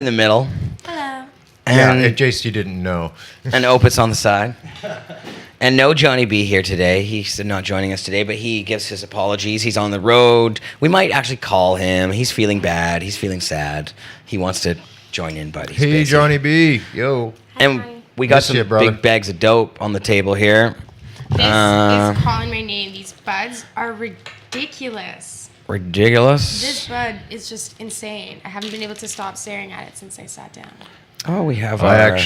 in the middle. Hello. And, in case you didn't know. and Opus on the side. And no Johnny B here today. He's not joining us today, but he gives his apologies. He's on the road. We might actually call him. He's feeling bad. He's feeling sad. He wants to join in, but he's Hey, busy. Johnny B. Yo. And Johnny. we got Miss some ya, brother. big bags of dope on the table here. This Uh, is calling my name. These buds are ridiculous. Ridiculous. This bud is just insane. I haven't been able to stop staring at it since I sat down. Oh, we have I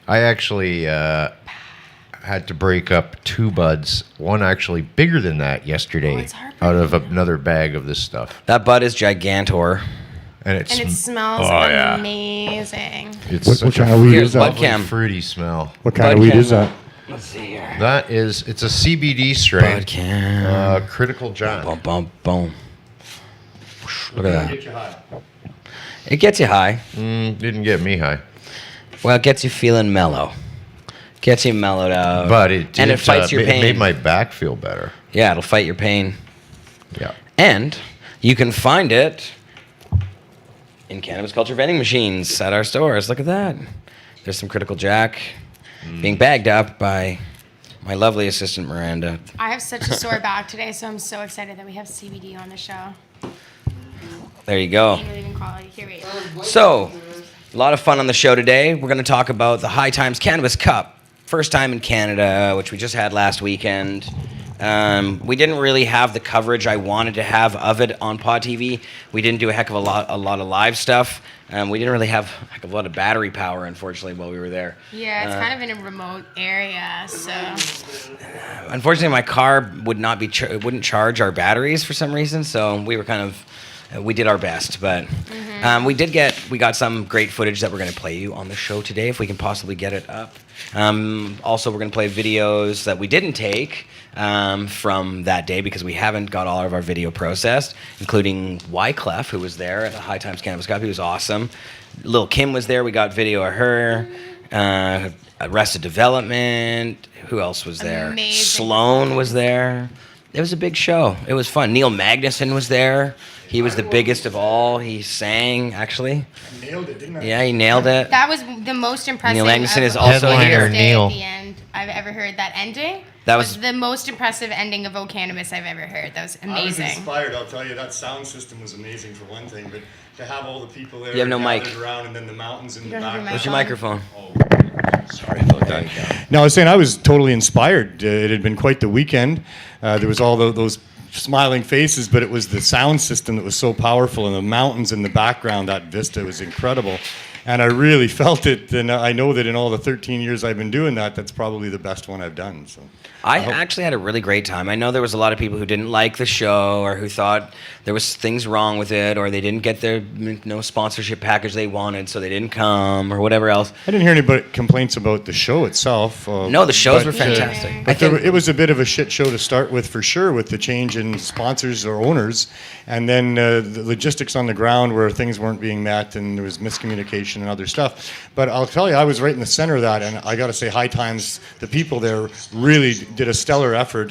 actually had to break up 2 buds. One actually bigger than that yesterday it's heartbreaking. out of another bag of this stuff. that bud is gigantor. And And it smells yeah. amazing. It's What such kind a of weed Here's is that? bud lovely, cam. fruity smell. What kind Bud of weed cam. is that? Let's see here. It's a CBD strain. Bud cam. Critical John. Boom, boom, boom. Look at that. It gets you high. Didn't get me high. Well, it gets you feeling mellow. Gets you mellowed out. But it and did, it fights your it pain. made my back feel better. Yeah, it'll fight your pain. Yeah. And you can find it in cannabis culture vending machines at our stores. Look at that. There's some Critical Jack being bagged up by my lovely assistant Miranda. I have such a sore back today, so I'm so excited that we have CBD on the show. There you go. Can't even call it. Here, wait. So, a lot of fun on the show today. We're going to talk about the High Times Cannabis Cup. First time in Canada, which we just had last weekend. We didn't really have the coverage I wanted to have of it on Pod TV. We didn't do a lot of live stuff. We didn't really have a heck of a lot of battery power, unfortunately, while we were there. Yeah, it's kind of in a remote area, so. Unfortunately, my car wouldn't charge our batteries for some reason, so we were we did our best, but we got some great footage that we're going to play you on the show today, if we can possibly get it up. Also, we're going to play videos that we didn't take from that day because we haven't got all of our video processed, including Wyclef, who was there at the High Times Cannabis Cup. He was awesome. Lil Kim was there. We got video of her. Arrested Development. Who else was there? Amazing. Sloan was there. It was a big show. It was fun. Neil Magnuson was there. He was the biggest of all. He sang, actually. I nailed it, didn't I? Yeah, he nailed it. That was the most impressive. Neil Magnuson is of also Headliner here. Neil. At the end I've ever heard. That ending. That was The most impressive ending of O Cannabis I've ever heard. That was I was amazing. inspired, I'll tell you. That sound system was amazing for one thing, but to have all the people there You have no gathered mic. around and then the mountains in You the don't have your back. Where's your microphone? Sorry about that. No, I was saying I was totally inspired. It had been quite the weekend. There was all those smiling faces, but it was the sound system that was so powerful, and the mountains in the background. That vista was incredible, and I really felt it. And I know that in all the 13 years I've been doing that, that's probably the best one I've done. So. I actually had a really great time. I know there was a lot of people who didn't like the show or who thought there was things wrong with it or they didn't get their sponsorship package they wanted, so they didn't come or whatever else. I didn't hear any complaints about the show itself. No, the shows were but, fantastic. I But think it was a bit of a shit show to start with, for sure, with the change in sponsors or owners, and then the logistics on the ground where things weren't being met and there was miscommunication and other stuff. But I'll tell you, I was right in the center of that, and I got to say, High Times, the people there really did a stellar effort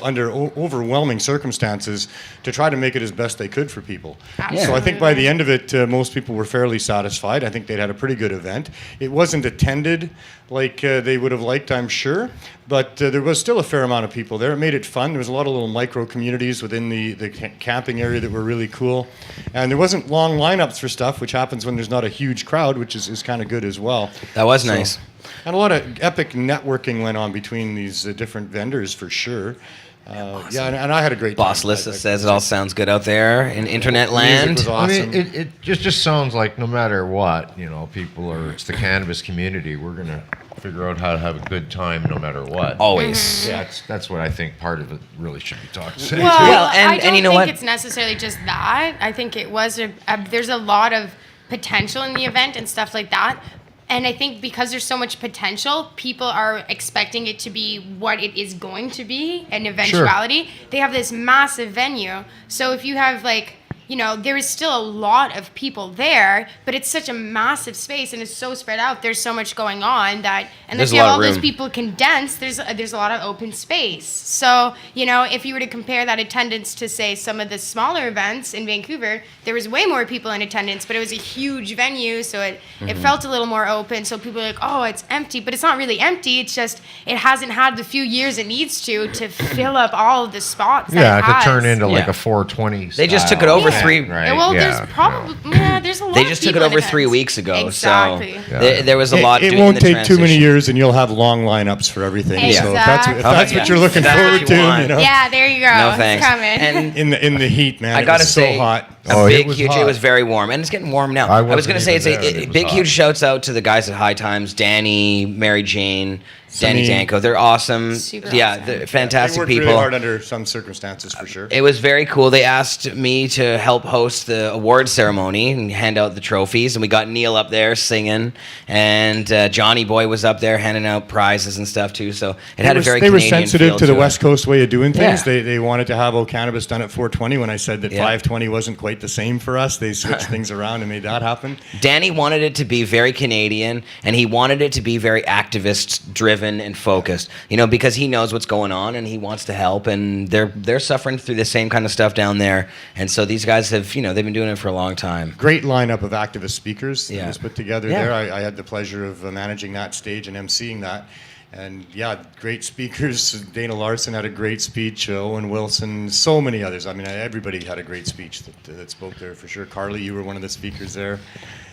under overwhelming circumstances to try to make it as best they could for people. Yeah. So I think by the end of it, most people were fairly satisfied. I think they'd had a pretty good event. It wasn't attended like they would have liked, I'm sure, but there was still a fair amount of people there. It made it fun. There was a lot of little micro communities within the camping area that were really cool. And there wasn't long lineups for stuff, which happens when there's not a huge crowd, which is kind of good as well. that was nice. And a lot of epic networking went on between these different vendors, for sure. Yeah, and I had a great time. Boss Lissa says it all sounds good out there in internet Music land. was awesome. I mean, it just sounds like no matter what, it's the cannabis community. We're going to figure out how to have a good time no matter what. Always. That's what I think part of it really should be talked about. Well, and- I and don't you know think what? it's necessarily just that. I think it was there's a lot of potential in the event and stuff like that. And I think because there's so much potential, people are expecting it to be what it is going to be, an eventuality. They have this massive venue. So if you have there is still a lot of people there, but it's such a massive space and it's so spread out. There's so much going on that unless There's a you have lot all of those room. people condensed, there's a lot of open space. So, if you were to compare that attendance to, say, some of the smaller events in Vancouver, there was way more people in attendance, but it was a huge venue, so it felt a little more open. So people are like, oh, it's empty, but it's not really empty. It's just it hasn't had the few years it needs to fill up all of the spots. Yeah, that it to has. turn into like Yeah. a 420. They just took it style over event, three- Right? Well, yeah, there's probably there's a lot. They of just took it people in over 3 attendance. weeks ago. Exactly. So Yeah. there was a lot. It in won't the take too many transition. years, and you'll have long lineups for everything. So if that's Exactly. what you're looking That's what forward you to, want. Yeah, there you go. No It's thanks. coming. And in the heat, man, I it gotta was say, so hot. a Oh, it big, was huge. hot. It was very warm, and it's getting warm now. I I was wasn't gonna say it's even there, a, and it was big, hot. huge shouts out to the guys at High Times, Danny, Mary Jane, Danny Sunny. Danko. They're awesome. Super yeah, awesome. they're They fantastic worked people. really hard under some circumstances, for sure. It was very cool. They asked me to help host the award ceremony and hand out the trophies, and we got Neil up there singing, and Johnny Boy was up there handing out prizes and stuff too. So it had a very they were Canadian sensitive feel to the it. West Coast way of doing things. Yeah. They wanted to have Cannabis done at 420. When I said that Yeah. 520 wasn't quite the same for us, they switched things around and made that happen. Danny wanted it to be very Canadian, and he wanted it to be very activist driven and focused. Because he knows what's going on and he wants to help, and they're suffering through the same kind of stuff down there. And so these guys have, they've been doing it for a long time. Great lineup of activist speakers that Yeah. was put together Yeah. there. I had the pleasure of managing that stage and emceeing that. And yeah, great speakers. Dana Larson had a great speech. Owen Wilson, so many others. I mean, everybody had a great speech that spoke there for sure. Carly, you were one of the speakers there.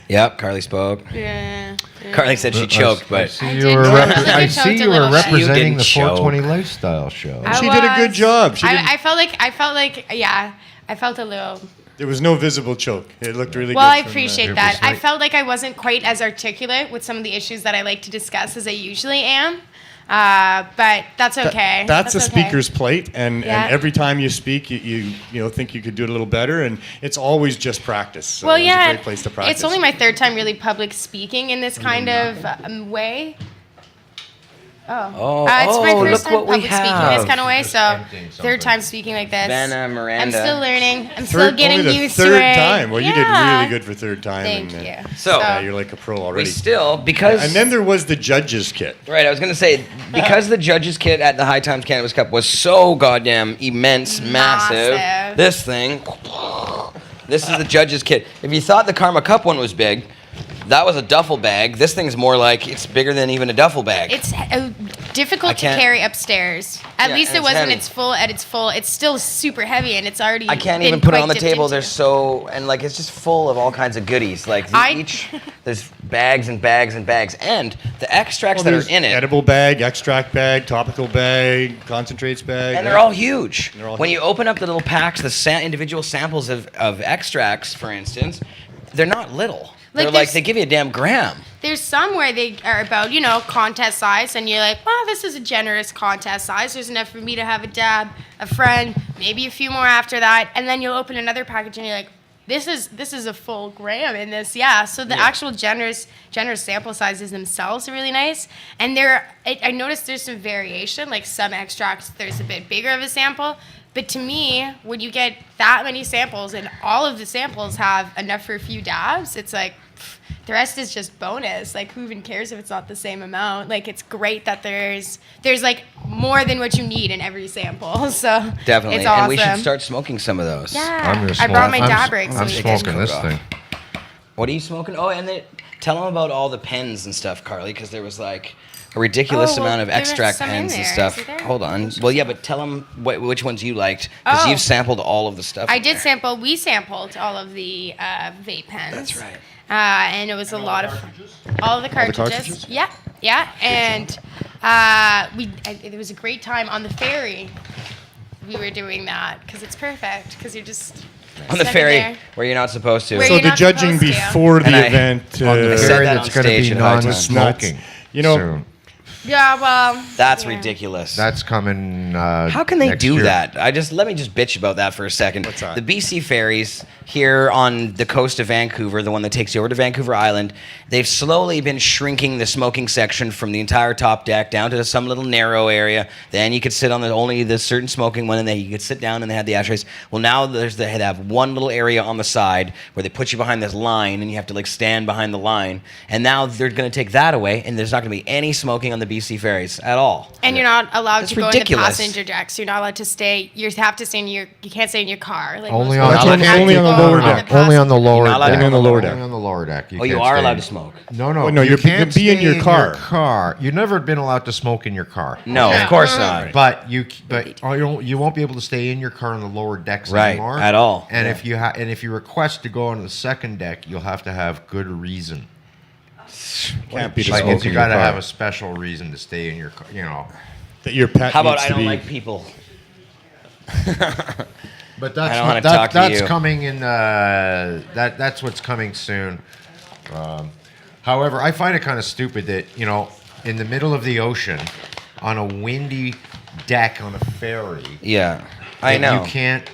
Yep, Carly spoke. Yeah. Carly said she choked, I but see I you did were, choke. I I see choked a you were little bit. You representing didn't the 420 choke. lifestyle show. She did a good job. She didn't- I felt like, yeah, I felt a little. There was no visible choke. It looked really Well, good. I from, appreciate It that. was I like- felt like I wasn't quite as articulate with some of the issues that I like to discuss as I usually am. But that's okay. That's a okay. speaker's plate, and every time you speak, you think you could do it a little better, and it's always just practice. So Well, it's yeah, a great place to practice. it's only my third time really public speaking in this kind of way. Oh, It's my look first time what we public speaking in have. this kind of way, Just so emptying something. third time speaking like this. Vanna, Miranda. I'm still learning. I'm still getting only the used third to it. time. Well, you did Yeah. really good for third time. Thank and, you. So- yeah, you're like a pro We already. still, because... And then there was the judges kit. Right, I was gonna say, because the judges kit at the High Times Cannabis Cup was so goddamn immense, massive. Massive. This thing, this is the judges kit. If you thought the Karma Cup one was big, that was a duffel bag. This thing's more like, it's bigger than even a duffel bag. It's I difficult to can't- carry upstairs. At Yeah, least and it it's wasn't heavy. at its full. It's still super heavy, and it's already. I can't been even put it quite on the dipped table. into. They're so, and like it's just full of all kinds of goodies. Like there's bags and bags and bags, and the extracts that there's are in it, edible bag, extract bag, topical bag, concentrates bag. and they're all huge. They're all When huge. you open up the little packs, the individual samples of extracts, for instance, they're not little. Like They're like there's- they give you a damn gram. There's some where they are about, contest size, and you're like, well, this is a generous contest size. There's enough for me to have a dab, a friend, maybe a few more after that, and then you'll open another package and you're like, this is a full gram in this, yeah. So the actual generous sample sizes themselves are really nice, and I noticed there's some variation. Like some extracts, there's a bit bigger of a sample. But to me, when you get that many samples and all of the samples have enough for a few dabs, it's like the rest is just bonus. Like who even cares if it's not the same amount? Like it's great that there's like more than what you need in every sample. So Definitely, it's awesome. and we should start smoking some of those. Yeah, I'm gonna I brought my smoke- dab rig. so I'm we can- smoking this cook thing. What are you smoking? Oh, and tell them about all the pens and stuff, Carly, because there was like a ridiculous Oh, well, amount of there was extract some in pens and there. stuff. Is it there? Hold on. Well, yeah, but tell them which ones you liked, because Oh. you've sampled all of the stuff. I in did there. sample. We sampled all of the vape pens. That's right. And it was a lot of all of the cartridges. cartridges? Yeah, and it was a great time on the ferry. We were doing that because it's perfect because you're just On the sitting ferry there. where you're not supposed to. Where So you're the not judging supposed to. before the And I- event On the I said ferry that that's on going to stage be at High Times. non-smoking You know, soon. Yeah, well. That's yeah. ridiculous. That's coming. How can they next do year. that? Let me just bitch about that for a second. What's that? The BC ferries here on the coast of Vancouver, the one that takes you over to Vancouver Island, they've slowly been shrinking the smoking section from the entire top deck down to some little narrow area. Then you could sit on only the certain smoking one, and then you could sit down and they had the ashtrays. Well, now they have one little area on the side where they put you behind this line, and you have to like stand behind the line. And now they're going to take that away, and there's not going to be any smoking on the BC ferries at all. And you're not allowed That's to go ridiculous. in the passenger decks. You're not allowed to stay. You have to stay in your. You can't stay in your car. Like Only most on, people That's have only to on the go lower on deck. the only on the passenger lower You're not allowed deck. to on the lower deck. Only on the lower deck. Oh, you can't are stay allowed in- to smoke. No, Well, no, you you can't can be in stay your car. You've never been allowed to smoke in your car. No, Yeah. of course not. But you won't be able to stay in your car on the lower decks Right, anymore at all. And Yeah. if you request to go on the second deck, you'll have to have good reason. Can't be to Like smoke you in got to your have car. a special reason to stay in your car. You know. That your pet How about needs I to don't be. like people? But that's I don't wanna talk to that's you. coming in. That's what's coming soon. However, I find it kind of stupid that in the middle of the ocean, on a windy deck on a ferry, Yeah, I that know. you can't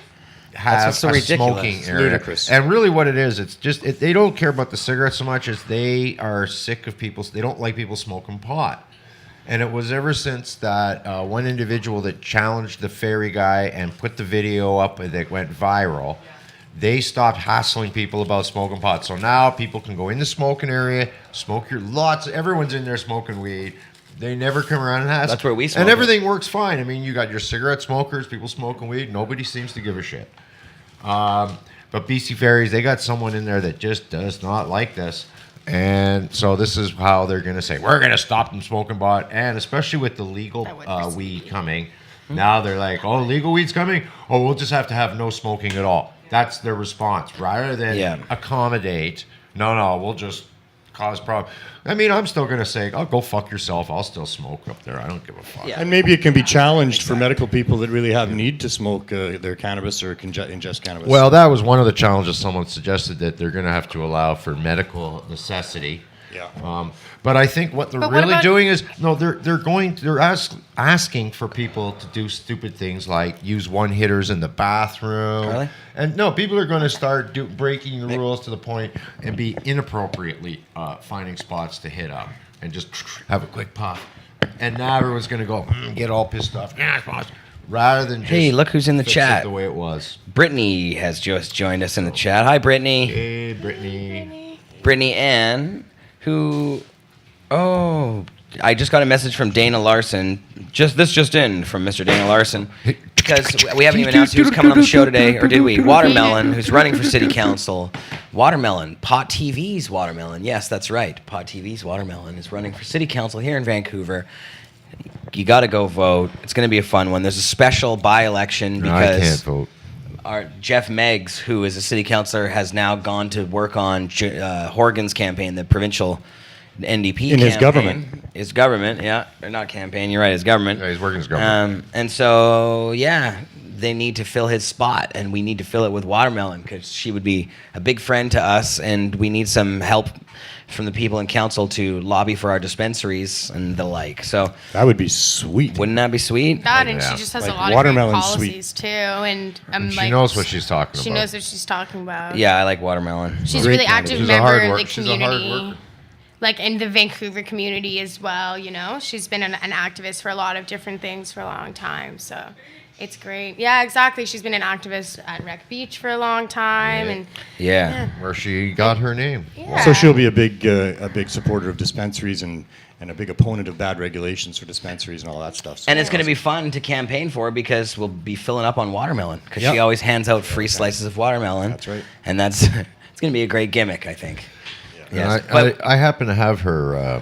have what's so a ridiculous. smoking It's area. ludicrous. And really, what it is, it's just they don't care about the cigarettes so much as they are sick of people. They don't like people smoking pot. And it was ever since that one individual that challenged the ferry guy and put the video up that went viral, they stopped hassling people about smoking pot. So now people can go in the smoking area, smoke everyone's in there smoking weed. They never come around and hassle. That's where we smoke And it. everything works fine. I mean, you got your cigarette smokers, people smoking weed. Nobody seems to give a shit. But BC Ferries, they got someone in there that just does not like this. And so this is how they're going to say, we're going to stop them smoking pot. And especially with the legal That would proceed. weed coming, now they're like, oh, legal weed's coming? Oh, we'll just have to have no smoking at all. That's their response. Rather than accommodate, no, we'll just cause problems. I mean, I'm still going to say, oh, go fuck yourself. I'll still smoke up there. I don't give a fuck. Yeah. And maybe it can be challenged for medical people that really have need to smoke their cannabis or ingest cannabis. Well, that was one of the challenges. Someone suggested that they're going to have to allow for medical necessity. Yeah. But I think what they're But what really about- doing is they're asking for people to do stupid things like use one hitters in the bathroom. Really? And no, people are going to start breaking the rules to the point and be inappropriately finding spots to hit up and just have a quick puff. And now everyone's going to go get all pissed off. Rather than just Hey, look who's in the fix chat. it the way it was. Brittany has just joined us in the chat. Hi, Brittany. Hey, Brittany. Brittany Ann, who, I just got a message from Dana Larson. Just in from Mr. Dana Larson, because we haven't even announced who's coming on the show today, or did we? Watermelon, who's running for city council. Watermelon, Pot TV's Watermelon. Yes, that's right. Pot TV's Watermelon is running for city council here in Vancouver. You got to go vote. It's going to be a fun one. There's a special by-election No, I because can't vote. our Jeff Meggs, who is a city councillor, has now gone to work on Horgan's campaign, the provincial NDP In his campaign. government. His government, yeah. Or not campaign, you're right, his government. Yeah, he's working his government. And so, yeah, they need to fill his spot, and we need to fill it with Watermelon because she would be a big friend to us, and we need some help from the people in council to lobby for our dispensaries and the like. So, that would be sweet. wouldn't that be sweet? That and Yeah. she just has Like a lot of great watermelon's sweet. policies too, and She knows what she's talking She about. knows what she's talking about. Yeah, I like Watermelon. She's a Great really candidate. active She's a member hard of work- the she's a hard community. worker. Like in the Vancouver community as well, she's been an activist for a lot of different things for a long time. So it's great. Yeah, exactly. She's been an activist at Wreck Beach for a long time, and Yeah. Where she got her name. yeah. So she'll be a big supporter of dispensaries and a big opponent of bad regulations for dispensaries and all that stuff. So And it's going to be fun to campaign for because we'll be filling up on watermelon because Yep. she always hands out free slices of watermelon. That's right. And it's going to be a great gimmick, I think. Yes. And I happen to have her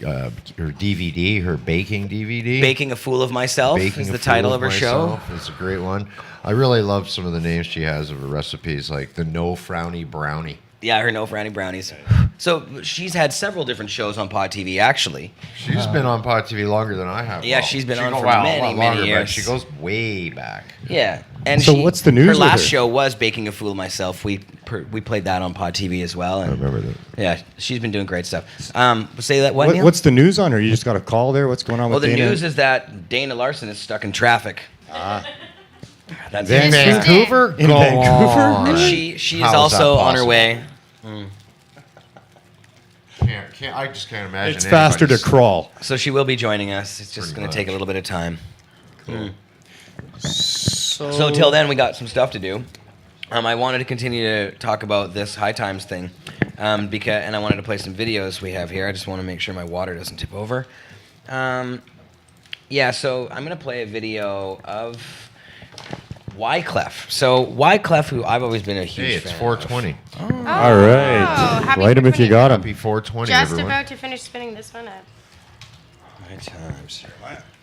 DVD, her baking DVD. Baking a Fool of Myself Baking is a the Fool title of her Myself. show. It's a great one. I really love some of the names she has of her recipes, like the No Frowny Brownie. Yeah, her No Frowny Brownies. So she's had several different shows on Pod TV, actually. She's been on Pod TV longer than I have. Yeah, she's been on for a lot many longer, years. But she goes way back. Yeah, and So what's the news Her with last her? show was Baking a Fool of Myself. We played that on Pod TV as well. And I remember that. Yeah, she's been doing great stuff. Say that what? Neil? What's the news on her? You just got a call there? What's going on Well, with the Dana? news is that Dana Larson is stuck in traffic. That's In This is it. Vancouver? In Go Vancouver? on. And she is How is also that on her possible? way. I just can't imagine. It's faster to anybody's- crawl. So she will be joining us. It's just Pretty going to take a much. little bit of time. So, So till then, we got some stuff to do. I wanted to continue to talk about this High Times thing, and I wanted to play some videos we have here. I just want to make sure my water doesn't tip over. Yeah, so I'm gonna play a video of Wyclef. So Wyclef, who I've always been a huge Hey, it's fan 420. all right. happy Light 'em if you 420. got 'em. Happy 420, Just everyone. about to finish spinning this one up. High Times.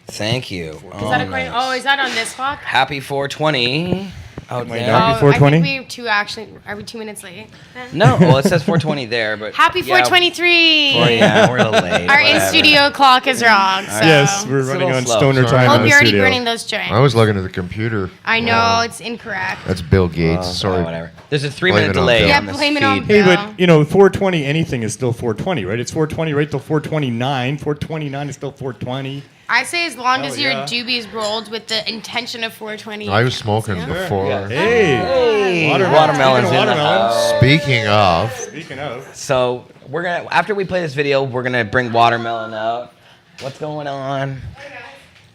Thank you. Is that a coin? nice. Oh, is that on this clock? Happy 420 out might there. not be Oh, 420? I think are we 2 minutes late? then? No, well it says 420 there, but Happy yeah, 423. Oh yeah, we're a little late. Our whatever. in-studio clock is wrong. So. Yes, we're It's a running little on slow. stoner Sorry. time Hope in the you're already studio. burning those joints. I was looking at the computer. I know it's incorrect. That's Bill Gates. Oh, Sorry. whatever. There's a Blame 3-minute it on delay Bill. Yeah, on this blame it on feed. Bill. Hey, but 420, anything is still 420, right? It's 420 right till 429. 429 is still 420. I say as long as Hell your yeah. doobie's rolled with the intention of 420. I was smoking Yeah. before. Yeah. Hey, Watermelon's Speaking in of the watermelons. house. Speaking of, Speaking of, So we're gonna after we play this video, we're gonna bring watermelon out. What's going on?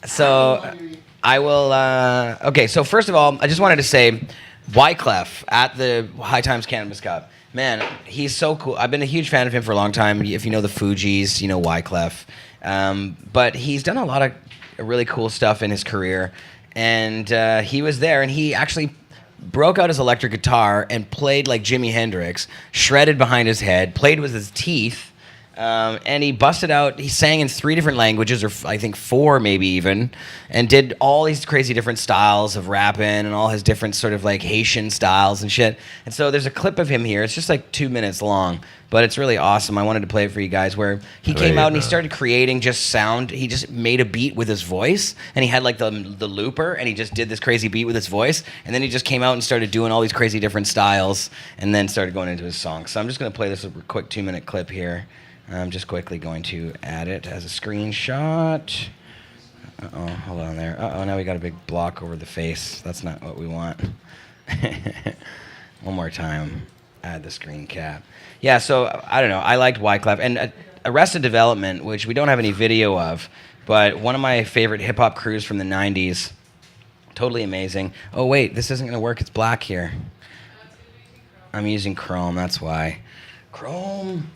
So I will. Okay, so first of all, I just wanted to say, Wyclef at the High Times Cannabis Cup. Man, he's so cool. I've been a huge fan of him for a long time. If you know the Fugees, you know Wyclef. But he's done a lot of really cool stuff in his career, and he was there, and he actually broke out his electric guitar and played like Jimi Hendrix, shredded behind his head, played with his teeth, and he busted out. He sang in 3 different languages, or I think 4 maybe even, and did all these crazy different styles of rapping and all his different sort of like Haitian styles and shit. And so there's a clip of him here. It's just like 2 minutes long, but it's really awesome. I wanted to play it for you guys, where he came out and he started creating just sound. He just made a beat with his voice, and he had like the looper, and he just did this crazy beat with his voice, and then he just came out and started doing all these crazy different styles, and then started going into his song. So I'm just gonna play this quick 2-minute clip here. I'm just quickly going to add it as a screenshot. Uh-oh, hold on there. Uh-oh, now we got a big block over the face. That's not what we want. One more time. Add the screen cap. Yeah, so, I don't know. I liked Wyclef. And Arrested Development, which we don't have any video of, but one of my favorite hip-hop crews from the 90s. Totally amazing. Oh, wait, this isn't going to work. It's black here. I'm using Chrome, that's why. Chrome.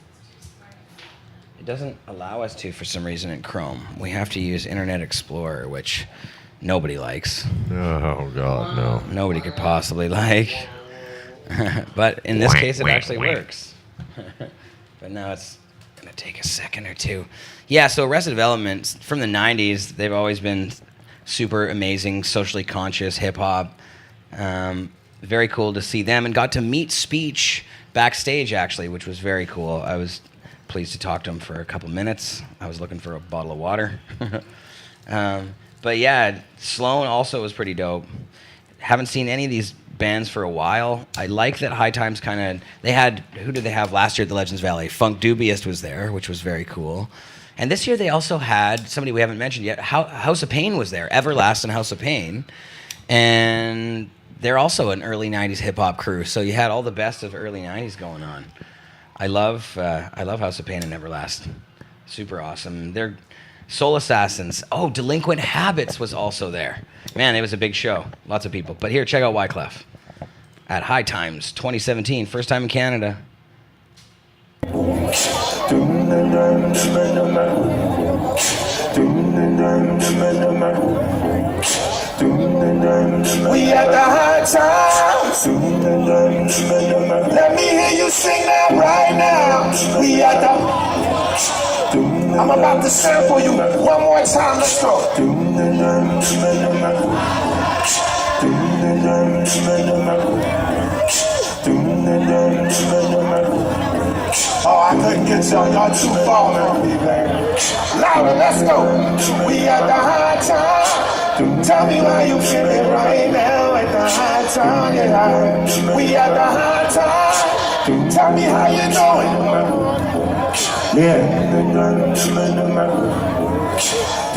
It doesn't allow us to for some reason in Chrome. We have to use Internet Explorer, which nobody likes. oh god, no. Nobody could possibly like. But in this case, it actually works. But now it's going to take a second or two. Yeah, so Arrested Development, from the 90s, they've always been super amazing, socially conscious hip-hop. Very cool to see them, and got to meet Speech backstage, actually, which was very cool. I was pleased to talk to him for a couple minutes. I was looking for a bottle of water. But yeah, Sloan also was pretty dope. Haven't seen any of these bands for a while. I like that High Times kind of, they had, who did they have last year at the Legends Valley? Funk Dubious was there, which was very cool. And this year they also had somebody we haven't mentioned yet. House of Pain was there, Everlast and House of Pain. And they're also an early 90s hip-hop crew. So you had all the best of early 90s going on. I love House of Pain and Everlast. Super awesome. They're Soul Assassins. Oh, Delinquent Habits was also there. Man, it was a big show. Lots of people. But here, check out Wyclef at High Times 2017. First time in Canada. We at the High Times. Let me hear you sing that right now. We at the. I'm about to sample you one more time. Let's go. Oh, I couldn't get y'all too far now. Louder, let's go. We at the high time. Tell me how you feeling right now at the high time. Yeah. We at the high time. Tell me how you doing. Yeah.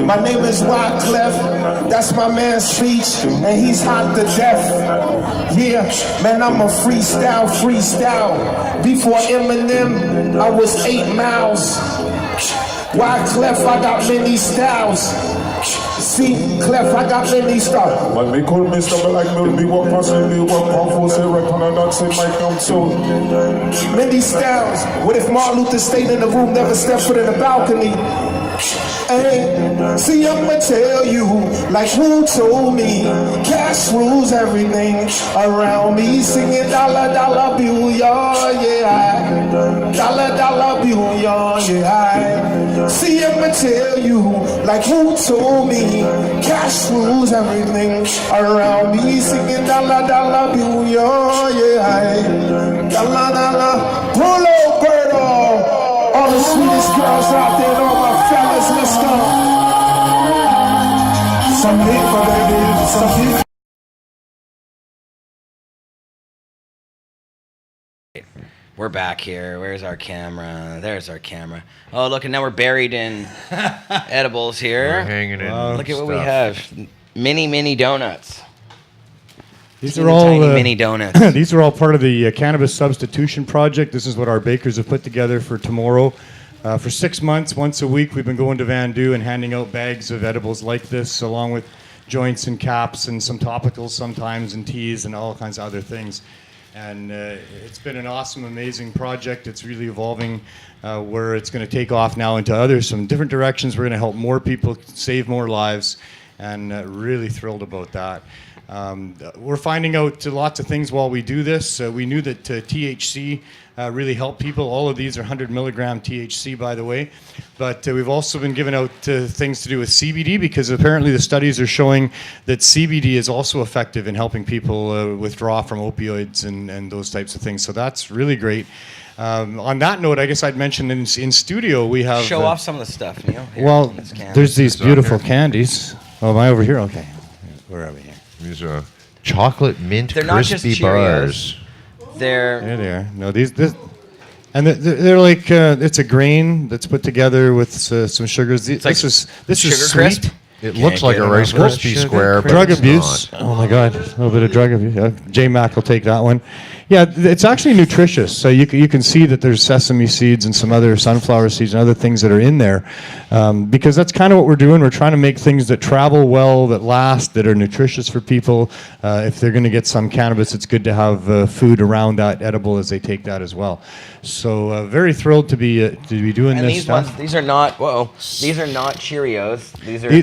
My name is Wyclef, that's my man's speech, and he's hot to death. Yeah, man, I'm a freestyle. Before Eminem, I was 8 miles. Wyclef, I got many styles. See, Clef, I got many styles. When me call me something like me walk past me walk powerful, say right on and say my count so. Many styles. What if Martin Luther stayed in the room, never stepped foot in the balcony? Hey, see, I'ma tell you, like who told me, cash rules everything around me. Singing dollar, dollar bill, yeah. Dollar bill, yeah. See, I'ma tell you, like who told me, cash rules everything around me. Singing dollar bill, yeah. Dollar, Polo Birdo. All the sweetest girls out there, and all my fellas, let's go. Some people, baby, some people. We're back here. Where's our camera? There's our camera. Oh, look, and now we're buried in edibles here. We're hanging in. Look at what we stuff. have. Mini donuts. These Teeny are all tiny mini donuts. These are all part of the cannabis substitution project. This is what our bakers have put together for tomorrow. For 6 months, once a week, we've been going to Vandu and handing out bags of edibles like this, along with joints and caps and some topicals sometimes and teas and all kinds of other things. And it's been an awesome, amazing project. It's really evolving where it's going to take off now into some different directions. We're going to help more people, save more lives, and really thrilled about that. We're finding out lots of things while we do this. We knew that THC really helped people. All of these are 100 milligram THC, by the way. But we've also been giving out things to do with CBD, because apparently the studies are showing that CBD is also effective in helping people withdraw from opioids and those types of things. So that's really great. On that note, I guess I'd mention in studio we have... Show off some of the stuff, Neil. Here, well, this can. there's these beautiful candies. Oh, am I over here? Okay. Where are we here? These are chocolate mint They're not just crispy Cheerios. bars. They're There they are. No, and they're like it's a grain that's put together with some sugars. This like is sugar sweet. crisp. It looks like a Rice Krispie square, but Drug it's abuse. not. Oh my God, a little bit of drug abuse. J-Mac will take that one. Yeah, it's actually nutritious. So you can see that there's sesame seeds and some other sunflower seeds and other things that are in there, because that's kind of what we're doing. We're trying to make things that travel well, that last, that are nutritious for people. If they're going to get some cannabis, it's good to have food around that edible as they take that as well. So very thrilled to be doing and this these stuff. ones, these are not. Whoa, these are not Cheerios.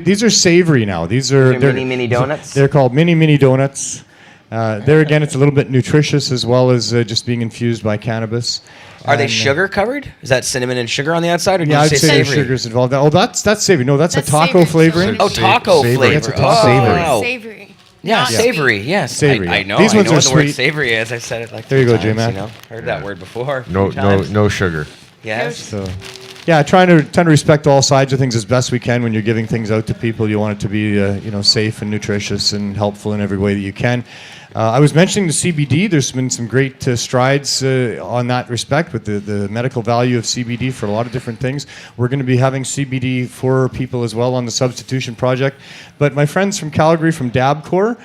These are savory now. They're mini donuts? They're called mini donuts. There again, it's a little bit nutritious as well as just being infused by cannabis. Are they sugar covered? Is that cinnamon and sugar on the outside, or do Yeah, you I'd say say there's savory? sugars involved. Oh, that's savory. No, that's a That's taco savory. flavoring. Oh, taco Savory. flavor. It's a taco Oh, savory. wow. Savory. Yeah, Not savory. sweet. Yes, Savory. I know. These I ones know are what the word sweet. savory is. I've said it like There you 3 go, times, J-Mac. You know, heard that word before. No, a few times. no sugar. Yes. So, yeah, trying to respect all sides of things as best we can. When you're giving things out to people, you want it to be safe and nutritious and helpful in every way that you can. I was mentioning the CBD. There's been some great strides on that respect with the medical value of CBD for a lot of different things. We're going to be having CBD for people as well on the substitution project. But my friends from Calgary, from Dabcore,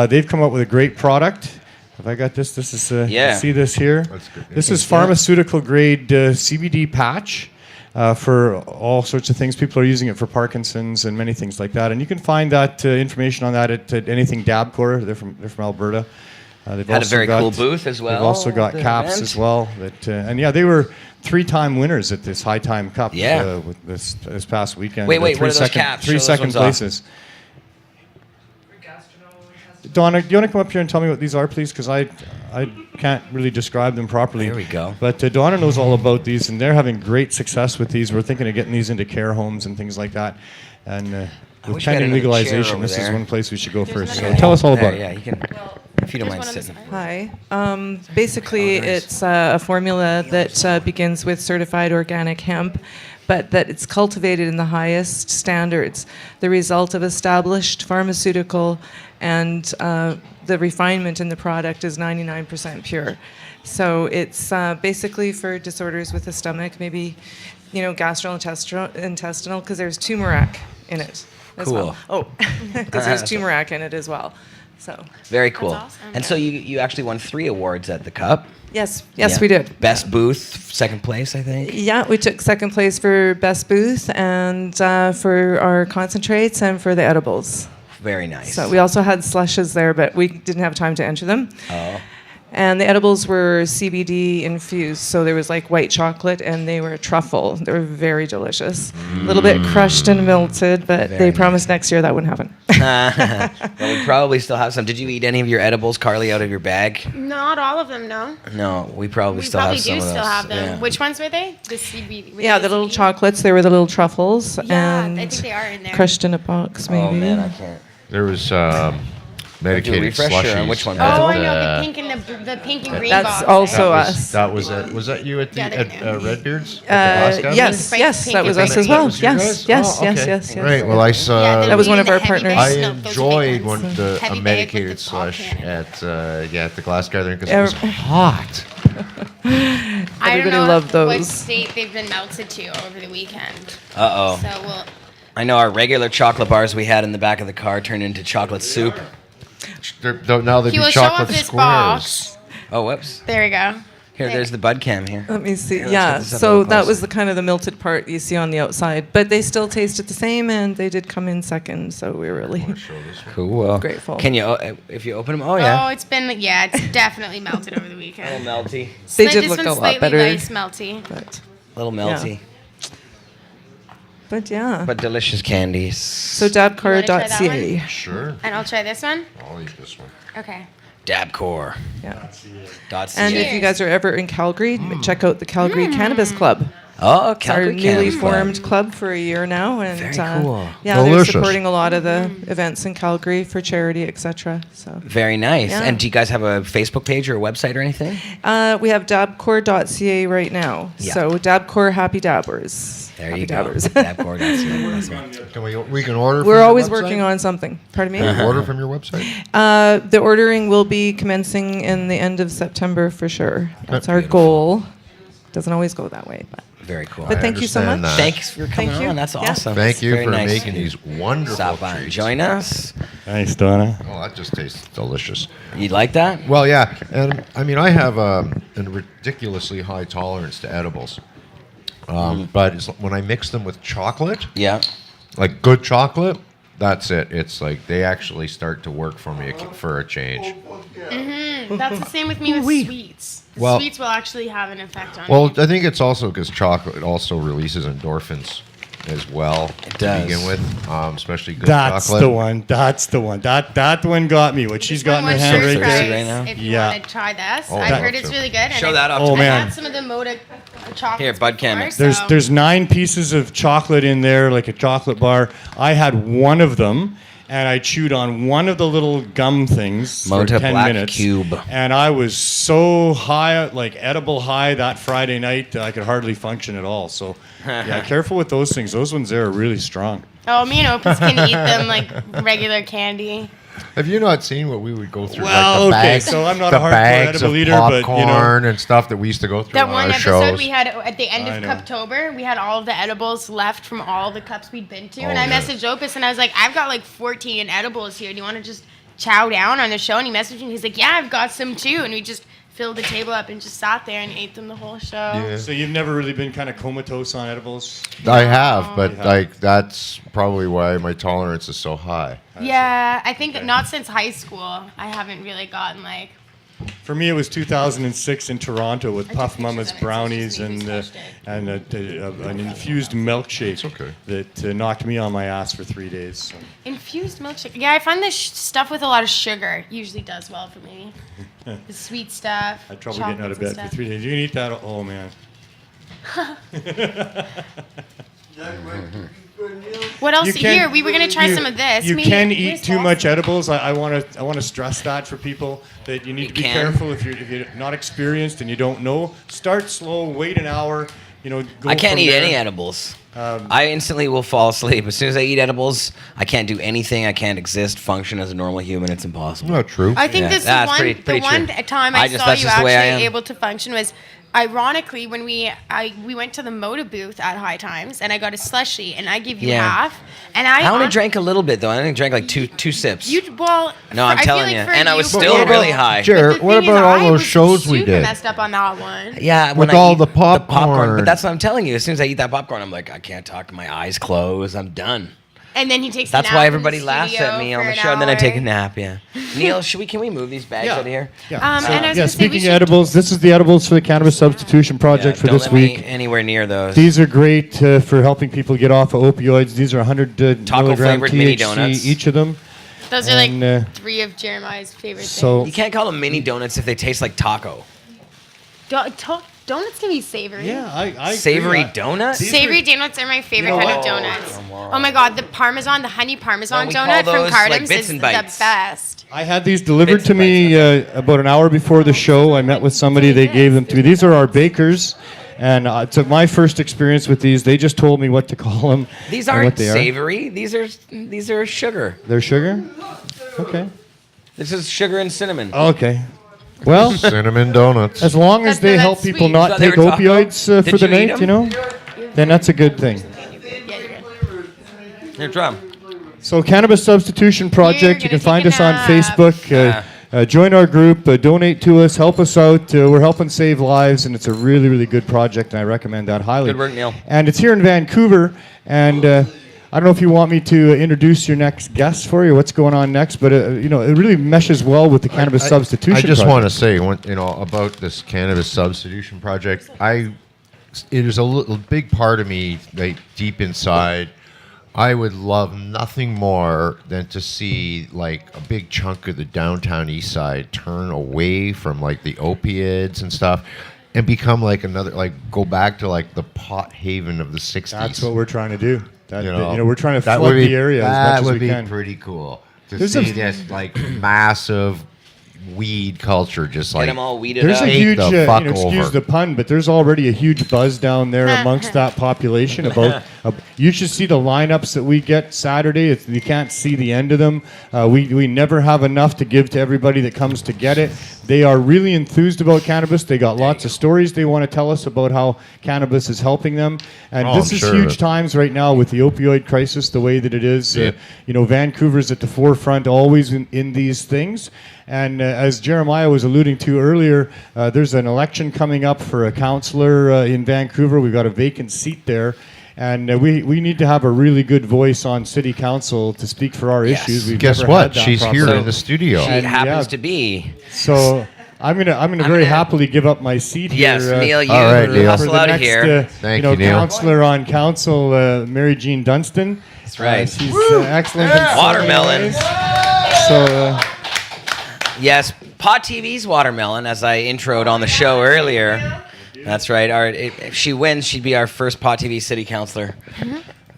they've come up with a great product. Have I got this? This is see this here. That's good. This is pharmaceutical grade CBD patch. For all sorts of things. People are using it for Parkinson's and many things like that. And you can find that information on that at anything Dabcore. They're from Alberta. They've Had a also very got, cool booth as well. They've also got at the caps event. as well. And yeah, they were 3-time winners at this High Time Cup. Yeah. With this past weekend. Wait, Three what are those second- caps? Three Show those second ones off. places. Donna, do you want to come up here and tell me what these are, please? Because I can't really describe them properly. There we go. But Donna knows all about these, and they're having great success with these. We're thinking of getting these into care homes and things like that. And with wish we had pending another chair legalization, over this is there. one place we should go first. So another tell us all about Yeah, it. you can. Well, if you don't There's mind one on the sitting. side. Hi. Basically, nice. it's a formula that begins with certified organic hemp, but that it's cultivated in the highest standards, the result of established pharmaceutical, and the refinement in the product is 99% pure. So it's basically for disorders with the stomach, maybe, gastrointestinal, because there's turmeric in it as Cool. well. Oh, because there's turmeric in it as well. So Very cool. awesome. And so you actually won 3 awards at the Cup. yes, Yeah. we did. Best booth, second place, I think. Yeah, we took second place for best booth and for our concentrates and for the edibles. Very nice. So we also had slushes there, but we didn't have time to enter them. Oh. And the edibles were CBD infused, so there was like white chocolate and they were truffle. They were very delicious. A little bit crushed and melted, but Very they promised next year that wouldn't happen. Well, we probably still have some. Did you eat any of your edibles, Carly, out of your bag? Not all of them, no. No, we probably We still probably have some do of those. still have them. Yeah. Which ones were they? The CBD. were Yeah, they the little CBD? chocolates, they were the little truffles Yeah, and I think they are in there. crushed in a box maybe. Oh man, I can't. There was medicated refresher slushies. on which one Oh, was I it? know the pink and the pink and green That's box. also that was, us. That was it. Was that you at the Yeah, they're at Redbeard's? At the Glass Yes, Pink yes, and that was pink us and as well. was you guys? Yes, yes, Oh, yes, okay. yes, yes. Right. Well, I saw. Yeah, That was one of the our heavy partners. bags. I No, those are big enjoyed ones. a Heavy bag with medicated the tall slush can. at the Glass Gathering because it was hot. I don't Everybody know loved what those. state they've been melted to over the weekend. Uh-oh. So we'll. I know our regular chocolate bars we had in the back of the car turned into chocolate soup. Now they He do will show off chocolate this squares. box. Oh, whoops. There we go. Here, there's the bud cam here. Let me see. Here, let's Yeah, get this up a so little that closer. was the kind of the melted part you see on the outside, but they still tasted the same, and they did come in second. So we were really Cool. Grateful. Can you, if you open them? Oh Oh, yeah. it's definitely melted over the weekend. A little melty. They Slight- did this look a one's lot slightly better. Nice melty. A little melty. But yeah. But delicious candies. So You wanna try that dabcar.ca. one? Sure. And I'll try this one. I'll eat this one. Okay. Dabcore. Yeah. Dot And CA. if you guys are ever in Calgary, check out the Calgary Cannabis Club. Oh, It's our Calgary newly Cannabis Club. formed club for a year now, and Very cool. yeah, Delicious. they're supporting a lot of the events in Calgary for charity, etc. So Very nice. Yeah. And do you guys have a Facebook page or a website or anything? we have dabcore.ca right now. Yeah. So dabcore happy dabbers. There happy you go. dabbers. Dabcore.ca. That's right. Can we can order? We're from always your website? working on something. Pardon me. Can we order from your website? The ordering will be commencing in the end of September for sure. That's our beautiful. goal. Doesn't always go that way, but Very cool. But thank you so understand much. that. Thanks for coming Thank you. on. That's Yeah. awesome. Thank It's you very for nice. making these wonderful Stop by and treats. join us. Thanks, Donna. Oh, that just tastes delicious. You like that? Well, yeah, and I mean, I have a ridiculously high tolerance to edibles, but when I mix them with chocolate, Yeah. like good chocolate, that's it. It's like they actually start to work for me for a change. That's the same with me with sweets. The Well- sweets will actually have an effect on Well, me. I think it's also because chocolate also releases endorphins as well It to does. begin with, especially good That's chocolate. the one. That's the one. That one got me. What she's got in her One hand was right first there. Right prize now? If you Yeah. want to try this, Oh, I've I'd heard love it's to. really good. and Show I- that off. Oh, to me. I man. had some of the Moda chocolates Here, Bud Cam. before, There's so- there's 9 pieces of chocolate in there, like a chocolate bar. I had one of them, and I chewed on one of the little gum things for Mota 10 Black minutes. Cube. And I was so high, like edible high, that Friday night that I could hardly function at all. So, yeah, careful with those things. Those ones there are really strong. Oh, me and Opus can eat them like regular candy. Have you not seen what we would go through? Well, like the okay, bags, so I'm not the a hardcore bags edible of eater, but, you know. popcorn and stuff that we used to go through That on one our episode shows. we had at the end I of know. Cuptober, we had all of the edibles left from all the cups we'd been to, and Oh, I yeah. messaged Opus and I was like, I've got like 14 edibles here. Do you want to just chow down on the show? And he messaged me. He's like, Yeah, I've got some too. And we just filled the table up and just sat there and ate them the whole show. Yeah. So you've never really been kind of comatose on edibles? I have, but Yeah. like that's probably why my tolerance is so high. Yeah, I think not since high school. I haven't really gotten like. For me, it was 2006 in Toronto with I took Puff pictures Mama's of it, so it brownies just made me and squished it. an infused milkshake okay. that knocked me on my ass for 3 days. So. Infused milkshake. Yeah, I find the stuff with a lot of sugar usually does well for me. The sweet stuff. I had trouble getting out of chocolates bed and for 3 days. You can eat that? Oh, man. What else? You can- Here, we were gonna try some of this. You Maybe- can eat where's too Lost? much edibles. I want to stress that for people that you need to be can. careful if you're not experienced and you don't know. Start slow. Wait an hour. Go I can't from eat there. any edibles. I instantly will fall asleep. As soon as I eat edibles, I can't do anything. I can't exist, function as a normal human. It's impossible. Not true. I think Yeah, this is that's one. pretty the one true. time I I, just- saw that's you just the way I am. actually able to function was, ironically, when we went to the Moda booth at High Times, and I got a slushie, and I give you Yeah. half, and I I only drank a little bit though. I only drank like two sips. Well, No, I'm I feel telling like you. for And I was you- still really high. Jared, The what thing is, about all I those was shows we super did? messed up on that one. Yeah, With when I all eat the popcorn. But that's what I'm telling you. As soon as I eat that popcorn, I'm like, I can't talk. My eyes close. I'm done. And then he takes. That's a nap why in everybody the laughs studio at me for on the an show, and then I take a hour. nap. Yeah. Neil, can we move these bags out of here? Yeah. And I was gonna say, we Speaking of should- edibles, this is the edibles for the Cannabis Substitution Project Yeah, for don't this let me week. anywhere near those. These are great for helping people get off of opioids. These are 100 Taco milligram flavored mini THC donuts. each of them. Those are And, like 3 of Jeremiah's favorite so- You can't call them mini donuts if they taste like taco. things. Donuts can be savory. Yeah, I Savory agree. donut? Savory donuts are my favorite You know kind what? of donuts. Oh my god, the parmesan, the honey parmesan No, we call donut from those, like, Cardam's bits is and the bites. best. I had these delivered Bits to and me about an hour before the show. I met with somebody. They gave them to me. These are our bakers. And it's my first experience with these. They just told me what to call them. These and aren't what they are. savory. These are sugar. They're sugar? Okay. This is sugar and cinnamon. Okay. Well, Cinnamon donuts. as long as That's- they that's help people sweet. not Thought they take were taco? opioids for Did the you eat night, them? then that's a good thing. Yeah, you're good. Here, drum. So, Cannabis Substitution Project. You gonna can find take us a on nap. Facebook. Join our group. Donate to us. Help us out. We're helping save lives, and it's a really, really good project, and I recommend that highly. Good work, Neil. And it's here in Vancouver, and I don't know if you want me to introduce your next guest for you. What's going on next? But it really meshes well with the Cannabis Substitution. I just Project. want to say, about this cannabis substitution project. It is a little big part of me, like deep inside. I would love nothing more than to see like a big chunk of the downtown east side turn away from like the opiates and stuff, and become like another, like go back to like the pot haven of the '60s. That's what we're trying to do. You know, We're trying to that flood would be- the area as that much as would we be can. pretty cool to There's see a- this like massive weed culture just Get like them all weeded There's up. a Take huge, the fuck excuse over. the pun, but there's already a huge buzz down there amongst that population about. You should see the lineups that we get Saturday. You can't see the end of them. We never have enough to give to everybody that comes to get it. They are really enthused about cannabis. They got lots of stories they want to tell us about how cannabis is helping them. And Oh, this I'm is sure of huge it. times right now with the opioid crisis, the way that it is. Yeah. Vancouver's at the forefront always in these things. And as Jeremiah was alluding to earlier, there's an election coming up for a councillor in Vancouver. We've got a vacant seat there. And we need to have a really good voice on city council to speak for our Yes. issues. We've Guess never what? had that She's here properly. in the studio. She And, happens yeah. to be. So I'm gonna very gonna- happily give up my seat Yes, here. Neil, you All right, Neil. hustle for the out of next, here. Thank you, Neil. counselor on council, Mary Jean Dunstan. That's right. She's excellent. in so many Watermelon. ways. So. Yes, Pot TV's watermelon, as I introed on the show earlier. That's right. If she wins, she'd be our first Pot TV city councilor.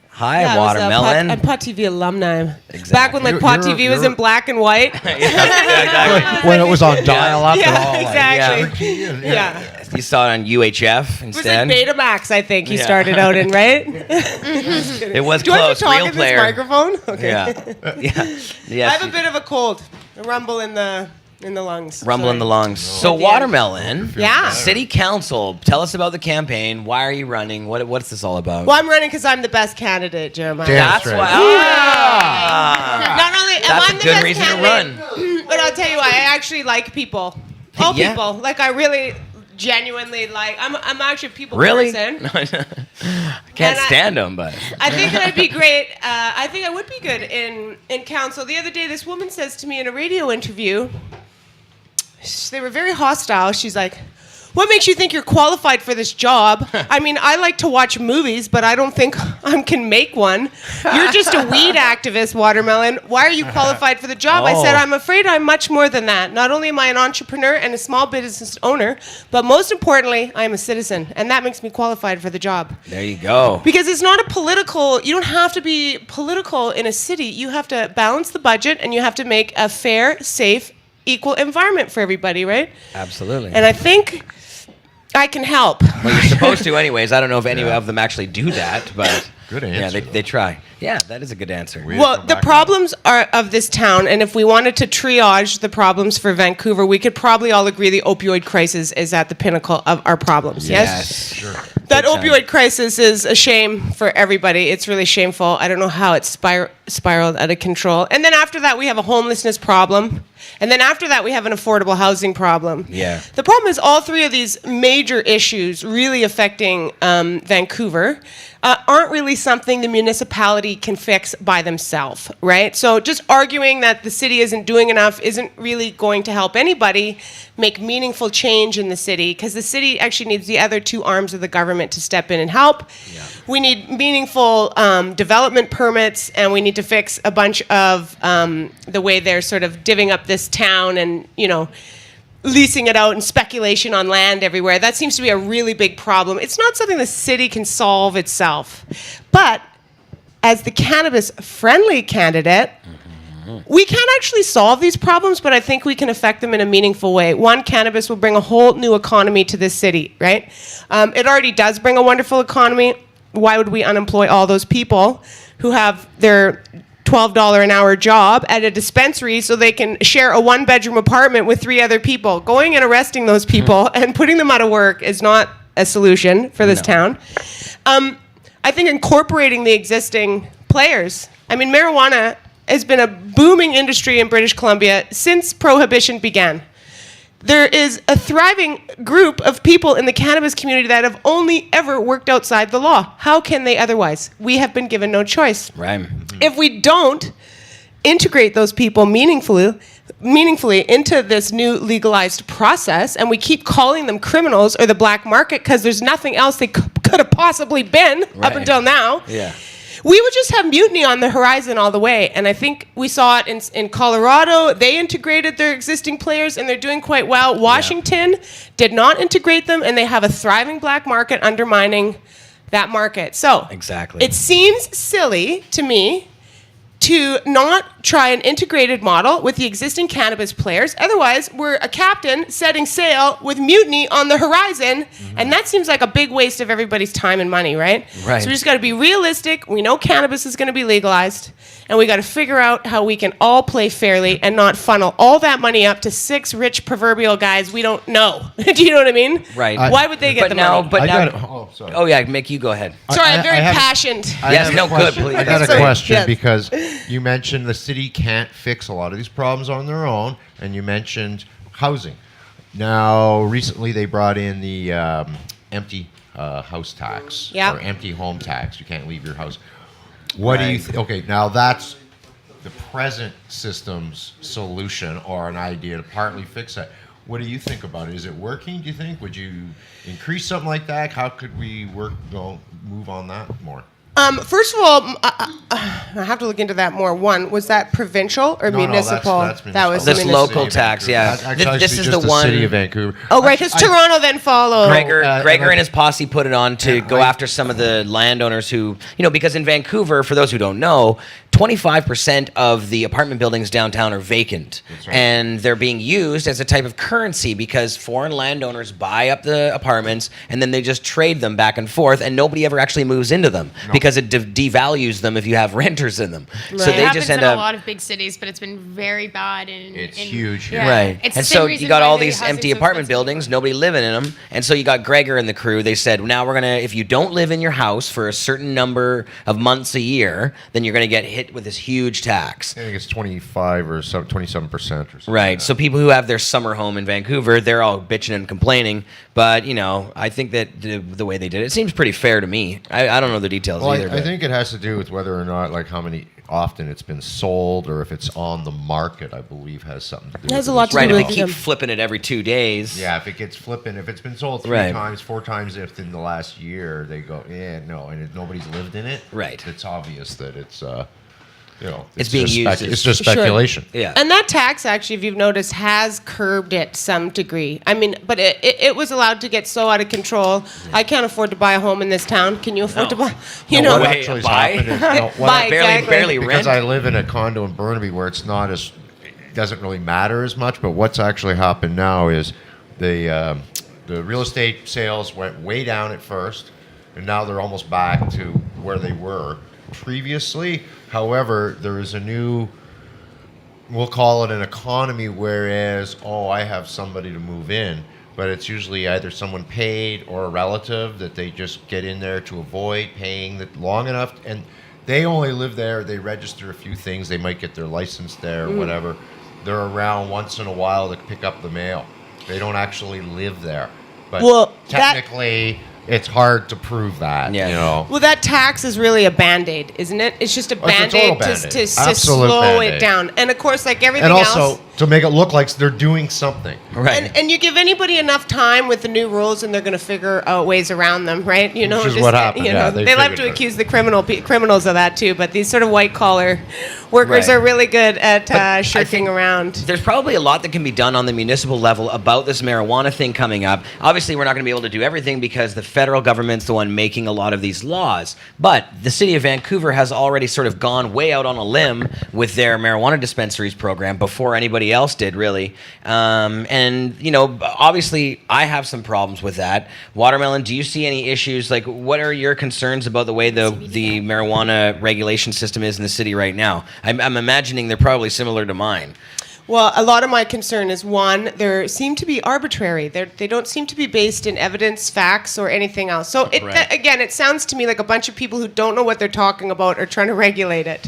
Hi, Yeah, watermelon. I'm Pot TV alumni. Exactly. Back when Pot You're- TV was you're- in black and white. exactly. When it was on dial-up and Yeah, all. exactly. Like, Yeah. You saw it on UHF It was instead. like Betamax, I think he Yeah. started out in, right? It was Do I have close. to talk Real in player. this microphone? Okay. Yeah. Yeah. I Yes. have a bit of a cold, a rumble in the lungs. Rumble in the lungs. So At the end. watermelon. Yeah. City council. Tell us about the campaign. Why are you running? What's this all about? Well, I'm running because I'm the best candidate, Jeremiah. Damn. That's right. why. Ah. Not only am That's I a the good best reason to candidate, but I'll tell you why. I actually like people. All Yeah. people. Like I really, genuinely like. I'm actually a people Really? person. I can't And I- stand them, but I think that I'd be great. I think I would be good in council. The other day, this woman says to me in a radio interview, they were very hostile. She's like, what makes you think you're qualified for this job? I mean, I like to watch movies, but I don't think I can make one. You're just a weed activist, Watermelon. Why are you qualified for the job? I said, I'm afraid I'm much more than that. Not only am I an entrepreneur and a small business owner, but most importantly, I'm a citizen. And that makes me qualified for the job. There you go. Because it's not a political, you don't have to be political in a city. You have to balance the budget and you have to make a fair, safe, equal environment for everybody, right? Absolutely. And I think I can help. Well, you're supposed to anyways. I don't know if any of them actually do that, but Good yeah, answer, they try. Yeah, that is a good answer. Well, the problems are of this town, and if we wanted to triage the problems for Vancouver, we could probably all agree the opioid crisis is at the pinnacle of our problems. Yes? Sure. That Big time. opioid crisis is a shame for everybody. It's really shameful. I don't know how it spiraled out of control. And then after that, we have a homelessness problem. And then after that, we have an affordable housing problem. Yeah. The problem is all three of these major issues really affecting Vancouver aren't really something the municipality can fix by themselves, right? So just arguing that the city isn't doing enough isn't really going to help anybody make meaningful change in the city, because the city actually needs the other two arms of the government to step in and help. Yeah. We need meaningful development permits, and we need to fix a bunch of the way they're sort of divvying up this town and, you know, leasing it out and speculation on land everywhere. That seems to be a really big problem. It's not something the city can solve itself. But as the cannabis-friendly candidate, we can't actually solve these problems, but I think we can affect them in a meaningful way. One, cannabis will bring a whole new economy to this city, right? It already does bring a wonderful economy. Why would we unemploy all those people who have their $12 an hour job at a dispensary so they can share a one-bedroom apartment with 3 other people? Going and arresting those people and putting them out of work is not a solution for this town. I think incorporating the existing players. I mean, marijuana has been a booming industry in British Columbia since prohibition began. There is a thriving group of people in the cannabis community that have only ever worked outside the law. How can they otherwise? We have been given no choice. Right. If we don't integrate those people meaningfully into this new legalized process, and we keep calling them criminals or the black market because there's nothing else they could have possibly been up until now, Yeah. we would just have mutiny on the horizon all the way. And I think we saw it in Colorado. They integrated their existing players, and they're doing quite well. Washington did not integrate them, and they have a thriving black market undermining that market. So Exactly. it seems silly to me to not try an integrated model with the existing cannabis players. Otherwise, we're a captain setting sail with mutiny on the horizon, and that seems like a big waste of everybody's time and money, right? Right. So we just got to be realistic. We know cannabis is going to be legalized, and we got to figure out how we can all play fairly and not funnel all that money up to 6 rich proverbial guys we don't know. Do you know what I mean? Right. Why would they get the money? Sorry. Oh yeah, Mick, you go ahead. Sorry, I'm very have- passionate. Yes, no, good, please. I got a Sorry. question Yes. because you mentioned the city can't fix a lot of these problems on their own, and you mentioned housing. Now, recently they brought in the empty house tax Yeah. or empty home tax. You can't leave your house. What do you okay, now that's the present system's solution or an idea to partly fix that. What do you think about it? Is it working, do you think? Would you increase something like that? How could we move on that more? First of all, I have to look into that more. One, was that provincial or municipal? That's That was This municipal. local tax, yeah. This is the just one. city of Vancouver. Oh, right, because Toronto then followed. Gregor and and his posse put it on to go after some of the landowners who, because in Vancouver, for those who don't know, 25% of the apartment buildings downtown are vacant. right. And they're being used as a type of currency because foreign landowners buy up the apartments and then they just trade them back and forth, and nobody ever actually moves into them because it devalues them if you have renters in them. Right. So It they happens just end in up. a lot of big cities, but it's been very bad. It's huge here. Yeah. Right. It's And the same so reason you got why all the these housing's empty so apartment expensive. buildings, nobody living in them. And so you got Gregor and the crew. They said, now we're going to, if you don't live in your house for a certain number of months a year, then you're going to get hit with this huge tax. I think it's 25 or 27% or something. Right. So people who have their summer home in Vancouver, they're all bitching and complaining. But, I think that the way they did it seems pretty fair to me. I don't know the details Well, either. I think it has to do with whether or not, like, how many often it's been sold or if it's on the market, I believe has something to do with Has a it. lot to Right, do if with they keep them. flipping it every 2 days. Yeah, if it gets flipping, if it's been sold 3 Right. times, 4 times within the last year, they go, no, and if nobody's lived in it. Right. It's obvious that it's, It's being just used it's as- just Sure. speculation. Yeah. And that tax, actually, if you've noticed, has curbed it some degree. I mean, but it was allowed to get so out of control. I can't afford to buy a home in this town. Can you afford to buy? You No, know, what way, actually has buy? happened is, what Buy, barely because rent. I live in a condo in Burnaby where it's not as, it doesn't really matter as much. But what's actually happened now is the real estate sales went way down at first, and now they're almost back to where they were previously. However, there is a new, we'll call it an economy, whereas, I have somebody to move in, but it's usually either someone paid or a relative that they just get in there to avoid paying that long enough, and they only live there, they register a few things, they might get their license there or whatever. They're around once in a while to pick up the mail. They don't actually live there. But Well, technically, it's hard to prove that, Yeah. you know. Well, that tax is really a Band-Aid, isn't it? It's just a Oh, it's a total Band-Aid to Band-Aid. Absolute slow it Band-Aid. down. And of course, like everything And also else. to make it look like they're doing something. Right. And you give anybody enough time with the new rules, and they're going to figure out ways around them, right? You know, Which is what happened, You yeah, know, they they love figured to it out. accuse the criminals of that too, but these sort of white collar workers Right. are really good at I shirking think around. There's probably a lot that can be done on the municipal level about this marijuana thing coming up. Obviously, we're not going to be able to do everything because the federal government's the one making a lot of these laws. But the city of Vancouver has already sort of gone way out on a limb with their marijuana dispensaries program before anybody else did, really. And, obviously, I have some problems with that. Watermelon, do you see any issues? Like, what are your concerns about the way the marijuana regulation system is in the city right now? I'm imagining they're probably similar to mine. Well, a lot of my concern is, one, they seem to be arbitrary. They don't seem to be based in evidence, facts, or anything else. So, Right. again, it sounds to me like a bunch of people who don't know what they're talking about are trying to regulate it.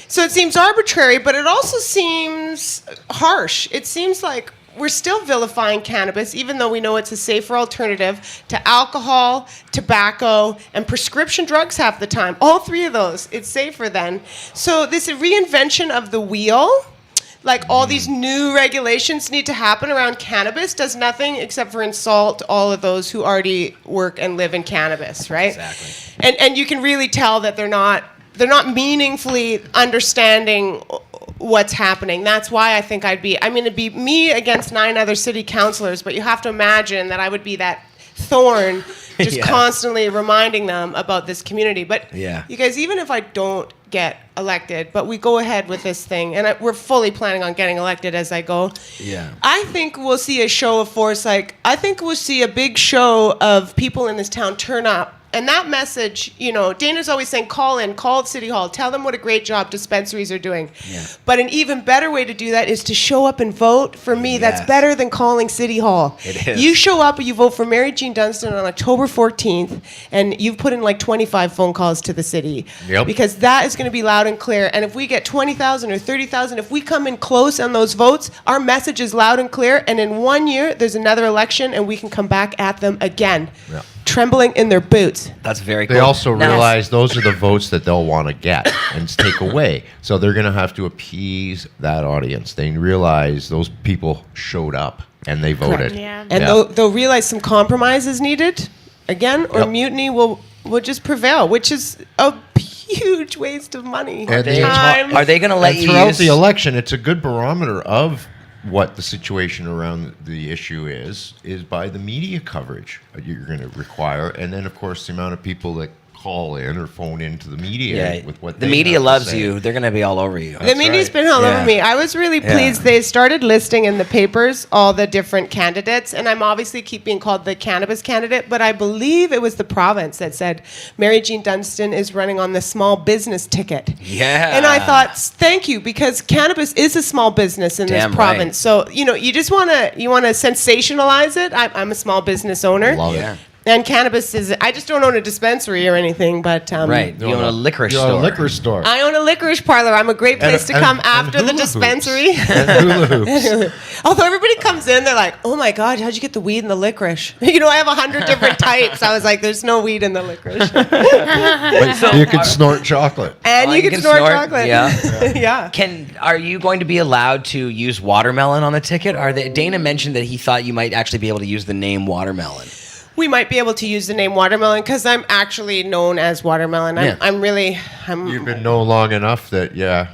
So it seems arbitrary, but it also seems harsh. It seems like we're still vilifying cannabis, even though we know it's a safer alternative to alcohol, tobacco, and prescription drugs half the time. All three of those, it's safer then. So this reinvention of the wheel, like all these new regulations need to happen around cannabis, does nothing except for insult all of those who already work and live in cannabis, right? Exactly. And you can really tell that they're not meaningfully understanding what's happening. That's why I think it'd be me against 9 other city councilors, but you have to imagine that I would be that thorn just Yeah. constantly reminding them about this community. But Yeah. you guys, even if I don't get elected, but we go ahead with this thing, and we're fully planning on getting elected as I go, Yeah. I think we'll see a show of force. I think we'll see a big show of people in this town turn up. And that message, Dana's always saying, call City Hall, tell them what a great job dispensaries are doing. Yeah. But an even better way to do that is to show up and vote. For me, that's Yes. better than calling City Hall. It is. You show up and you vote for Mary Jean Dunstan on October 14th, and you've put in like 25 phone calls to the city. Yep. Because that is going to be loud and clear. And if we get 20,000 or 30,000, if we come in close on those votes, our message is loud and clear. And in 1 year, there's another election, and we can come back at them again. Yeah. Trembling in their boots. That's very cool. They also Now- realize those are the votes that they'll want to get and take away. So they're going to have to appease that audience. They realize those people showed up and they voted. Yeah. And they'll realize some compromise is needed again, or Yep. mutiny will just prevail, which is a huge waste of money. And the time. Are they going to let And you throughout use the election, it's a good barometer of what the situation around the issue is by the media coverage you're going to require, and then of course the amount of people that call in or phone into the media with what the they media have to loves say. you. They're going to be all over you. The media's right. been all Yeah. over me. I was really pleased. They started listing in the papers all the different candidates, and I'm obviously keep being called the cannabis candidate, but I believe it was the province that said Mary Jean Dunstan is running on the small business ticket. Yeah. And I thought, thank you, because cannabis is a small business in Damn this province. right. So you just want to sensationalize it. I'm a small business owner. Love Yeah. it. And cannabis is, I just don't own a dispensary or anything, but. Right. You own a licorice You're store. a liquor store. I own a licorice parlor. I'm a great place to come after the hula hoops. dispensary. And hula hoops. Although everybody comes in, they're like, "Oh my God, how'd you get the weed and the licorice?" You know, I have 100 different types. I was like, "There's no weed in the licorice." But you can snort chocolate. And Oh, you can snort chocolate. Yeah. Yeah. Are you going to be allowed to use watermelon on the ticket? Dana mentioned that he thought you might actually be able to use the name watermelon. We might be able to use the name watermelon because I'm actually known as watermelon. Yeah. You've been known long enough that, yeah.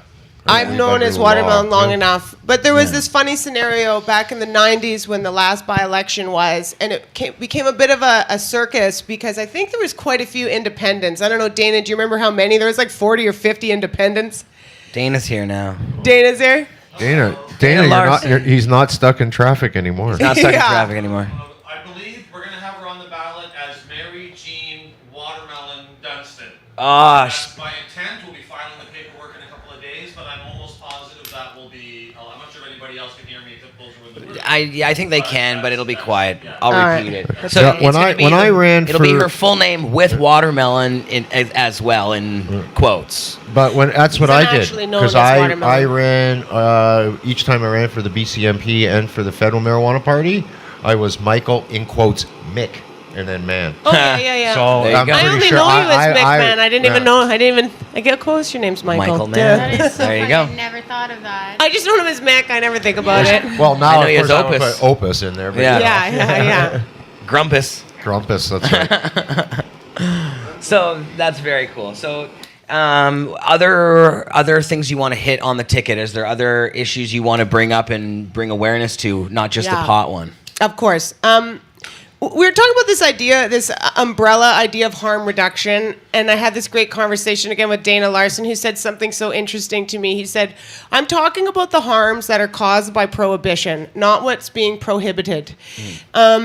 I'm known as watermelon long enough. But there was this funny scenario back in the 90s when the last by-election was, and it became a bit of a circus because I think there was quite a few independents. I don't know, Dana, do you remember how many? There was like 40 or 50 independents. Dana's here now. Dana's there? Dana, Larson. he's not stuck in traffic anymore. Not stuck in Yeah. traffic anymore. I believe we're going to have her on the ballot as Mary Jean Watermelon Dunstan. Ah, That's my intent. We'll be filing the paperwork in a couple of days, but I'm almost positive that will be. I'm not sure if anybody else can hear me. If those are in the room. I think they can, but it'll be quiet. I'll All repeat right. it. So Yeah, it's when gonna I- be when I ran it'll be for- her full name with watermelon as well in quotes. But that's what I'm I did actually known because as I watermelon. ran each time I ran for the BCMP and for the Federal Marijuana Party, I was Michael in quotes Mick and then man. Oh, yeah. So There you I'm go. I pretty only sure know you as Mick, I- man. I didn't even know. I get, of course, your name's Michael. Michael, man. That Duh. is so There you funny. go. I never thought of that. I just know him as Mick. I never think about it. Well, now I know of he has course I'm gonna Opus. put Opus in there. But Yeah. Yeah. Grumpus. Grumpus, that's right. So that's very cool. So other things you want to hit on the ticket? Is there other issues you want to bring up and bring awareness to, not just the Yeah. pot one? Of course. We were talking about this idea, this umbrella idea of harm reduction, and I had this great conversation again with Dana Larson, who said something so interesting to me. He said, "I'm talking about the harms that are caused by prohibition, not what's being prohibited."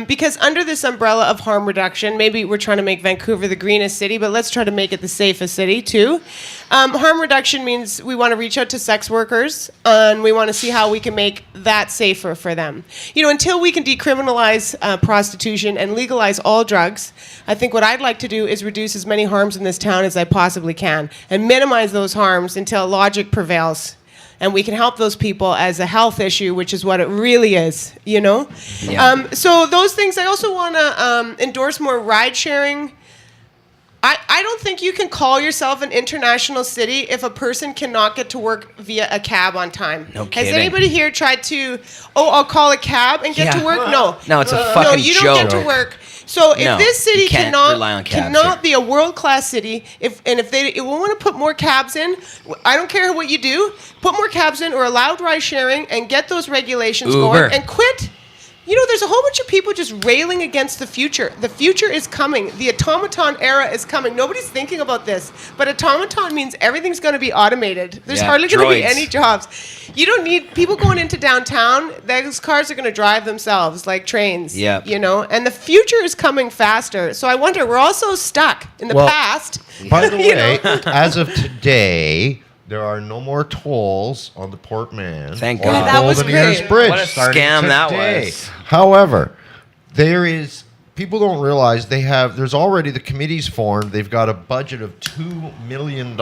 Because under this umbrella of harm reduction, maybe we're trying to make Vancouver the greenest city, but let's try to make it the safest city too. Harm reduction means we want to reach out to sex workers, and we want to see how we can make that safer for them. You know, until we can decriminalize prostitution and legalize all drugs, I think what I'd like to do is reduce as many harms in this town as I possibly can and minimize those harms until logic prevails. And we can help those people as a health issue, which is what it really is, you know? Yeah. So those things, I also want to endorse more ride sharing. I don't think you can call yourself an international city if a person cannot get to work via a cab on time. No Has kidding. anybody here tried to, I'll call a cab and get Yeah. to work? No. No, it's a No, fucking you don't get joke. to work. So if No, this city you can't rely on cabs cannot here. be a world-class city, if they want to put more cabs in, I don't care what you do, put more cabs in or allow ride sharing and get those regulations Uber. going and quit. You know, there's a whole bunch of people just railing against the future. The future is coming. The automaton era is coming. Nobody's thinking about this. But automaton means everything's going to be automated. There's Yeah, hardly going to be droids. any jobs. You don't need people going into downtown. Those cars are going to drive themselves like trains. Yep. You know, and the future is coming faster. So I wonder, we're all so stuck in the Well, past. By the You way, know? as of today, there are no more tolls on the Port Mann Thank or God. the That was Golden Ears great. Bridge. What a starting scam that today. was. However, people don't realize there's already the committees formed. They've got a budget of $2 million,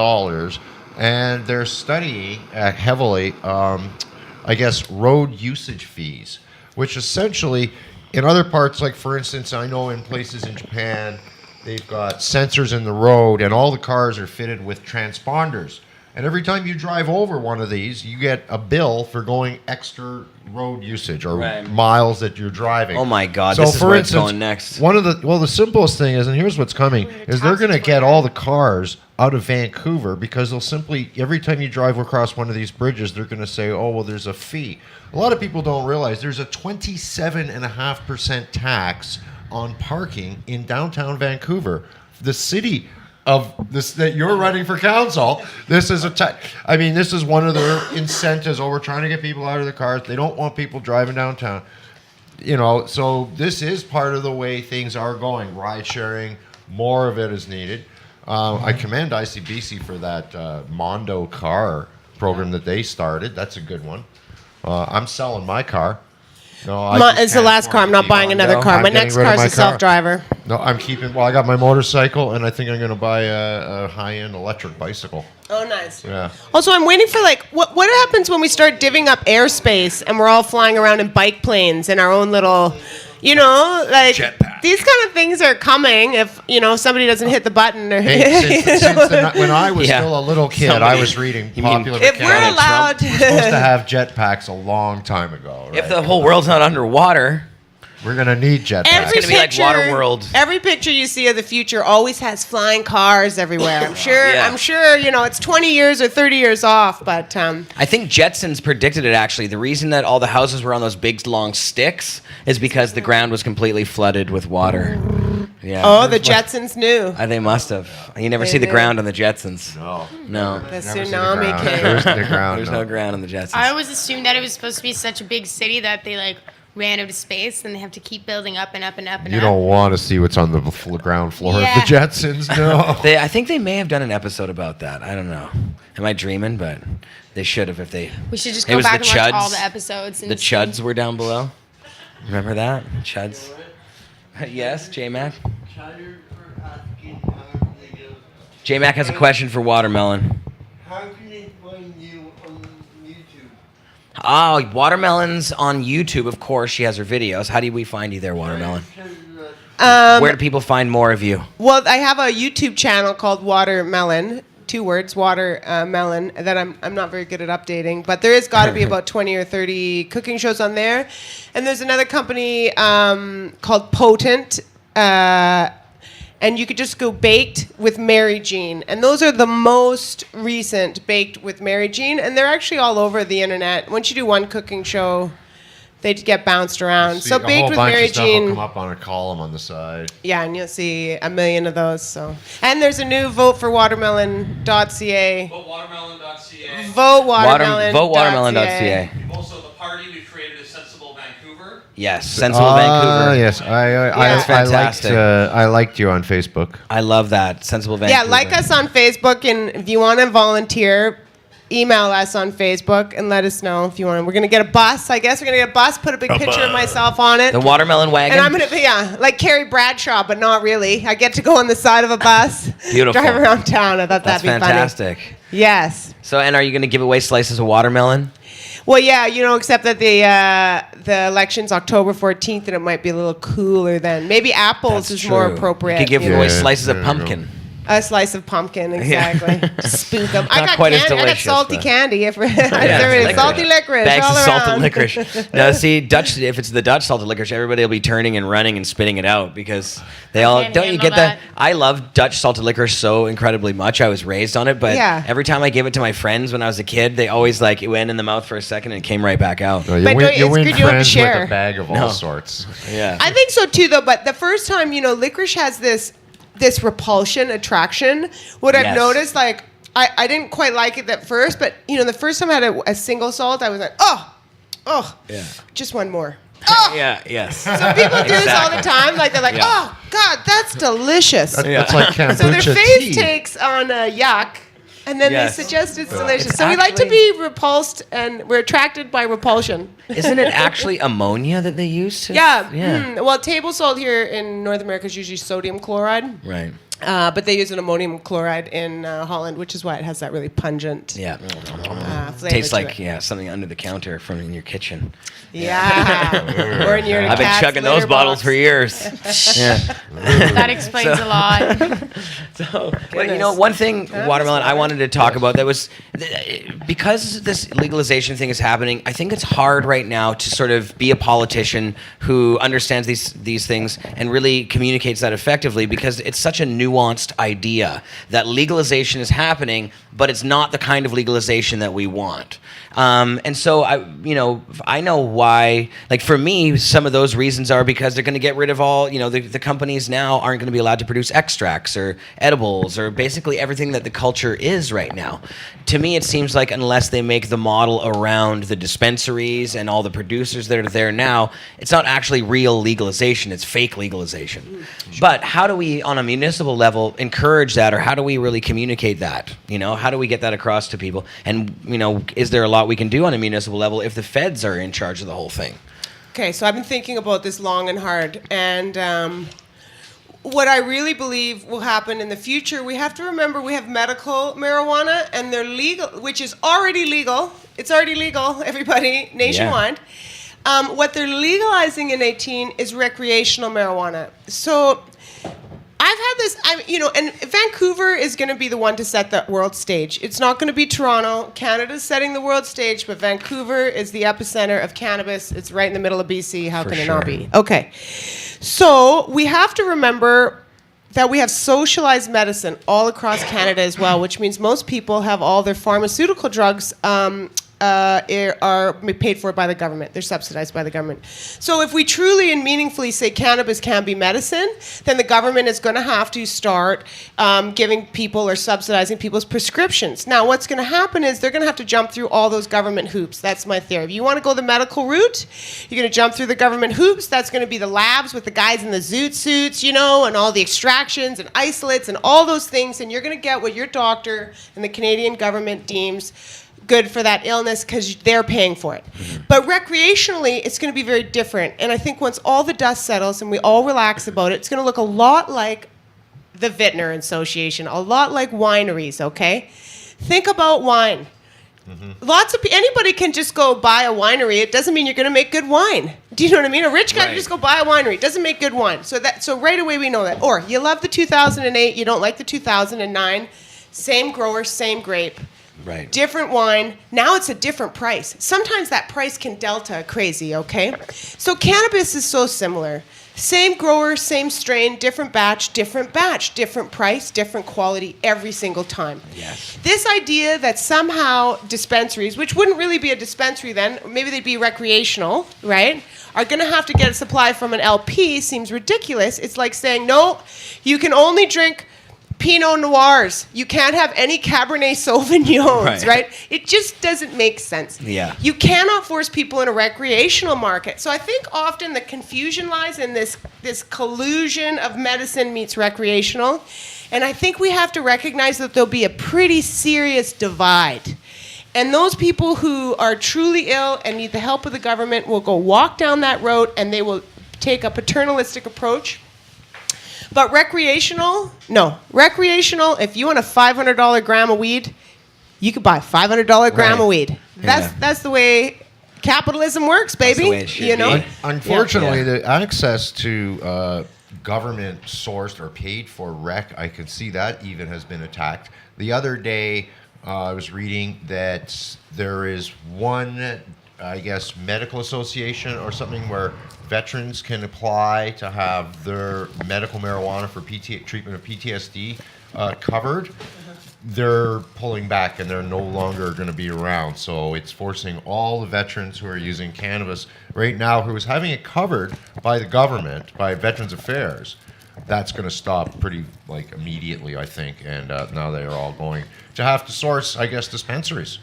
and they're studying heavily, I guess, road usage fees, which essentially, in other parts, like for instance, I know in places in Japan, they've got sensors in the road, and all the cars are fitted with transponders. And every time you drive over one of these, you get a bill for going extra road usage or Right. miles that you're driving. Oh my God, this is where it's going next. The simplest thing is, and here's what's coming, is they're going to get all the cars out of Vancouver because they'll simply, every time you drive across one of these bridges, they're going to say, oh, well, there's a fee. A lot of people don't realize there's a 27.5% tax on parking in downtown Vancouver. The city of this that you're running for council, this is this is one of their incentives. Oh, we're trying to get people out of their cars. They don't want people driving downtown. You know, so this is part of the way things are going. Ride sharing, more of it is needed. I commend ICBC for that Mondo car program that they started. That's a good one. I'm selling my car. No, I just It's the can't last car. I'm not keep buying on. another No, car. I'm My getting next rid of car is my a self-driver. No, I'm keeping. Well, I got my motorcycle, and I think I'm going to buy a high-end electric bicycle. Oh, nice. Yeah. Also, I'm waiting for what happens when we start divvying up airspace and we're all flying around in bike planes in our own little, Jetpack. these kind of things are coming if somebody doesn't hit the button or. Hey, when I was still a little kid, I was reading popular. If we're mechanics. allowed, We're supposed to have jetpacks a long time ago. Right? If the whole world's not underwater, we're gonna need jetpacks. Every gonna be like picture, Waterworld. every picture you see of the future always has flying cars everywhere. I'm sure. Yeah. I'm sure. It's 20 years or 30 years off, but I think Jetsons predicted it actually. The reason that all the houses were on those big long sticks is because the ground was completely flooded with water. Yeah. oh, the Jetsons knew. They must have. You never They see the did. ground on the Jetsons. No. The Never see the tsunami ground. came. There's the ground. There's no ground on the Jetsons. I always assumed that it was supposed to be such a big city that they ran out of space and they have to keep building up and up and up and You up. don't want to see what's on the ground floor Yeah. of the Jetsons. No. I think they may have done an episode about that. I don't know. Am I dreaming? But they should have if they. We should just It go was back the and watch Chuds. all the episodes. And The Chuds were down below. Remember that? Chuds. Yes, J-Mac. J-Mac has a question for Watermelon. How can they find you on YouTube? Oh, Watermelon's on YouTube, of course. She has her videos. How do we find you there, Watermelon? Where do people find more of you? Well, I have a YouTube channel called Watermelon. 2 words, Watermelon, that I'm not very good at updating, but there has got to be about 20 or 30 cooking shows on there. And there's another company called Potent, and you could just go Baked with Mary Jean. And those are the most recent Baked with Mary Jean, and they're actually all over the internet. Once you do one cooking show, they get bounced around. See, So a Baked whole with bunch Mary of stuff will Jean. come up on a column on the side. Yeah, and you'll see a million of those. So, and there's a new vote for watermelon.ca. VoteWatermelon.ca. Vote watermelon. VoteWatermelon.ca. Also, the party we've created is Sensible Vancouver. Yes, Sensible Vancouver. Yes, That's fantastic. I liked you on Facebook. I love that. Sensible Vancouver. Yeah, like us on Facebook, and if you want to volunteer, email us on Facebook and let us know if you want. We're gonna get a bus. I guess we're gonna get a bus. Put a big picture of myself on it. The Watermelon Wagon. And I'm gonna be like Carrie Bradshaw, but not really. I get to go on the side of a bus, Beautiful. drive around town. I thought That's that'd be fantastic. funny. Yes. So, and are you going to give away slices of watermelon? Well, yeah, except that the election's October 14th, and it might be a little cooler then. Maybe apples is more appropriate. You could give you know. away slices of there you go. pumpkin. A slice of pumpkin, exactly. Spook them. I Not got quite as candy. I got delicious, salty but- candy. If Yeah, salty licorice Bags all of salted around. licorice. No, see, Dutch. If it's the Dutch salted licorice, everybody will be turning and running and spitting it out because they all. can't Don't you handle get that? that. I love Dutch salted licorice so incredibly much. I was raised on it, but Yeah. every time I gave it to my friends when I was a kid, they always it went in the mouth for a second and it came right back out. No, you But win, don't- you it's win good you have to friends share. with a bag of No. all sorts. Yeah. I think so too, though. But the first time, licorice has this repulsion attraction. What I've Yes. noticed, I didn't quite like it at first, but the first time I had a single salt, I was like, oh, Yeah. just one more. Yeah. Yes. So people do this all the Exactly. time. Like they're like, Yeah. oh God, that's delicious. That's like kombucha So their face tea. takes on yuck, and then Yes. they suggest it's delicious. It's So we like to actually- be repulsed, and we're attracted by repulsion. Isn't it actually ammonia that they use to? Yeah. Yeah. Well, table salt here in North America is usually sodium chloride, Right. but they use an ammonium chloride in Holland, which is why it has that really pungent Yeah. flavor. Tastes to like it. something under the counter from in your kitchen. Yeah. Or in your I've been cat's chugging litter those bottles box. for years. Yeah. That explains a lot. So, well, one thing, Watermelon, I wanted to talk about that was because this legalization thing is happening. I think it's hard right now to sort of be a politician who understands these things and really communicates that effectively because it's such a nuanced idea that legalization is happening, but it's not the kind of legalization that we want. And so I know why. Like for me, some of those reasons are because they're going to get rid of all. The companies now aren't going to be allowed to produce extracts or edibles or basically everything that the culture is right now. To me, it seems like unless they make the model around the dispensaries and all the producers that are there now, it's not actually real legalization. It's fake legalization. But how do we, on a municipal level, encourage that, or how do we really communicate that? How do we get that across to people? And is there a lot we can do on a municipal level if the feds are in charge of the whole thing? Okay, so I've been thinking about this long and hard, and what I really believe will happen in the future, we have to remember we have medical marijuana, and they're legal, which is already legal. It's already legal, everybody, nationwide. What they're legalizing in 18 is recreational marijuana. So I've had this, and Vancouver is going to be the one to set the world stage. It's not going to be Toronto. Canada's setting the world stage, but Vancouver is the epicenter of cannabis. It's right in the middle of BC. How can it not be? Okay. So we have to remember that we have socialized medicine all across Canada as well, which means most people have all their pharmaceutical drugs are paid for by the government. They're subsidized by the government. So if we truly and meaningfully say cannabis can be medicine, then the government is going to have to start giving people or subsidizing people's prescriptions. Now, what's going to happen is they're going to have to jump through all those government hoops. That's my theory. If you want to go the medical route, you're going to jump through the government hoops. That's going to be the labs with the guys in the zoot suits, and all the extractions and isolates and all those things, and you're going to get what your doctor and the Canadian government deems good for that illness because they're paying for it. But recreationally, it's going to be very different. And I think once all the dust settles and we all relax about it, it's going to look a lot like the Vintner Association, a lot like wineries, okay? Think about wine. Anybody can just go buy a winery. It doesn't mean you're going to make good wine. Do you know what I mean? A rich guy can just go buy a winery. It doesn't make good wine. So right away we know that. Or you love the 2008, you don't like the 2009. Same grower, same grape. Right. Different wine. Now it's a different price. Sometimes that price can delta crazy, okay? So cannabis is so similar. Same grower, same strain, different batch, different price, different quality every single time. Yes. This idea that somehow dispensaries, which wouldn't really be a dispensary then, maybe they'd be recreational, right, are going to have to get a supply from an LP seems ridiculous. It's like saying, no, you can only drink Pinot Noirs. You can't have any Cabernet Sauvignons, right? It just doesn't make sense. Yeah. You cannot force people in a recreational market. So I think often the confusion lies in this collusion of medicine meets recreational. And I think we have to recognize that there'll be a pretty serious divide. And those people who are truly ill and need the help of the government will go walk down that road and they will take a paternalistic approach. But recreational, if you want a $500 gram of weed, you could buy a $500 gram of weed. That's the way capitalism works, baby. That's the way it should be. Unfortunately, the access to government-sourced or paid-for rec, I can see that even has been attacked. The other day, I was reading that there is one, I guess, medical association or something where veterans can apply to have their medical marijuana for treatment of PTSD covered. They're pulling back and they're no longer going to be around. So it's forcing all the veterans who are using cannabis right now, who is having it covered by the government, by Veterans Affairs. That's going to stop pretty immediately, I think. And now they are all going to have to source, I guess, dispensaries.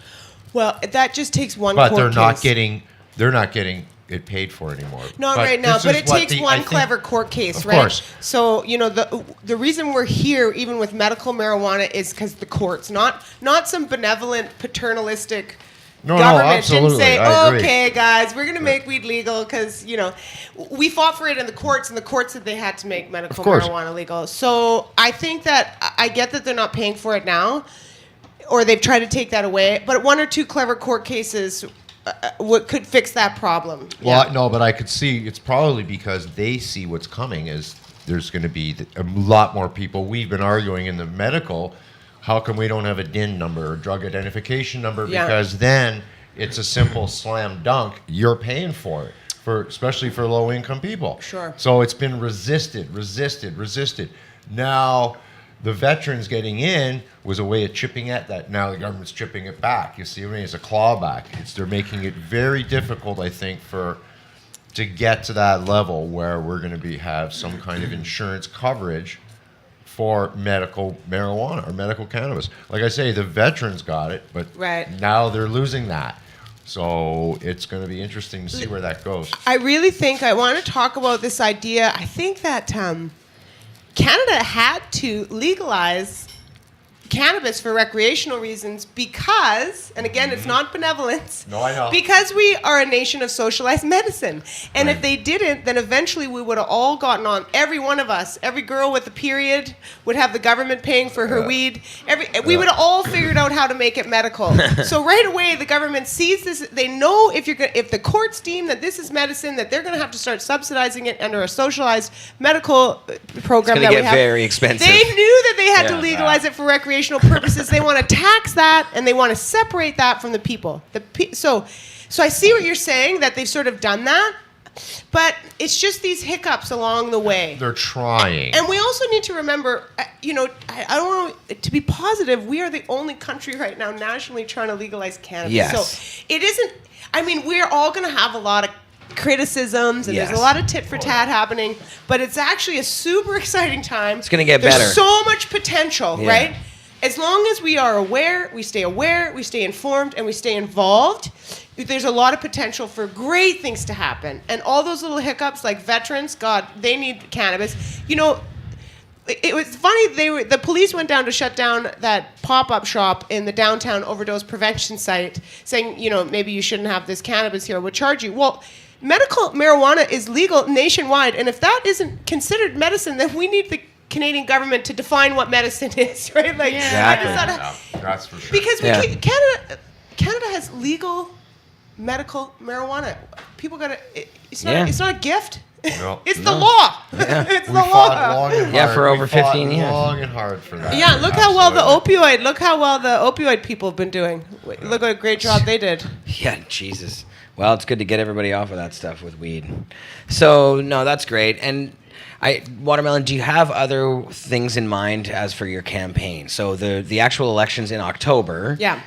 Well, that just takes one. But court they're not case. getting it paid for anymore. Not right now, but it takes one clever court case, right? Of course. So, the reason we're here, even with medical marijuana, is because the courts, not some benevolent, paternalistic government didn't say, okay, guys, we're going to make weed legal because, we fought for it in the courts, and the courts said they had to make medical marijuana legal. So I think that, I get that they're not paying for it now, or they've tried to take that away, but one or two clever court cases could fix that problem. Well, no, but I could see it's probably because they see what's coming is there's going to be a lot more people. We've been arguing in the medical, how come we don't have a DIN number or drug identification number? Because then it's a simple slam dunk. You're paying for it, especially for low-income people. Sure. So it's been resisted. Now, the veterans getting in was a way of chipping at that. Now the government's chipping it back. You see what I mean? It's a clawback. They're making it very difficult, I think, to get to that level where we're going to have some kind of insurance coverage for medical marijuana or medical cannabis. Like I say, the veterans got it, but now they're losing that. So it's going to be interesting to see where that goes. I really think I want to talk about this idea. I think that Canada had to legalize cannabis for recreational reasons because, and again, it's not benevolence. No, I know. Because we are a nation of socialized medicine. And if they didn't, then eventually we would have all gotten on, every one of us, every girl with a period would have the government paying for her weed. We would have all figured out how to make it medical. So right away, the government sees this. They know if the courts deem that this is medicine, that they're going to have to start subsidizing it under a socialized medical program It's that going to we get have. very expensive. They knew that they had to legalize it for recreational purposes. They want to tax that, and they want to separate that from the people. So I see what you're saying, that they've sort of done that, but it's just these hiccups along the way. They're trying. And we also need to remember, I don't want to be positive, we are the only country right now nationally trying to legalize cannabis. Yes. So it isn't, we're all going to have a lot of criticisms, and there's a lot of tit for tat happening, but it's actually a super exciting time. It's going to get There's better. so much potential, right? As long as we are aware, we stay informed, and we stay involved, there's a lot of potential for great things to happen. And all those little hiccups, like veterans, God, they need cannabis. It was funny, the police went down to shut down that pop-up shop in the downtown overdose prevention site, saying, maybe you shouldn't have this cannabis here, we'll charge you. Well, medical marijuana is legal nationwide, and if that isn't considered medicine, then we need the Canadian government to define what medicine is, right? Like, That's for sure. because Canada has legal medical marijuana. People gotta. It's not a gift. No. It's the law. It's the fought law. long and hard. For over We fought 15 years. Long and hard for that. Yeah, look how well the opioid people have been doing. Look what a great job they did. Yeah, Jesus. Well, it's good to get everybody off of that stuff with weed. So, no, that's great. And Watermelon, do you have other things in mind as for your campaign? So the actual election's in October. Yeah.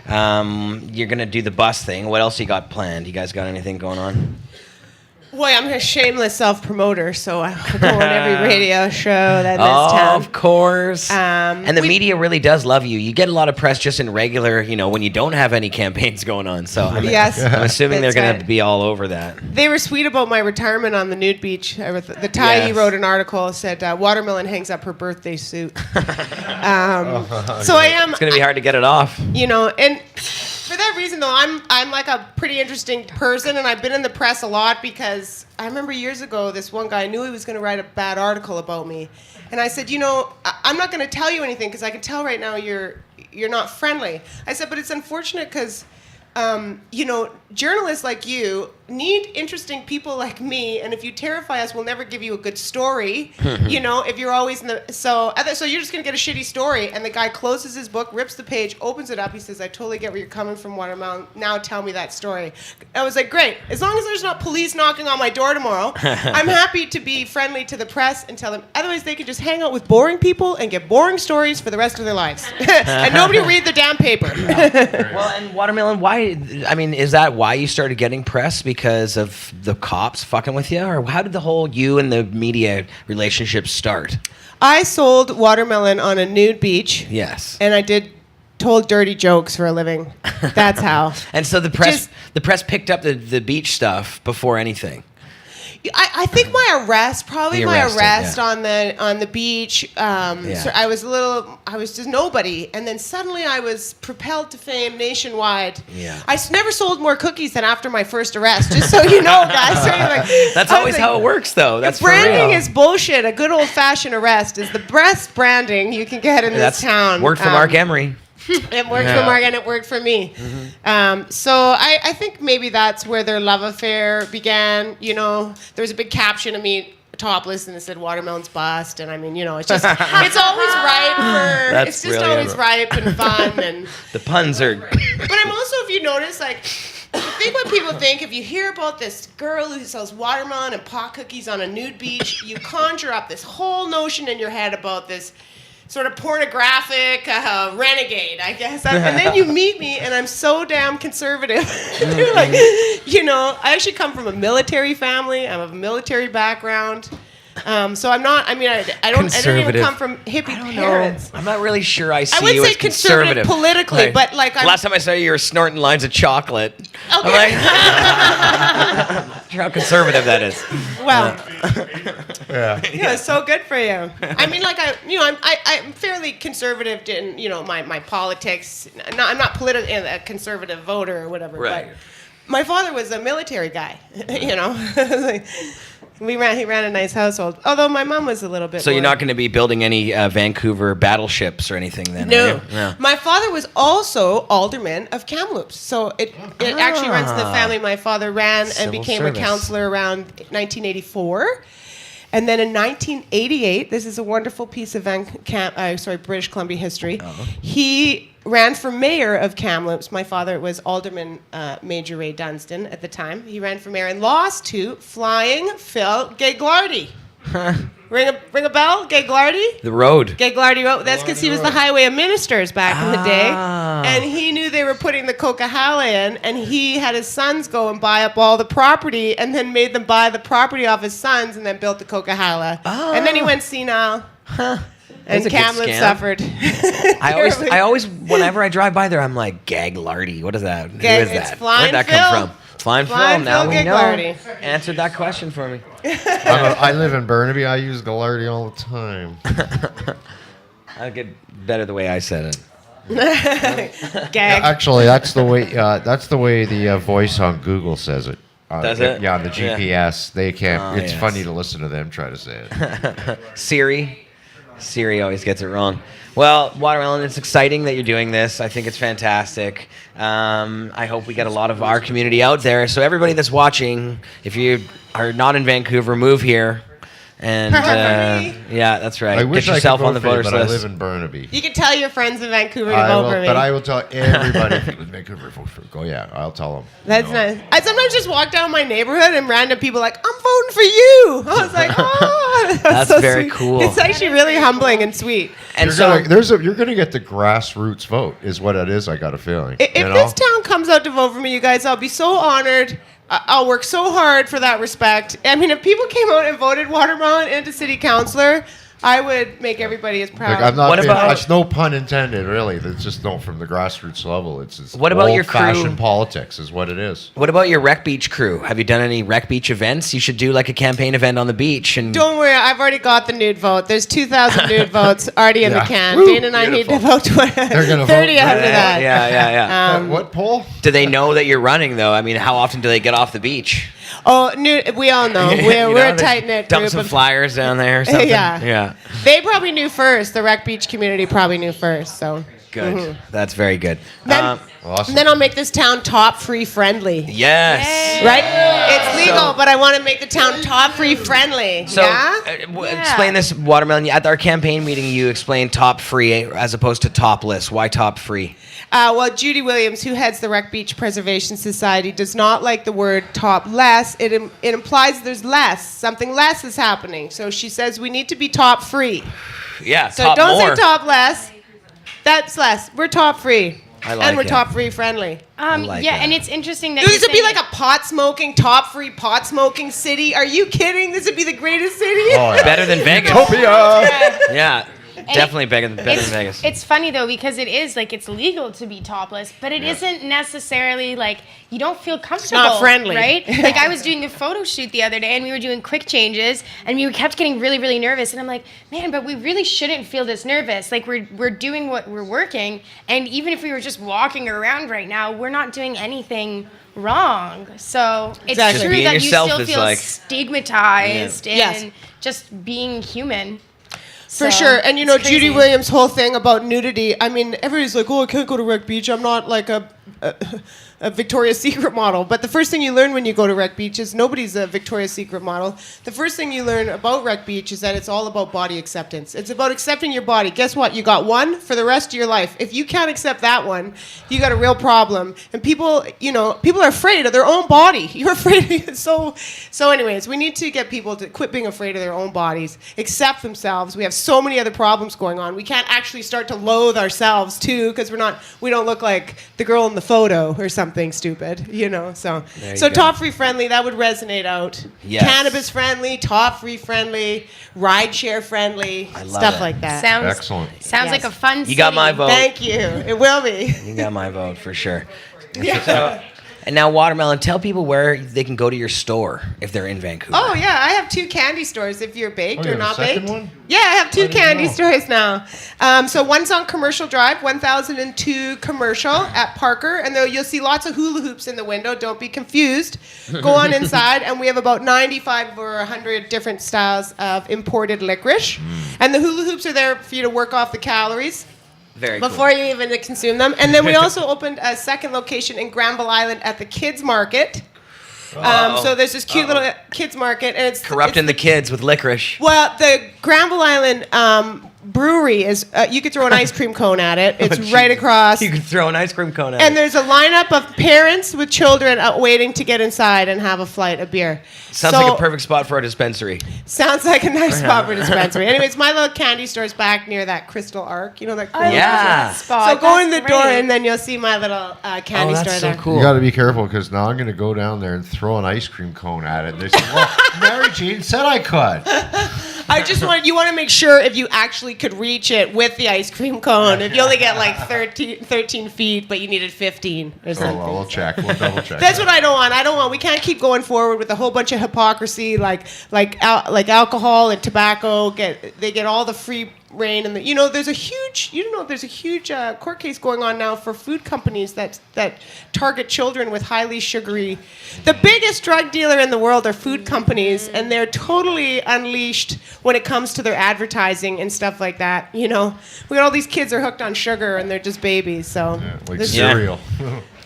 You're going to do the bus thing. What else you got planned? You guys got anything going on? Boy, I'm a shameless self-promoter, so I go on every radio show that in this town. Of course. And the media really does love you. You get a lot of press just in regular, when you don't have any campaigns going on. So I'm assuming they're going to be all over that. They were sweet about my retirement on the nude beach. The Tyee wrote an article, said, Watermelon hangs up her birthday suit. So I am... It's going to be hard to get it off. And... For that reason, though, I'm like a pretty interesting person, and I've been in the press a lot because I remember years ago, this one guy knew he was going to write a bad article about me, and I said, I'm not going to tell you anything because I can tell right now you're not friendly. I said, but it's unfortunate because, journalists like you need interesting people like me, and if you terrify us, we'll never give you a good story. If you're always in the so you're just gonna get a shitty story. And the guy closes his book, rips the page, opens it up. He says, "I totally get where you're coming from, Watermelon. Now tell me that story." I was like, "Great! As long as there's not police knocking on my door tomorrow, I'm happy to be friendly to the press and tell them. Otherwise, they can just hang out with boring people and get boring stories for the rest of their lives, and nobody read the damn paper." Well, and Watermelon, is that why you started getting press? Because of the cops fucking with you? Or how did the whole you and the media relationship start? I sold watermelon on a nude beach. Yes. And I told dirty jokes for a living. That's how. And so the press picked up the beach stuff before anything. I think my arrest, Yeah. on the beach. So I was just nobody, and then suddenly I was propelled to fame nationwide. Yeah. I never sold more cookies than after my first arrest. Just so you know, guys. That's always how it works, though. That's branding for real. is bullshit. A good old fashioned arrest is the best branding you can get in this town. Worked for Mark Emery. It worked for Mark and it worked for me. So I think maybe that's where their love affair began. There was a big caption of me topless and it said "Watermelon's bust," and it's just it's always ripe for That's it's just brilliant. always ripe and fun and The puns are. But I'm also, if you notice, I think what people think, if you hear about this girl who sells watermelon and pot cookies on a nude beach, you conjure up this whole notion in your head about this sort of pornographic renegade, I guess. And then you meet me, and I'm so damn conservative. I actually come from a military family. I'm of a military background. So I'm not. I don't even come from hippie parents. I'm not really sure I see I would you say as conservative politically, but I'm... Last time I saw you were snorting lines of chocolate. Okay. I'm like, how conservative that is. Well, Yeah, so good for you. I mean, like I'm fairly conservative in my politics. I'm not a conservative voter or whatever. Right. But my father was a military guy. He ran a nice household. Although my mom was a little bit. So you're more- not going to be building any Vancouver battleships or anything then? No. Are you? No. My father was also alderman of Kamloops. So it actually runs in the family. My father ran and Civil became service. a councillor around 1984. And then in 1988, this is a wonderful piece of British Columbia history. He ran for mayor of Kamloops. My father was Alderman Major Ray Dunstan at the time. He ran for mayor and lost to Flying Phil Gagliardi. Ring a bell, Gagliardi? The road. Gagliardi Road. That's because he was the highway of ministers back in the day. And he knew they were putting the Coquihalla in, and he had his sons go and buy up all the property and then made them buy the property off his sons and then built the Coquihalla. And then he went senile. And That's a good Kamloops scam. suffered. I always, whenever I drive by there, I'm like, Gaglardy. What is that? Who is It's that? Flying Where'd that Phil. come from? Flying Phil. Now Phil we know. Gaglardi. Answered that question for me. I live in Burnaby. I use Gagliardi all the time. I get better the way I said it. Gag. Actually, that's the way the voice on Google says it. Does it? Yeah, on the GPS, they can't. Oh, it's yes. funny to listen to them try to say it. Siri always gets it wrong. Well, Watermelon, it's exciting that you're doing this. I think it's fantastic. I hope we get a lot of our community out there. So everybody that's watching, if you are not in Vancouver, move here. And yeah, that's right. I wish Get yourself I could on the vote for you, voters but list. I live in Burnaby. You can tell your friends in Vancouver to vote for me. But I will tell everybody if you live in Vancouver, vote for me. Oh yeah, I'll tell them. That's nice. I sometimes just walk down my neighborhood and random people are like, I'm voting for you. I was like, oh, That's so very sweet. cool. It's actually really humbling and sweet. And You're gonna get the grassroots vote, is what it is. I got a feeling. If this town comes out to vote for me, you guys, I'll be so honored. I'll work so hard for that respect. I mean, if people came out and voted Watermelon into city councillor, I would make everybody as proud. Like, I'm not. What being, about- That's no pun intended, really. It's just no from the grassroots level. It's What about your crew? old-fashioned politics, is what it is. What about your Rec Beach crew? Have you done any Rec Beach events? You should do like a campaign event on the beach. And Don't worry, I've already got the nude vote. There's 2,000 nude votes already in the Yeah. can. Woo, Dana and I need to vote 30 gonna vote after for that. yeah. What poll? Do they know that you're running though? I mean, how often do they get off the beach? Oh, nude, we all know. We're a tight-knit Dump group. some of- flyers down there or something. Yeah. They probably knew first. The Rec Beach community probably knew first. So Good. That's very good. Then, Awesome. then I'll make this town top free friendly. Yes. Right? It's legal, So- but I want to make the town top free friendly. So, yeah? explain this, Watermelon. At our campaign meeting, you explained top free as opposed to topless. Why top free? Well, Judy Williams, who heads the Wreck Beach Preservation Society, does not like the word top less. It implies there's less. Something less is happening. So she says we need to be top free. Yeah, So top don't more. say top less. That's less. We're top free. I like and we're it. top free friendly. like yeah, that. and it's interesting that This you're would be saying- like a pot smoking, top free pot smoking city. Are you kidding? This would be the greatest city. Oh, yeah. Better than Vegas. Utopia! Yeah, definitely better than Vegas. It's funny though because it is like it's legal to be topless, but it isn't necessarily like you don't feel comfortable. friendly. Right? Like I was doing a photo shoot the other day and we were doing quick changes and we kept getting really, really nervous and I'm like, man, but we really shouldn't feel this nervous. Like we're doing what we're working, and even if we were just walking around right now, we're not doing anything wrong. So it's Exactly. Just true being that you yourself still is feel like- stigmatized and Yes. just being human. For So, sure. And you know, it's crazy. Judy Williams' whole thing about nudity, I mean, everybody's like, oh, I can't go to Wreck Beach. I'm not like a Victoria's Secret model. But the first thing you learn when you go to Wreck Beach is nobody's a Victoria's Secret model. The first thing you learn about Wreck Beach is that it's all about body acceptance. It's about accepting your body. Guess what? You got one for the rest of your life. If you can't accept that one, you got a real problem. And people, you know, people are afraid of their own body. You're afraid. So anyways, we need to get people to quit being afraid of their own bodies, accept themselves. We have so many other problems going on. We can't actually start to loathe ourselves too because we don't look like the girl in the photo or something stupid, you know. So There you so go. top free friendly, that would resonate out. Yes. Cannabis friendly, top free friendly, ride share friendly, love stuff it. like that. Sounds Excellent. Sounds Yes. like a fun You got city. my vote. Thank you. It will be. You got my vote for sure. Yeah. And now, Watermelon, tell people where they can go to your store if they're in Vancouver. Oh yeah, I have 2 candy stores if you're baked you or have a not second baked. one? Yeah, I have 2 didn't candy know. stores now. So one's on Commercial Drive, 1002 Commercial at Parker, and though you'll see lots of hula hoops in the window. Don't be confused. Go on inside, and we have about 95 or 100 different styles of imported licorice, and the hula hoops are there for you to work off the calories. Very Before you even consume them. And then we also opened a second location in Granville Island at the Kids Market. So there's this cute little kids market, and it's Corrupting the kids with licorice. well, the Granville Island brewery is. You could throw an ice cream cone at it. It's Oh, right Jesus. across. You can throw an ice cream cone at And it. there's a lineup of parents with children waiting to get inside and have a flight of beer. Sounds like a perfect spot for a dispensary. Sounds like a nice spot for a dispensary. Anyways, my little candy store's back near that Crystal Arc. You know that. Cool Yeah. So go in the door and then you'll see my little candy Oh, store that's so there. cool. You got to be careful because now I'm going to go down there and throw an ice cream cone at it. And they say, "Well, Mary Jane said I could." I just want you want to make sure if you actually could reach it with the ice cream cone. If you only get like 13 feet, but you needed 15 or Oh, something. well, we'll check. We'll double check. That's what I don't want. I don't want. We can't keep going forward with a whole bunch of hypocrisy, like alcohol and tobacco. They get all the free reign, and there's a huge court case going on now for food companies that target children with highly sugary. The biggest drug dealer in the world are food companies, and they're totally unleashed when it comes to their advertising and stuff like that. We got all these kids are hooked on sugar, and they're just babies. So Like this- cereal.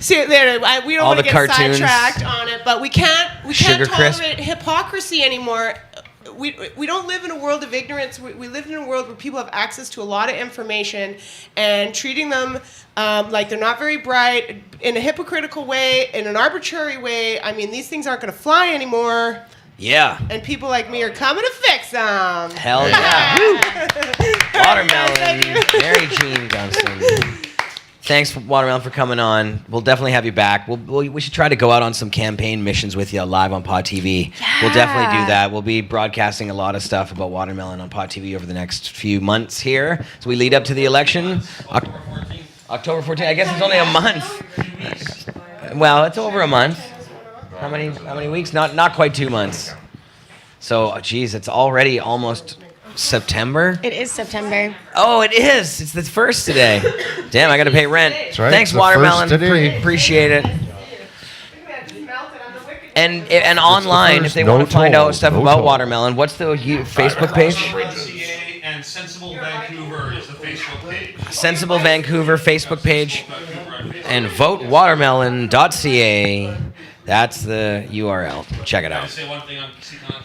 See, we don't All want the to get cartoons. sidetracked on it, but we can't Sugar Crisp. tolerate hypocrisy anymore. We don't live in a world of ignorance. We live in a world where people have access to a lot of information, and treating them like they're not very bright in a hypocritical way, in an arbitrary way. I mean, these things aren't going to fly anymore, Yeah. and people like me are coming to fix them. Hell yeah. Woo. Watermelon. Mary Jean Johnston. Thanks, Watermelon, for coming on. We'll definitely have you back. We should try to go out on some campaign missions with you live on Pod TV. We'll definitely do that. We'll be broadcasting a lot of stuff about Watermelon on Pod TV over the next few months here. So we lead up to the election. October 14th. I guess it's only a month. Well, it's over a month. How many weeks? Not quite 2 months. So, geez, it's already almost September. It is September. Oh, it is. It's the first today. Damn, I got to pay rent. That's right. Thanks, It's the Watermelon. first today. Appreciate it. And online, if they no want to find toll, out stuff no about toll. Watermelon, what's the Facebook page? CA and Sensible Vancouver is the Facebook page. Sensible Vancouver Facebook page. And votewatermelon.ca. That's the URL. Check it Can I out. say one thing on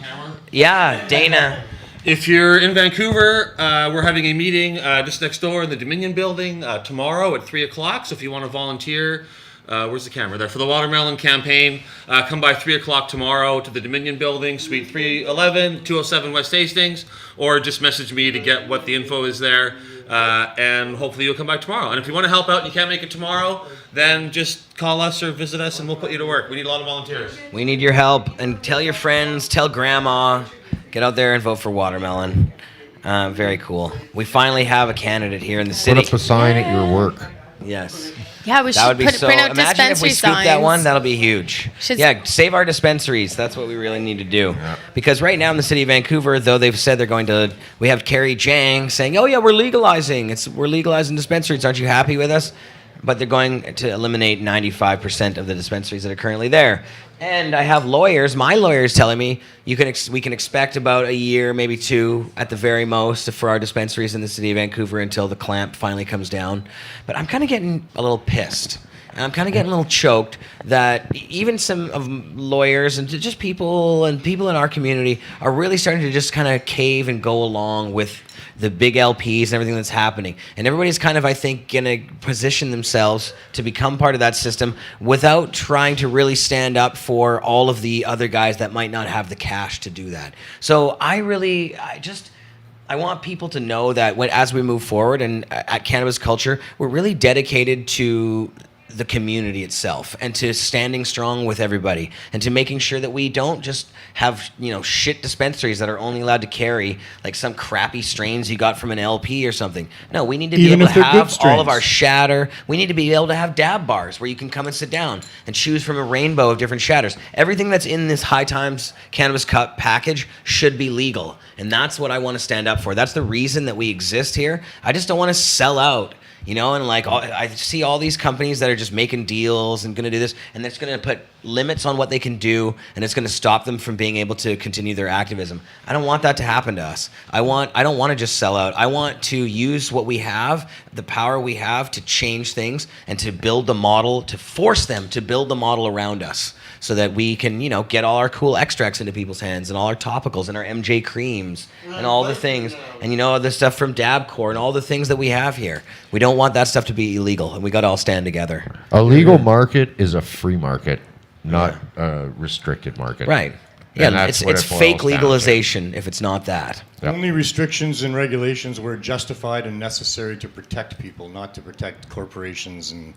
camera? Yeah, Dana. If you're in Vancouver, we're having a meeting just next door in the Dominion Building tomorrow at 3 o'clock. So if you want to volunteer, where's the camera there? For the Watermelon campaign, come by 3 o'clock tomorrow to the Dominion Building, Suite 311, 207 West Hastings, or just message me to get what the info is there. And hopefully you'll come by tomorrow. And if you want to help out and you can't make it tomorrow, then just call us or visit us and we'll put you to work. We need a lot of volunteers. We need your help. And tell your friends, tell grandma. Get out there and vote for Watermelon. Very cool. We finally have a candidate here in the Put city. up a sign at your work. Yes. Yeah, we That would should be so. print out Imagine if we dispensary scoop signs. that one. That'll be huge. Should- Yeah, save our dispensaries. That's what we really need to do. Because right now in the city of Vancouver, though they've said they're going to, we have Carrie Jang saying, "Oh yeah, we're legalizing. We're legalizing dispensaries. Aren't you happy with us?" But they're going to eliminate 95% of the dispensaries that are currently there. And I have lawyers, my lawyers, telling me we can expect about a year, maybe 2 at the very most, for our dispensaries in the city of Vancouver until the clamp finally comes down. But I'm kind of getting a little pissed. And I'm kind of getting a little choked that even some of lawyers and just people in our community are really starting to just kind of cave and go along with the big LPs and everything that's happening. And everybody's kind of, I think, going to position themselves to become part of that system without trying to really stand up for all of the other guys that might not have the cash to do that. So I want people to know that as we move forward and at Cannabis Culture, we're really dedicated to the community itself, and to standing strong with everybody, and to making sure that we don't just have, shit dispensaries that are only allowed to carry like some crappy strains you got from an LP or something. No, we need to be Even able if to they're good have all of our strains. shatter. We need to be able to have dab bars where you can come and sit down and choose from a rainbow of different shatters. Everything that's in this High Times Cannabis Cup package should be legal, and that's what I want to stand up for. That's the reason that we exist here. I just don't want to sell out. And like I see all these companies that are just making deals and going to do this, and it's going to put limits on what they can do, and it's going to stop them from being able to continue their activism. I don't want that to happen to us. I don't want to just sell out. I want to use what we have, the power we have, to change things and to build the model, to force them to build the model around us, so that we can, get all our cool extracts into people's hands, and all our topicals and our MJ creams and all the things, and the stuff from Dabcore and all the things that we have here. We don't want that stuff to be illegal, and we got to all stand together. A legal market is a free market, not a restricted market. Right. And Yeah, that's it's what it boils fake down to. legalization if it's not that. Yep. Only restrictions and regulations were justified and necessary to protect people, not to protect corporations and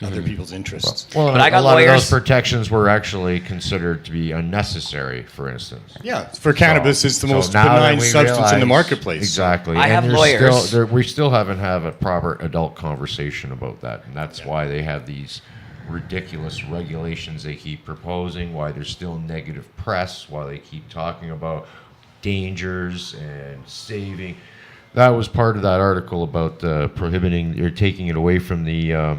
other people's interests. Well, But I got a lot lawyers- of those protections were actually considered to be unnecessary, for instance. Yeah, for cannabis, it's the most now that benign we substance in the realize- marketplace. Exactly. I have there's lawyers. We still haven't had a proper adult conversation about that, and that's why they have these ridiculous regulations they keep proposing, why there's still negative press, why they keep talking about dangers and saving. That was part of that article about prohibiting or taking it away from the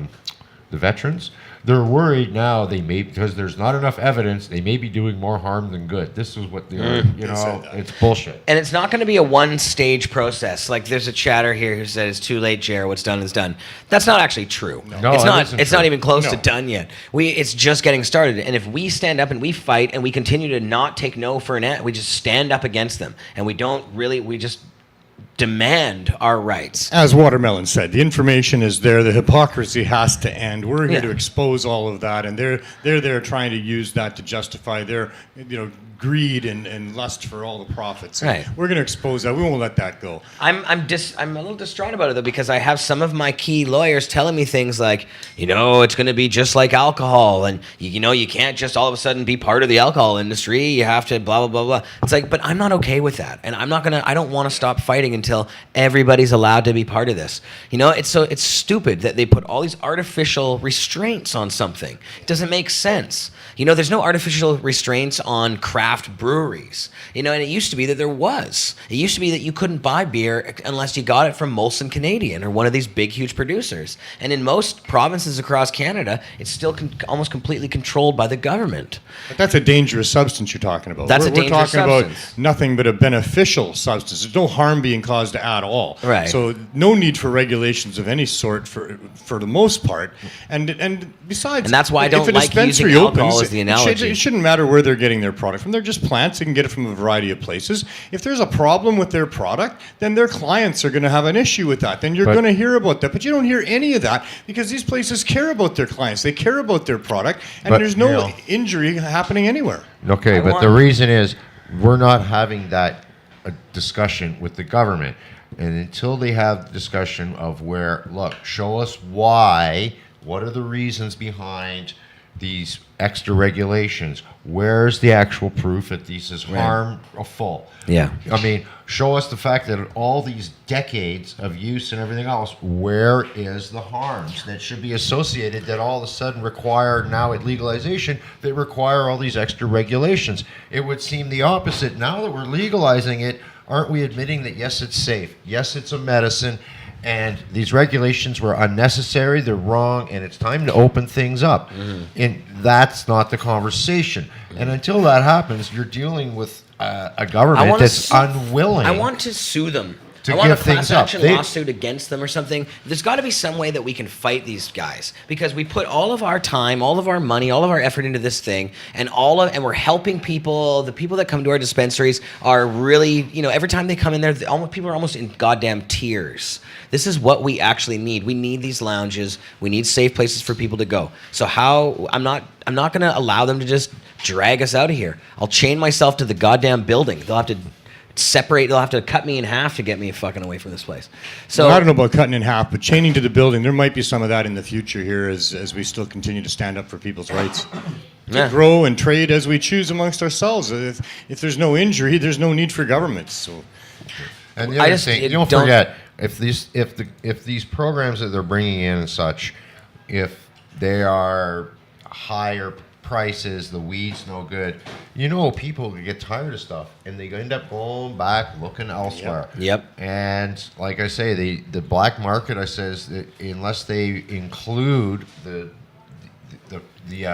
veterans. They're worried now because there's not enough evidence, they may be doing more harm than good. This is what they're, it's bullshit. And it's not going to be a one-stage process. Like there's a chatter here who said it's too late, Jer. What's done is done. That's not actually true. No, it's it not. isn't It's true. not even close to No. done yet. It's just getting started. And if we stand up and we fight and we continue to not take no for an answer, we just stand up against them, and we just demand our rights. As Watermelon said, the information is there. The hypocrisy has to end. We're here Yeah. to expose all of that, and they're there trying to use that to justify their greed and lust for all the profits. And Right. we're going to expose that. We won't let that go. I'm a little distraught about it though, because I have some of my key lawyers telling me things like, it's going to be just like alcohol, and you can't just all of a sudden be part of the alcohol industry. You have to blah blah blah blah. It's like, but I'm not okay with that, and I don't want to stop fighting until everybody's allowed to be part of this. It's stupid that they put all these artificial restraints on something. It doesn't make sense. There's no artificial restraints on craft breweries. And it used to be that there was. It used to be that you couldn't buy beer unless you got it from Molson Canadian or one of these big, huge producers. And in most provinces across Canada, it's still almost completely controlled by the government. But that's a dangerous substance you're talking about. That's a We're dangerous talking substance. about nothing but a beneficial substance. There's no harm being caused at all. Right. So no need for regulations of any sort for the most part. And besides, And that's why I if don't a like dispensary using alcohol opens, as the analogy. It shouldn't matter where they're getting their product from. They're just plants. They can get it from a variety of places. If there's a problem with their product, then their clients are going to have an issue with that. Then you're But- going to hear about that. But you don't hear any of that because these places care about their clients. They care about their product, and But, there's no injury happening anywhere. Okay, I but the want- reason is we're not having that discussion with the government. And until they have discussion of show us why, what are the reasons behind these extra regulations? Where's the actual proof that this is harmful? Yeah. I mean, show us the fact that in all these decades of use and everything else, where is the harms that should be associated that all of a sudden require now at legalization that require all these extra regulations? It would seem the opposite. Now that we're legalizing it, aren't we admitting that yes, it's safe, yes, it's a medicine, and these regulations were unnecessary, they're wrong, and it's time to open things up? And that's not the conversation. And until that happens, you're dealing with a government that's unwilling. I want to sue them. to I want a give things class up. action They- lawsuit against them or something. There's got to be some way that we can fight these guys, because we put all of our time, all of our money, all of our effort into this thing, and we're helping people. The people that come to our dispensaries are really, every time they come in there, people are almost in goddamn tears. This is what we actually need. We need these lounges. We need safe places for people to go. So I'm not going to allow them to just drag us out of here. I'll chain myself to the goddamn building. They'll have to separate. They'll have to cut me in half to get me fucking away from this place. So Well, I don't know about cutting in half, but chaining to the building, there might be some of that in the future here as we still continue to stand up for people's rights. To grow and trade as we choose amongst ourselves. If there's no injury, there's no need for governments. So, And the other thing, don't forget, if these programs that they're bringing in and such, if they are higher prices, the weed's no good, people get tired of stuff and they end up going back looking elsewhere. Yep. And like I say, the black market, I says, that unless they include the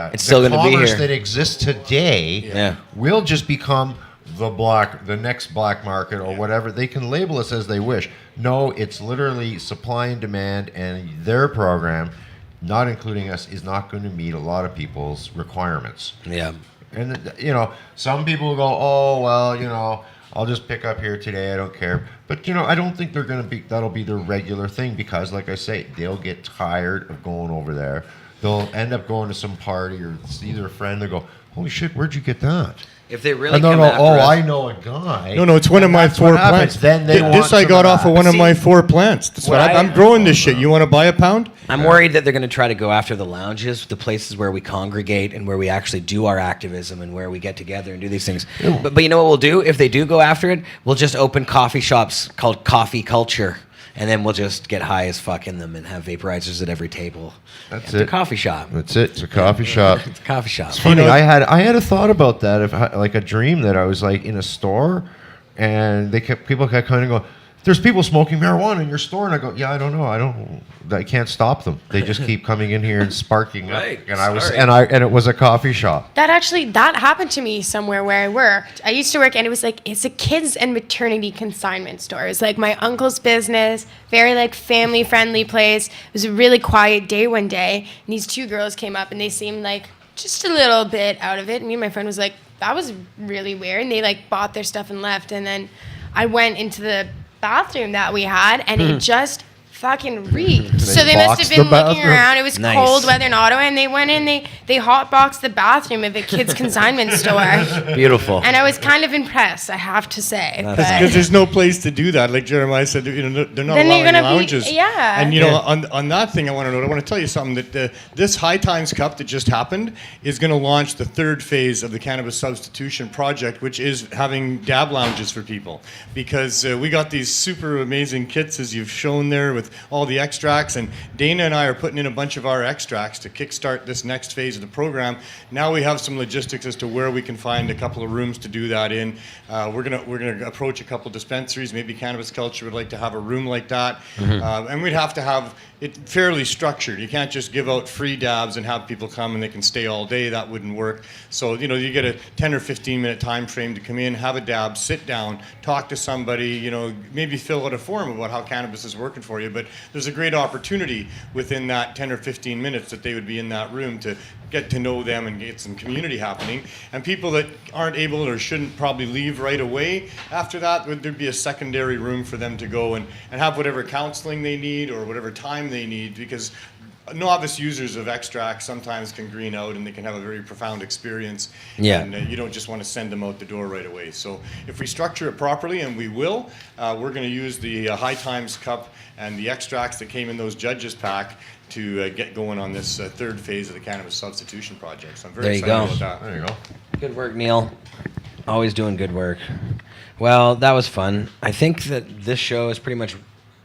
it's still going to be commerce here. that exists today, will just become the next black market or whatever. They can label us as they wish. No, it's literally supply and demand, and their program, not including us, is not going to meet a lot of people's requirements. Yeah. And some people go, oh well, I'll just pick up here today, I don't care. But I don't think that'll be their regular thing, because like I say, they'll get tired of going over there. They'll end up going to some party or see their friend. They go, holy shit, where'd you get that? If they really and they'll come go, after oh, us, I know a guy. No, it's one of my 4 plants. Then they want this I some got of off that. of one of my 4 plants. That's what I'm growing this shit. You want to buy a pound? I'm worried that they're going to try to go after the lounges, the places where we congregate and where we actually do our activism and where we get together and do these things. But you know what we'll do? If they do go after it, we'll just open coffee shops called Coffee Culture. And then we'll just get high as fuck in them and have vaporizers at every table. That's It's it. a coffee shop. That's it. It's a coffee shop. It's a coffee shop. It's funny. I had a thought about that, like a dream that I was like in a store, and people kept kind of going, "There's people smoking marijuana in your store," and I go, "Yeah, I don't know. I can't stop them. They just keep coming in here and sparking up." Right. And it was a coffee shop. That happened to me somewhere where I worked. I used to work, and it was like, it's a kids and maternity consignment store. It's like my uncle's business, very like family friendly place. It was a really quiet day one day, and these 2 girls came up, and they seemed like just a little bit out of it. And me and my friend was like, that was really weird. And they like bought their stuff and left. And then I went into the bathroom that we had, and it just fucking reeked. So they must have been looking around. It was cold weather in Ottawa, and they went in, they hotboxed the bathroom of a kids consignment store. Beautiful. And I was kind of impressed, I have to say. Because there's no place to do that. Like Jeremiah said, they're not Then allowing they're gonna lounges. be- And on that thing, I want to tell you something, that this High Times Cup that just happened is going to launch the 3rd phase of the cannabis substitution project, which is having dab lounges for people. Because we got these super amazing kits, as you've shown there, with all the extracts, and Dana and I are putting in a bunch of our extracts to kickstart this next phase of the program. Now we have some logistics as to where we can find a couple of rooms to do that in. We're gonna approach a couple dispensaries. Maybe Cannabis Culture would like to have a room like that, and we'd have to have it fairly structured. You can't just give out free dabs and have people come and they can stay all day. That wouldn't work. So you get a 10 or 15 minute time frame to come in, have a dab, sit down, talk to somebody, maybe fill out a form about how cannabis is working for you. But there's a great opportunity within that 10 or 15 minutes that they would be in that room to get to know them and get some community happening. And people that aren't able or shouldn't probably leave right away after that, there'd be a secondary room for them to go and have whatever counseling they need or whatever time they need, because novice users of extracts sometimes can green out and they can have a very profound experience. Yeah. And you don't just want to send them out the door right away. So if we structure it properly, and we will, we're going to use the High Times Cup and the extracts that came in those judges pack to get going on this 3rd phase of the cannabis substitution project. So I'm very excited about that. There you go. Good work, Neil. Always doing good work. Well, that was fun. I think that this show is pretty much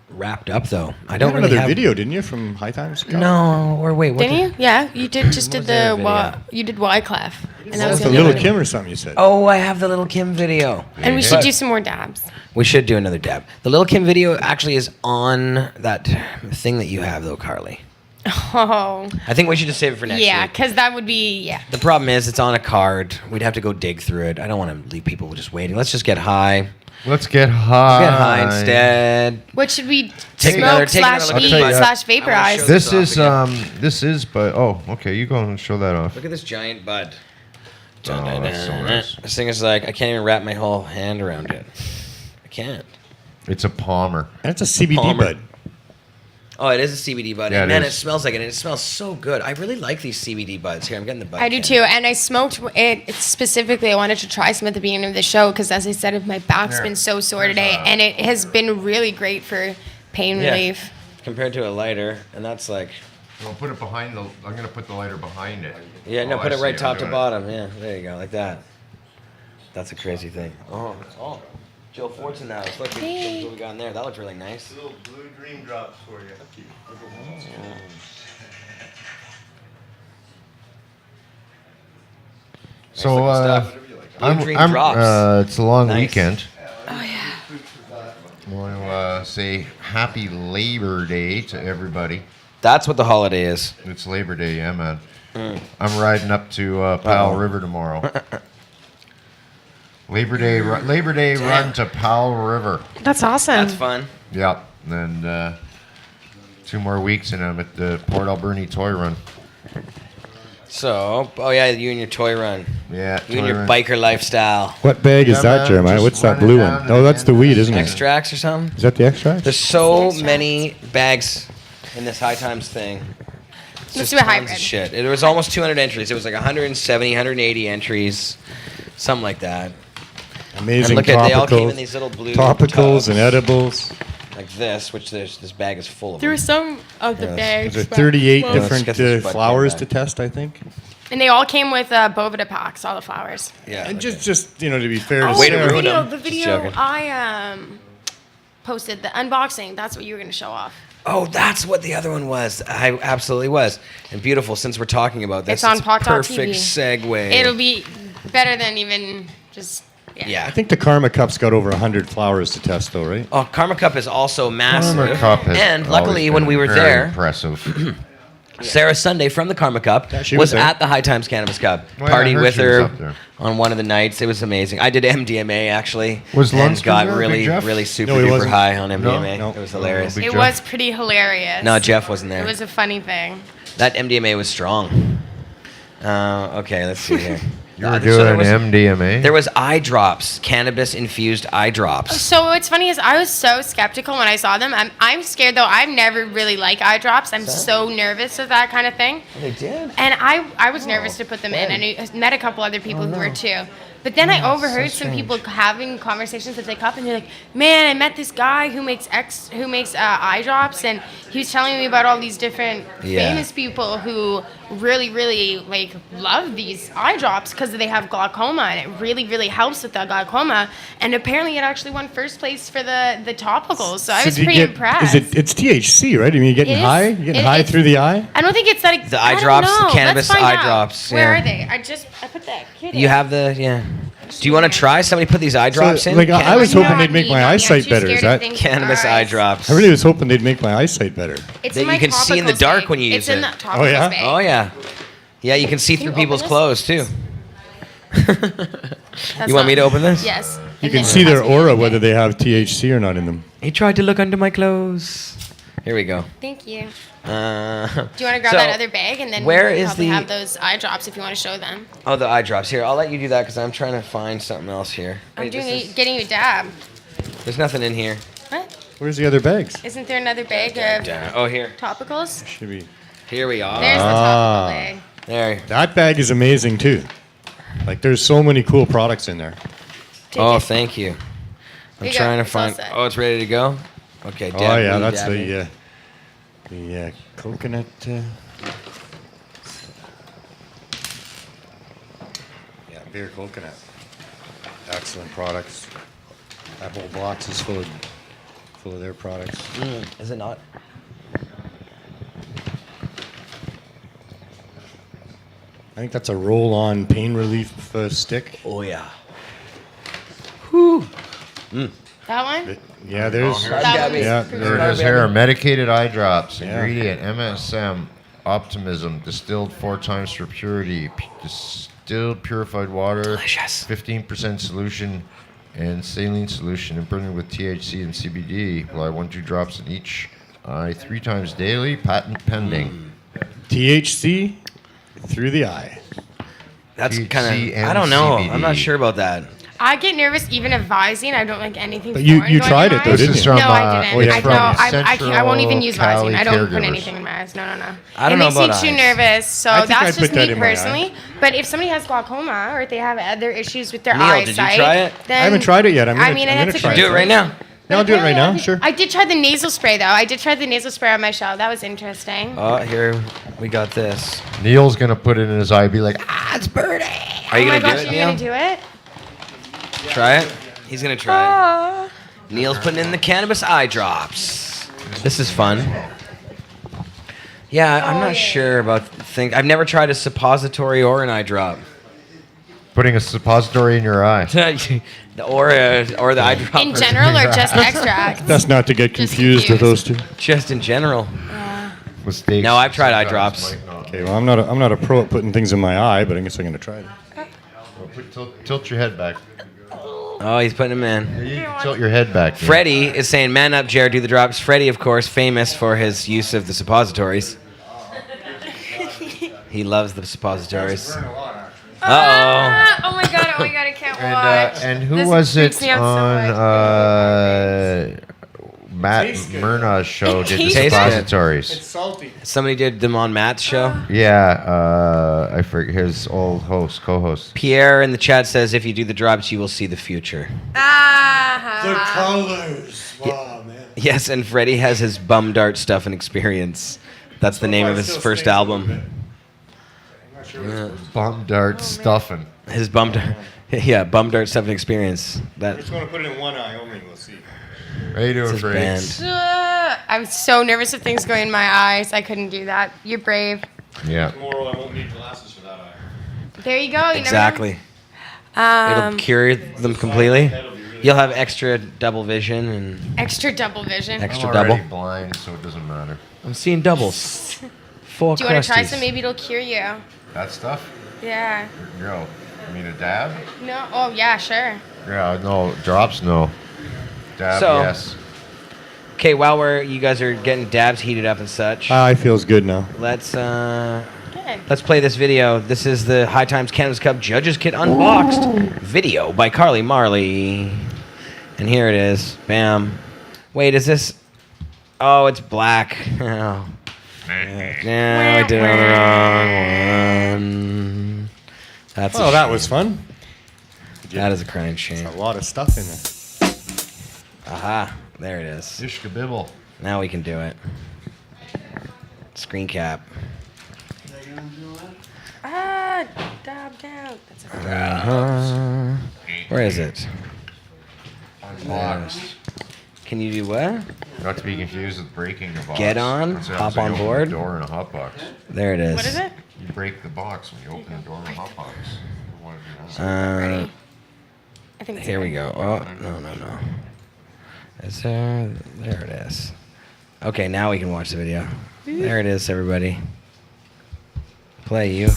wrapped up, though. I don't You had really another have video, didn't you, from High Times? No, or wait, what? Didn't you? Yeah, you did. Just did there the video? you did Wyclef, and that That's was the the Little only one. Kim or something you said. Oh, I have the Little Kim video. And we should do some more dabs. We should do another dab. The Little Kim video actually is on that thing that you have, though, Carly. Oh. I think we should just save it for next Yeah, week. because that would be The problem is it's on a card. We'd have to go dig through it. I don't want to leave people just waiting. Let's just get high. Let's get high. Get high instead. What should we Take smoke another slash look at eat the bud. slash I vaporize? wanna This off is this is, but okay, you go and show that off. Look at this giant bud. Oh, that's so nice. This thing is like, I can't even wrap my whole hand around it. I can't. It's a Palmer. That's a CBD Palmer. bud. Oh, it is a CBD bud. Yeah, and it man, is. it smells like it. And it smells so good. I really like these CBD buds. Here, I'm getting the bud. I do can. too, and I smoked it specifically. I wanted to try some at the beginning of the show because, as I said, my back's Here. been so sore today, and it has been really great for pain Yeah. relief. Compared to a lighter, and that's like, We'll put it behind the. I'm gonna put the lighter behind it. yeah, no, Oh, put I it see right I'm top to doing it. bottom. Yeah, there you go, like that. That's a crazy thing. Oh, Joe Fortune now. Look, what we got in there. That looks really nice. Little blue dream drops for you. So looking stuff. Blue Dream drops. it's a long Nice. weekend. Oh yeah. I want to say Happy Labor Day to everybody. That's what the holiday is. It's Labor Day, yeah, man. I'm riding up to Powell River tomorrow. Labor Day run to Powell River. That's awesome. That's fun. Yep, and 2 more weeks, and I'm at the Port Alberni Toy Run. So, oh yeah, you and your toy run. Yeah, You and toy your run. biker lifestyle. What bag is Yeah, that, man, Jeremiah? just What's that running blue down one? to Oh, the that's the end of weed, the isn't it? Extracts or something? Is that the extract? There's so many bags in this High Times thing. It's Let's just do a tons hybrid. of shit. It was almost 200 entries. It was like 170, 180 entries, something like that. Amazing And look at they all came in topicals, these little blue topicals tubs, and edibles. like this, which this bag is full of. There were them. some of the Yes. bags, There's but- 38 well, different Let's get this bud flowers back. to test, I think. and they all came with Bovida packs, all the flowers. Yeah. And just to be fair Oh, to Way to the ruin video, them. the Just video joking. I posted, the unboxing. That's what you were gonna show off. Oh, that's what the other one was. I absolutely was. And beautiful, since we're talking about this, It's on a Pot.tv. perfect segue. It'll be better than even just. Yeah. I think the Karma Cup's got over 100 flowers to test, though, right? Oh, Karma Cup is also massive. Karma Cup has and always luckily, when been we were very there, impressive. Sarah Sunday from the Karma Cup Yeah, she was was there. at the High Times Cannabis Cup. Oh, yeah, I Partied heard with she was her up there. on one of the nights. It was amazing. I did MDMA actually. Was and Lunsford got there, really, Big Jeff? really super No, he duper wasn't. high on MDMA. No. It was hilarious. Big It Jeff? was pretty hilarious. No, Jeff wasn't there. It was a funny thing. That MDMA was strong. Okay, let's see here. You were So doing there was- MDMA. There was eye drops, cannabis infused eye drops. So what's funny is I was so skeptical when I saw them. I'm scared though. I've never really liked eye drops. I'm so nervous of that kind of thing. They did. And I was nervous to put them in, and I met a couple other people who were too. But then I overheard some people having conversations as they cup, and they're like, "Man, I met this guy who makes eye drops, and he was telling me about all these different Yeah. famous people who really, really like love these eye drops because they have glaucoma, and it really, really helps with the glaucoma. And apparently, it actually won first place for the topicals. So I was did you pretty get- impressed. It's THC, right? I mean, you're getting It is- high? You're getting it- high it's- through the eye? I don't think it's that. The eye I don't drops, the know. cannabis Let's find eye out. drops, Where yeah. are they? I put that kid You in. have the Do you want to try? Somebody put these eye drops in. like, I was No, hoping they'd I'm make my not. I'm eyesight too better. Is scared of that? things Cannabis with eye eyes. drops. I really was hoping they'd make my eyesight better. It's That in my you can see in the topicals dark bag. when you It's use in it. the topicals yeah? bag. Oh yeah, yeah. You can see Can through you people's open this? clothes too. That's You want me not- to open this? Yes. You And can then see it their has me aura, in it. whether they have THC or not in them. He tried to look under my clothes. Here we go. Thank you. Do Do you want to grab that other bag and then where we is probably the- have those eye drops if you want to show them. Oh, the eye drops. Here, I'll let you do that because I'm trying to find something else here. I'm Wait, doing this is- getting you a dab. There's nothing in here. What? Where's the other bags? Isn't there another bag of Oh, here. topicals? Should be. Here we are. There's the topical bag. There. That bag is amazing too. Like, there's so many cool products in there. Take Oh, it. thank you. I'm Here you go. trying to It's all find. set. Oh, it's ready to go. Okay. Oh dab yeah, me, that's dab me. the coconut. Yeah, beer coconut. Excellent products. That whole box is full of their products. Is it not? I think that's a roll-on pain relief stick. Oh yeah. That one? Yeah, there's. That one's Yeah, for There sure. it is here. Medicated eye drops. Yeah. Ingredient MSM. Optimism. Distilled 4 times for purity. Distilled purified water. Delicious. 15% solution and saline solution. And burning with THC and CBD. Apply 1-2 drops in each eye 3 times daily. Patent pending. THC through the eye. That's THC kind of. and I don't know. CBD. I'm not sure about that. I get nervous even advising. I don't like anything. But you foreign going tried in it my though, eyes. didn't This you? is No, from, I didn't. oh, it's I from know. I won't even use Central Visine. I don't put Caregivers. anything in my eyes. No. I don't it know makes about me too eyes. nervous. So I think that's I'd put just that me in my eye. personally. But if somebody has glaucoma or if they have other issues with their Neil, eyesight, did you try it? then I haven't tried it yet. I'm I mean, gonna that's a try great it. Do it right now. Yeah, I'll do it right now. Sure. I did try the nasal spray though. I did try the nasal spray on my show. That was interesting. Oh, here we got this. Neil's gonna put it in his eye, be like, it's burning. Are you Oh my gonna gosh, do it, you're Neil? gonna do it? Try it. He's gonna try it. Neil's putting in the cannabis eye drops. This is fun. Yeah, I'm not sure about things. I've never tried a suppository or an eye drop. Putting a suppository in your eye. or the eye drop. In general or just extract? That's not to get confused with those two. Just in general. Mistakes. No, I've tried eye sometimes drops. might not. Okay, well, I'm not a pro at putting things in my eye, but I guess I'm going to try it. Tilt your head back. Oh, he's putting them in. You can tilt your head back. Neil. Freddie is saying, "Man up, Jared, do the drops." Freddie, of course, famous for his use of the suppositories. He loves the suppositories. Uh-oh. Oh my god, I can't watch. And who This was freaks it me out so on much. Matt Murna's show? Did the Taste good. suppositories? Salty. Somebody did them on Matt's show. Yeah, I forget his old co-host. Pierre in the chat says, "If you do the drops, you will see the future." The colors. Wow, man. Yes, and Freddie has his Bum Dart Stuff and Experience. That's the name of his first album. Bum dart stuffing. His Bum Dart, yeah, Bum Dart Stuff and Experience. I'm just going to put it in one eye only. We'll see. How you doing, His Freddie? band. I'm so nervous of things going in my eyes. I couldn't do that. You're brave. Yeah. Tomorrow I won't need glasses for that eye. There you go. You Exactly. It'll cure them completely. You'll have extra double vision and Extra double vision. extra I'm double. already blind, so it doesn't matter. I'm seeing doubles. Full Do you want to try crusties. some? Maybe it'll cure you. That stuff? Yeah. No. You mean a dab? No. Oh yeah, sure. Yeah, no. Drops, no. Dab, So- yes. Okay, while you guys are getting dabs heated up and such, Eye feels good now. let's Good. play this video. This is the High Times Cannabis Cup Judges Kit Unboxed video by Carly Marley. And here it is. Bam. Wait, is this? Oh, it's black. Oh. No, I did it on the wrong one. That's Oh, that was fun. that is a crying shame. A lot of stuff in there. Aha, there it is. Ishka bibble. Now we can do it. Screen cap. Dabbed out. That's Where is it? Box. Can you do what? Not to be confused with breaking a box. Get on, That's hop like on opening board. a door in a hot box. There it is. What is it? You break the box when you open the door in a hot box. What do you Uh, I think it's here we go. Oh, no. Is there? There it is. Okay, now we can watch the video. There it is, everybody. Play you.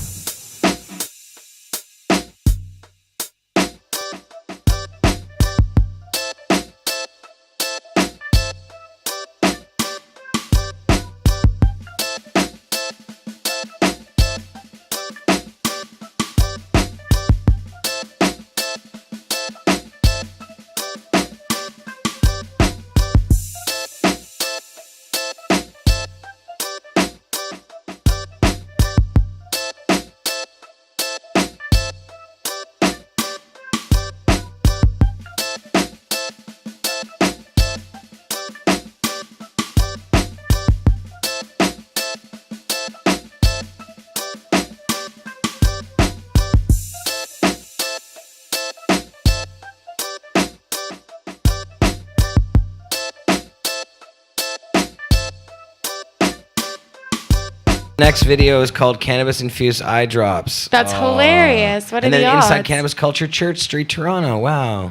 Next video is called Cannabis Infused Eye Drops. That's hilarious. What are And then the Inside odds? Cannabis Culture, Church Street, Toronto. Wow.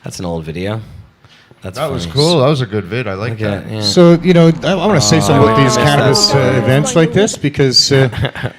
That's an old video. That's That was funny. cool. That was a good vid. I like Look that. at it, yeah. So, I want to say something about these Oh, cannabis that's- events like this because,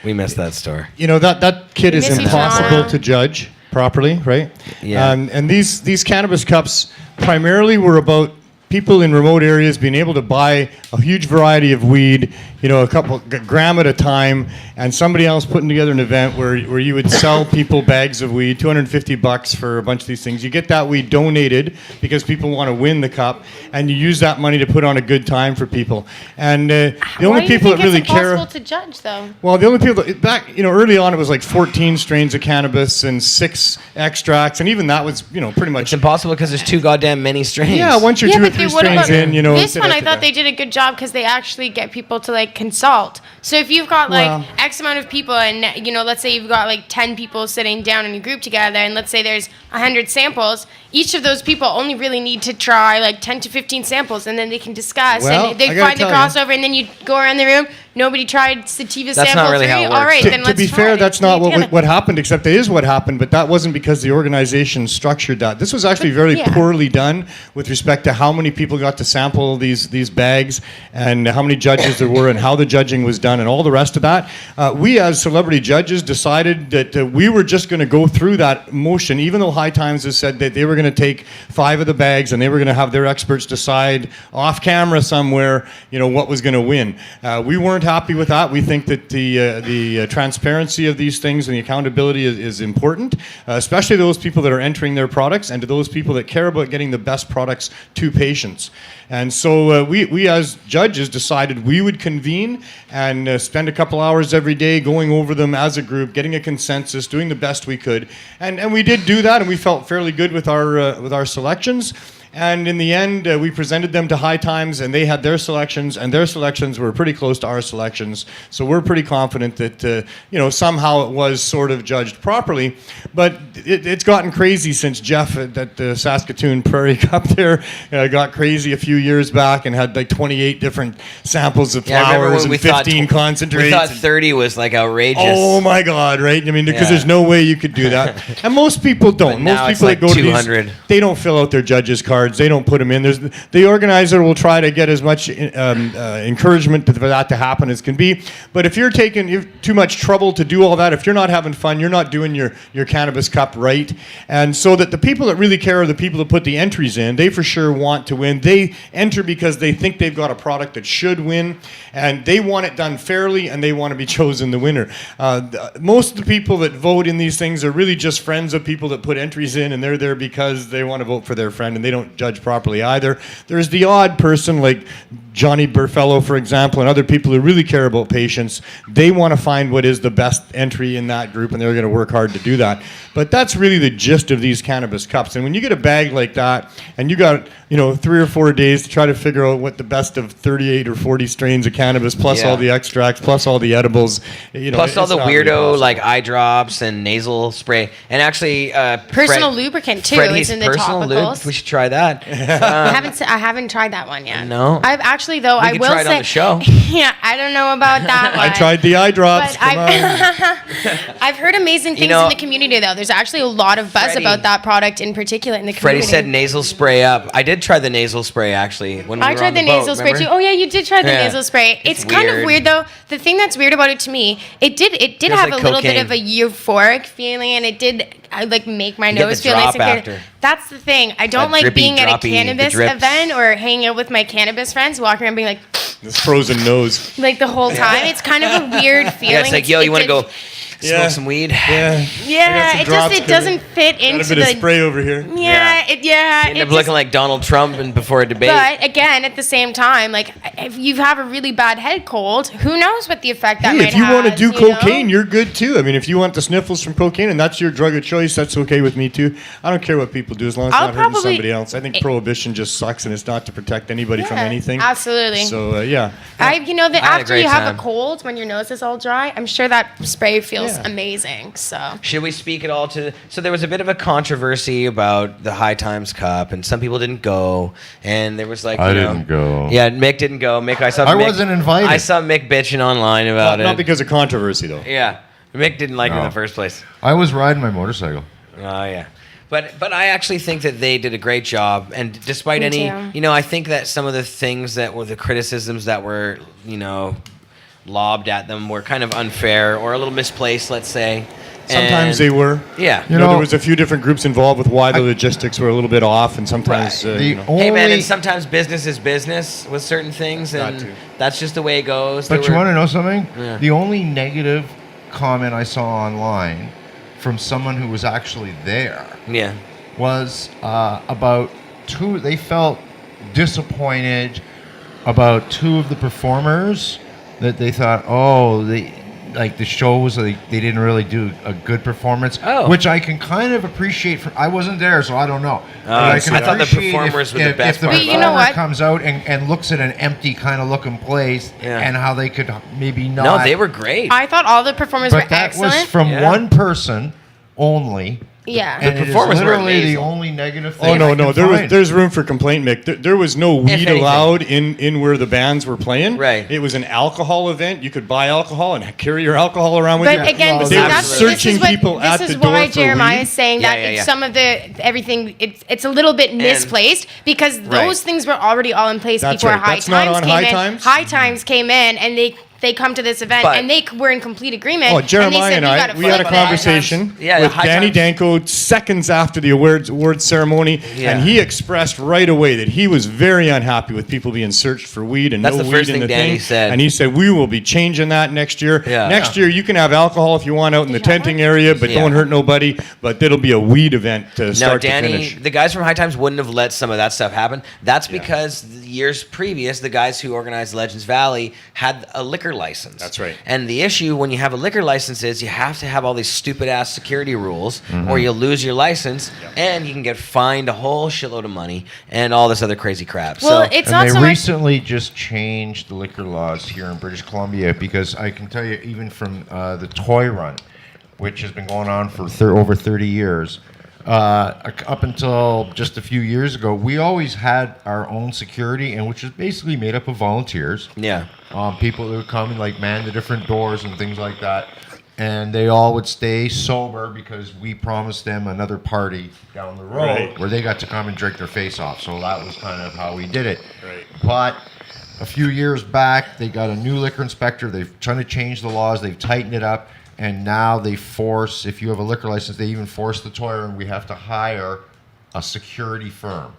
We missed that store. that kid is Miss you, impossible John. to judge properly, right? Yeah. And these cannabis cups primarily were about people in remote areas being able to buy a huge variety of weed, a couple gram at a time, and somebody else putting together an event where you would sell people bags of weed, $250 for a bunch of these things. You get that weed donated because people want to win the cup, and you use that money to put on a good time for people. And the only people that really care. It's impossible to judge, though. Well, the only people back, early on it was like 14 strains of cannabis and 6 extracts, and even that was, pretty much. It's impossible because there's too goddamn many strains. Yeah, once you're 2 or 3 strains in, This one, I thought they did a good job because they actually get people to consult. So if you've got X amount of people, and let's say you've got 10 people sitting down in a group together, and let's say there's 100 samples, each of those people only really need to try 10 to 15 samples, and then they can discuss, and they find the crossover, and then you go around the room. Nobody tried sativa That's sample not really 3. how it works. All right, then To let's be try fair, it. that's not what happened, except it is what happened, but that wasn't because the organization structured that. This was actually very poorly done with respect to how many people got to sample these bags and how many judges there were and how the judging was done and all the rest of that. We as celebrity judges decided that we were just going to go through that motion, even though High Times has said that they were going to take 5 of the bags and they were going to have their experts decide off camera somewhere, what was going to win. We weren't happy with that. We think that the transparency of these things and the accountability is important, especially those people that are entering their products and to those people that care about getting the best products to patients. And so we as judges decided we would convene and spend a couple hours every day going over them as a group, getting a consensus, doing the best we could. And we did do that, and we felt fairly good with our selections. And in the end, we presented them to High Times, and they had their selections, and their selections were pretty close to our selections. So we're pretty confident that, somehow it was sort of judged properly. But it's gotten crazy since Jeff at the Saskatoon Prairie Cup there got crazy a few years back and had 28 different samples of flowers and 15 concentrates. We thought 30 was outrageous. Oh my God, right? I mean, because there's no way you could do that. And most people don't. Most people that go to these, they don't fill out their judges' cards. They don't put them in. The organizer will try to get as much encouragement for that to happen as can be. But if you're taking too much trouble to do all that, if you're not having fun, you're not doing your Cannabis Cup right. And so that the people that really care are the people that put the entries in. They for sure want to win. They enter because they think they've got a product that should win, and they want it done fairly, and they want to be chosen the winner. Most of the people that vote in these things are really just friends of people that put entries in, and they're there because they want to vote for their friend, and they don't judge properly either. There's the odd person like Johnny Burfellow, for example, and other people who really care about patients. They want to find what is the best entry in that group, and they're going to work hard to do that. But that's really the gist of these Cannabis Cups. And when you get a bag like that, and you got 3 or 4 days to try to figure out what the best of 38 or 40 strains of cannabis, plus all the extracts, plus all the edibles, plus all the weirdo eye drops and nasal spray, and actually personal lubricant too. It's in the topicals. Lube. We should try that. I haven't tried that one yet. No, I've actually though. I will try it say, on the show. Yeah, I don't know about that one. I tried the eye drops. I've heard amazing things in the community though. There's actually a lot of buzz about that product in particular in the community. Freddie said nasal spray up. I did try the nasal spray actually when we were tried on the nasal boat, spray remember? too. Oh yeah, you did try the nasal spray. It's kind of weird though. The thing that's weird about it to me, it did have a little bit of a euphoric feeling, and it did make my nose feel nice and clear. That's the thing. I don't like being at a cannabis event or hanging out with my cannabis friends, walking around being like this frozen nose the whole time. It's kind of a weird feeling. Yeah, it's like, yo, you want to go smoke some weed? Yeah, it doesn't fit into got a bit of spray over here. You end up looking like Donald Trump before a debate. But again, at the same time, if you have a really bad head cold, who knows what the effect that might have. If you want to do cocaine, you're good too. I mean, if you want the sniffles from cocaine and that's your drug of choice, that's okay with me too. I don't care what people do as long as it's not hurting somebody else. I think prohibition just sucks, and it's not to protect anybody from anything. Absolutely. So after you have a cold, when your nose is all dry, I'm sure that spray feels amazing. So should we speak at all to? So there was a bit of a controversy about the High Times Cup, and some people didn't go, and there was I didn't go. Yeah, Mick didn't go. I wasn't invited. I saw Mick bitching online about it. Not because of controversy though. Yeah, Mick didn't like it in the first place. I was riding my motorcycle. Oh yeah. But I actually think that they did a great job, and despite I think that some of the things that were the criticisms that were lobbed at them were kind of unfair or a little misplaced, let's say. Sometimes And- they were. Yeah. You know, there was a few different groups involved with why the logistics were a little bit off, and sometimes Hey man, and sometimes business is business with certain things, Got and to. that's just the way it goes. But There you were- want to know something? Yeah. The only negative comment I saw online from someone who was actually there Yeah. was about two. They felt disappointed about two of the performers that they thought, like the shows, they didn't really do a good performance, which I can kind of appreciate. I wasn't there, so I don't know. But I thought the appreciate performers were the if best the part. But you know performer what? comes out and looks at an empty kind of looking place, Yeah. and how they could maybe not. No, they were great. I thought all the performers But were that excellent. was from Yeah. one person only. Yeah. And The it is performers were literally the amazing. only negative thing. Oh I no, can no, find. there's room for complaint, Mick. There was no weed anything. allowed in where the bands were playing. Right. It was an alcohol event. You could buy alcohol and carry your alcohol around with you. But again, Well, see, they were that's searching people at this the is door why for Jeremiah weed. is saying Yeah, that yeah, it's yeah. some of everything it's a little bit misplaced because those things were already all in place That's before right. High That's not Times on came High in. Times? High Times came in and they come to this event But- and they were in complete agreement. Oh, and they Jeremiah said, and "You I, gotta we had a flip it." conversation Yeah, with High Danny Times. Danko seconds after the awards ceremony, Yeah. and he expressed right away that he was very unhappy with people being searched for weed and That's no the weed first in thing the Danny thing. said. And he said, we will be changing that next year. Yeah. Next year, you can have alcohol if you want out in the tenting area, but Yeah. don't hurt nobody. But it'll be a weed event to No, start to Danny, finish. the guys from High Times wouldn't have let some of that stuff happen. That's because the years previous, the guys who organized Legends Valley had a liquor license. That's right. And the issue when you have a liquor license is you have to have all these stupid ass security rules, or you'll lose your license, and you can get fined a whole shitload of money and all this other crazy crap. Well, so it's And not they so much. recently just changed the liquor laws here in British Columbia, because I can tell you, even from the toy run, which has been going on for over 30 years, up until just a few years ago, we always had our own security, and which is basically made up of volunteers. yeah. People that would come and like man the different doors and things like that. And they all would stay sober because we promised them another party down the road Right. where they got to come and drink their face off. So that was kind of how we did it. Right. But a few years back, they got a new liquor inspector. They've trying to change the laws. They've tightened it up. And now they force, if you have a liquor license, they even force the toy room. We have to hire a security firm.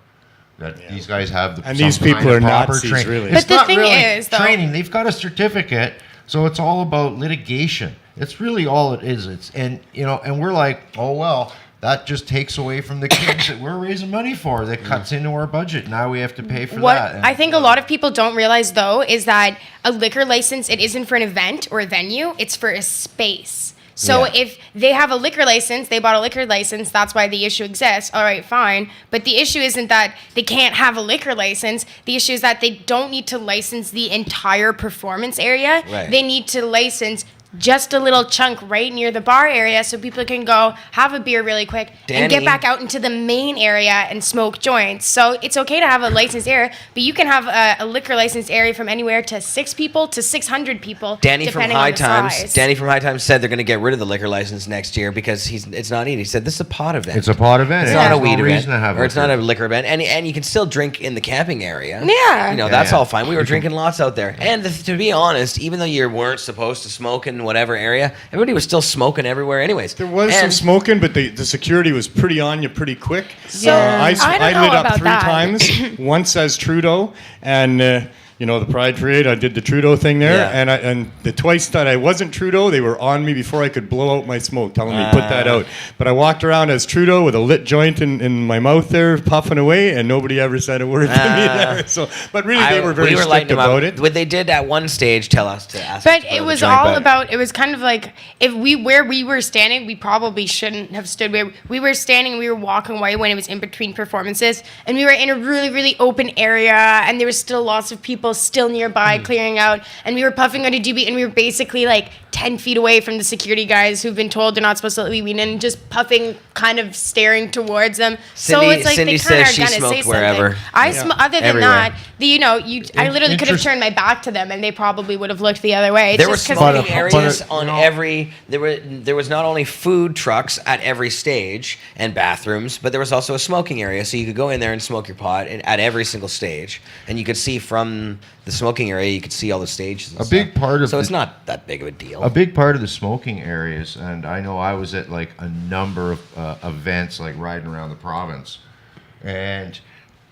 That these guys have And some these people kind of are proper Nazis, training. really. It's But the not thing really is, though- training. They've got a certificate, so it's all about litigation. It's really all it is. And we're like, oh well, that just takes away from the kids that we're raising money for. That cuts into our budget. Now we have to pay for What that. And- I think a lot of people don't realize though is that a liquor license, it isn't for an event or a venue, it's for a space. So Yeah. if they have a liquor license, they bought a liquor license, that's why the issue exists. All right, fine. But the issue isn't that they can't have a liquor license. The issue is that they don't need to license the entire performance area. Right. They need to license just a little chunk right near the bar area so people can go have a beer really quick and get Danny- back out into the main area and smoke joints. So it's okay to have a licensed area, but you can have a liquor licensed area from anywhere to 6 people to 600 people. Danny from depending High on the Times. size. Danny from High Times said they're going to get rid of the liquor license next year because it's not needed. He said this is a pot event. It's a pot event. It's and not a there's weed no event, reason to have or it's not liquor. a liquor event, and you can still drink in the camping area. Yeah. you know Yeah, that's yeah. all fine. We were drinking lots out there, and to be honest, even though you weren't supposed to smoke in whatever area, everybody was still smoking everywhere, anyways. There was some smoking, but the security was pretty on you pretty quick. So, I don't I know lit up about 3 that. times, once as Trudeau, and the Pride Parade, I did the Trudeau thing there, Yeah. and the twice that I wasn't Trudeau, they were on me before I could blow out my smoke, telling me put that out. But I walked around as Trudeau with a lit joint in my mouth there, puffing away, and nobody ever said a word to me there. So, but really, they were very strict lighting them up. about it. What they did at one stage tell us to ask. But us to it blow was the joint all back. about, it was kind of like, where we were standing, we probably shouldn't have stood where we were standing, we were walking away when it was in between performances, and we were in a really, really open area, and there was still lots of people still nearby clearing out, and we were puffing out a doobie, and we were basically like 10 feet away from the security guys who've been told they're not supposed to let weed in, and just puffing, kind of staring towards them. So Cindy- it's like Cindy they kind of says are she gonna say smoked wherever. something. Other than Everywhere. that, I literally could have turned my back to them and they probably would have looked the other way. It's There were just 'cause smoking they- areas on every. There was not only food trucks at every stage and bathrooms, but there was also a smoking area, so you could go in there and smoke your pot at every single stage, and you could see from the smoking area, you could see all the stages. And A big part of so the- it's not that big of a deal. A big part of the smoking areas, and I know I was at like a number of events, like riding around the province, and